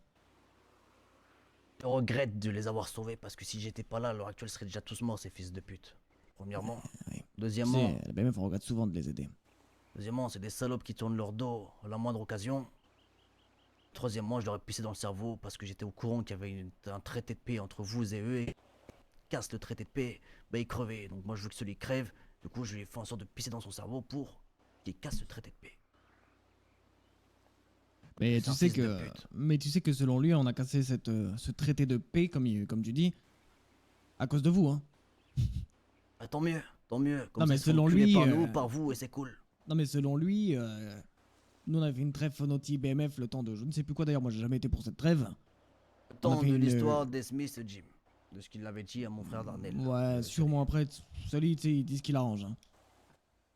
Je regrette de les avoir sauvés parce que si j'étais pas là, à l'heure actuelle, ils seraient déjà tous morts, ces fils de pute. Premièrement. Deuxièmement. Tu sais, la BNF, on regrette souvent de les aider. Deuxièmement, c'est des salopes qui tournent leur dos à la moindre occasion. Troisièmement, je leur ai pissé dans le cerveau parce que j'étais au courant qu'il y avait un traité de paix entre vous et eux. Et casse le traité de paix, bah ils crevaient. Donc moi je veux que celui crève. Du coup, je lui ai fait en sorte de pisser dans son cerveau pour qu'il casse le traité de paix. Mais C'est tu un sais fils de que, pute. selon lui, on a cassé ce traité de paix, comme tu dis, à cause de vous, hein. Ah, tant mieux, tant mieux. Comme Non, ça, mais ils sont selon enculés lui, par nous, par vous, et c'est cool. Non, mais selon lui, nous on avait fait une trêve Fonoti BMF le temps de je ne sais plus quoi d'ailleurs. Moi j'ai jamais été pour cette trêve. Le temps On a fait de une- l'histoire des Smith Jim. De ce qu'il avait dit à mon frère Darnell. Ouais, sûrement après, celui, tu sais, il dit ce qu'il arrange, hein.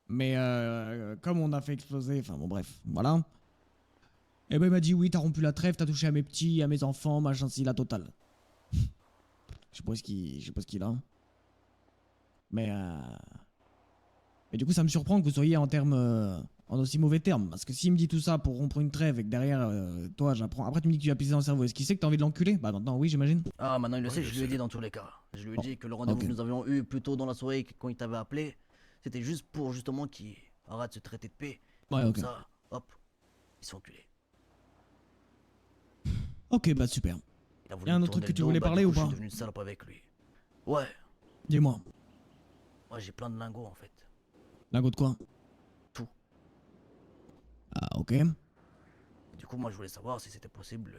Mais comme on a fait exploser, enfin bon, bref, voilà. Et ben il m'a dit oui, t'as rompu la trêve, t'as touché à mes petits, à mes enfants, machin, si, la totale. Je sais pas ce qu'il a. Mais du coup, ça me surprend que vous soyez en termes, en aussi mauvais termes. Parce que s'il me dit tout ça pour rompre une trêve et que derrière, toi, j'apprends. Après, tu me dis que tu as pissé dans le cerveau. Est-ce qu'il sait que t'as envie de l'enculer? Bah maintenant, oui, j'imagine. Ah, maintenant il le sait, je lui ai dit dans tous les cas. Je lui ai dit que le rendez-vous ok. que nous avions eu plus tôt dans la soirée, quand il t'avait appelé, c'était juste pour justement qu'il arrête ce traité de paix. Ouais, Comme ok. ça, hop, ils sont enculés. Ok, bah super. Il a voulu Y a un me autre tourner truc que le tu dos, voulais bah, parler du ou coup, Je pas? suis devenu une salope avec lui. Ouais, Dis-moi. moi j'ai plein de lingots en fait. Lingot de quoi? Tout. Ah, ok. Du coup, moi je voulais savoir si c'était possible.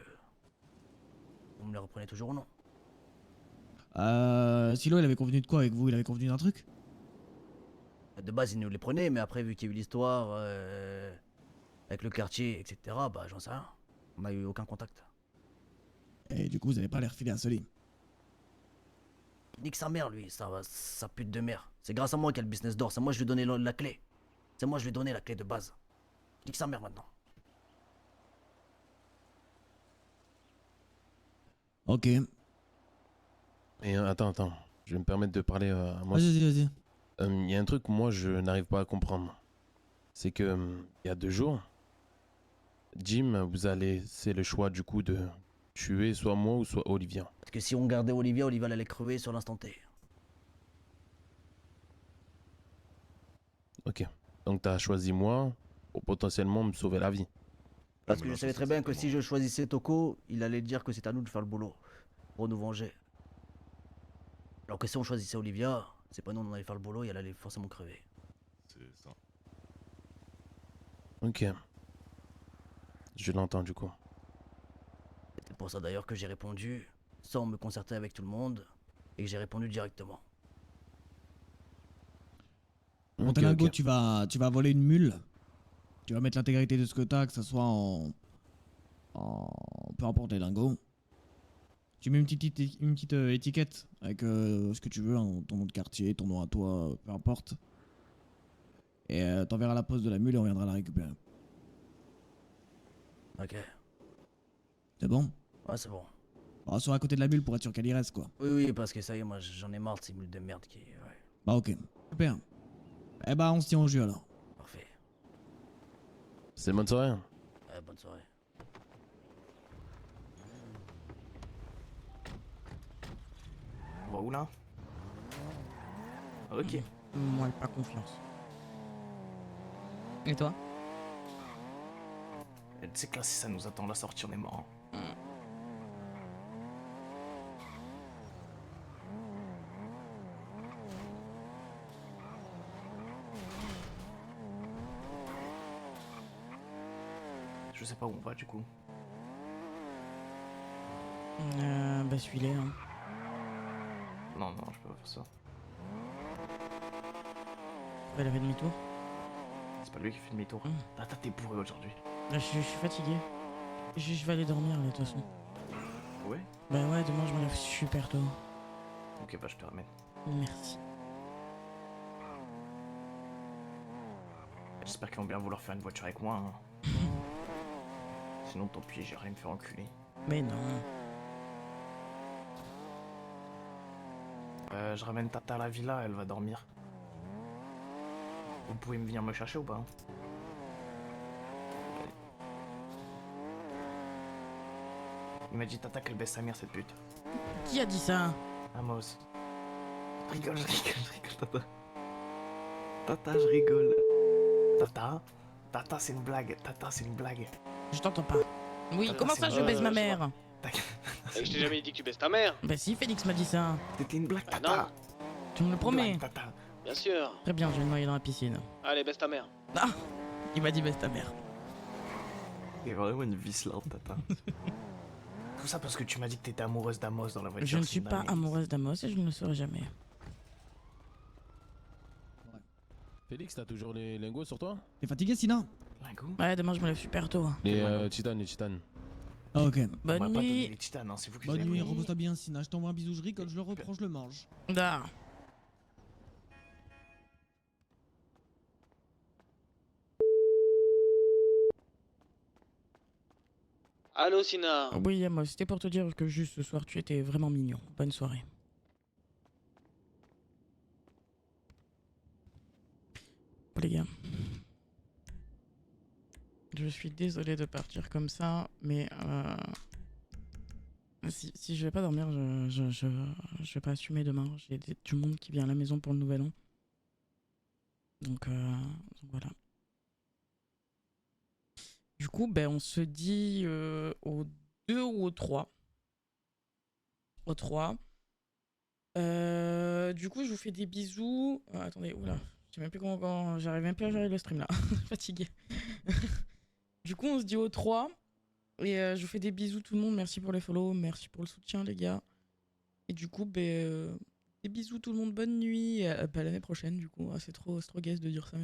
On me les reprenait toujours ou non. Silo, il avait convenu de quoi avec vous? Il avait convenu d'un truc? De base, il nous les prenait, mais après, vu qu'il y a eu l'histoire avec le quartier, etc., bah j'en sais rien. On n'a eu aucun contact. Et du coup, vous avez pas l'air filé à Soli. Nique sa mère, lui, sa pute de mère. C'est grâce à moi qu'il y a le business d'or. C'est moi, je lui ai donné la clé. C'est moi, je lui ai donné la clé de base. Nique sa mère maintenant. Ok. Mais attends. Je vais me permettre de parler à moi. Vas-y. Il y a un truc que moi je n'arrive pas à comprendre. C'est que il y a 2 jours, Jim vous a laissé le choix du coup de tuer soit moi ou soit Olivia. Parce que si on gardait Olivia, Olivia elle allait crever sur l'instant T. Ok. Donc t'as choisi moi pour potentiellement me sauver la vie. Parce que je savais très bien que si je choisissais Toko, il allait dire que c'est à nous de faire le boulot. Pour nous venger. Alors que si on choisissait Olivia, c'est pas nous on allait faire le boulot et elle allait forcément crever. C'est ça. Ok. Je l'entends du coup. C'est pour ça d'ailleurs que j'ai répondu sans me concerter avec tout le monde et que j'ai répondu directement. Mon lingot, tu vas voler une mule. Tu vas mettre l'intégralité de ce que t'as, que ça soit en peu importe les lingots. Tu mets une petite étiquette avec ce que tu veux, hein, ton nom de quartier, ton nom à toi, peu importe. Et t'enverras la poste de la mule et on viendra la récupérer. Ok. C'est bon? Ouais, c'est bon. On va sur à côté de la mule pour être sûr qu'elle y reste, quoi. Oui, parce que ça y est, moi j'en ai marre de ces mules de merde qui. Ouais. Bah ok. Super. Eh bah on se tient au jus alors. Parfait. C'est bonne soirée. Ouais, bonne soirée. On va où là? Ok. Moi, pas confiance. Et toi? Tu sais que là, si ça nous attend la sortie, on est mort. Je sais pas où on va du coup. Bah suis-les. Hein. Non, non, je peux pas faire ça. Elle avait demi-tour. C'est pas lui qui fait demi-tour. Tata, t'es bourré aujourd'hui. Je suis fatigué. Je vais aller dormir là de toute façon. Ouais? Bah ouais, demain je me lève super tôt. Ok, bah je te ramène. Merci. J'espère qu'ils vont bien vouloir faire une voiture avec moi. Hein. Sinon, tant pis, j'irai me faire enculer. Mais non. Je ramène Tata à la villa, elle va dormir. Vous pouvez me venir me chercher ou pas? Il m'a dit Tata qu'elle baisse sa mère cette pute. Qui a dit ça? Amos. Je rigole, Tata. Tata, je rigole. Tata? Tata, c'est une blague. Tata, c'est une blague. Je t'entends pas. Oui, Tata, comment c'est ça une je baise ma blague, mère? Je t'ai jamais dit que tu baisses ta mère. Bah si, Félix m'a dit ça. C'était une blague, Bah Tata. non, Tu me le promets? Tata. bien sûr. Très bien, je vais me noyer dans la piscine. Allez, baisse ta mère. Ah! Il m'a dit baisse ta mère. T'es vraiment une vicelante, Tata. Tout ça parce que tu m'as dit que t'étais amoureuse d'Amos dans la voiture. Je ne c'est suis une pas dinguerie. amoureuse d'Amos et je ne le serai jamais. Félix, t'as toujours les lingots sur toi? T'es fatigué, Sina? Lingots? Ouais, demain je me lève super tôt. Les titanes. Ah, ok. Bonne On m'a pas donné nuit. les titanes, hein, c'est vous qui Bonne les nuit, avez. repose-toi bien, Sina. Je t'envoie un bisou, je rigole, je le reprends, je le mange. Da. Allô, Sina. Oui, Amos, c'était pour te dire que juste ce soir tu étais vraiment mignon. Bonne soirée. Bon, les gars. Je suis désolé de partir comme ça, mais si je vais pas dormir, je vais pas assumer demain. J'ai du monde qui vient à la maison pour le nouvel an. Donc voilà. Du coup, ben, on se dit au 2 ou au 3. Au 3. Du coup, je vous fais des bisous. Attendez, oula. Je sais même plus comment j'arrive même plus à gérer le stream là. Fatigué. Du coup, on se dit au 3. Et je vous fais des bisous tout le monde. Merci pour les follow. Merci pour le soutien, les gars. Et du coup, ben, des bisous tout le monde. Bonne nuit. Et, l'année prochaine, du coup. C'est trop gaze de dire ça.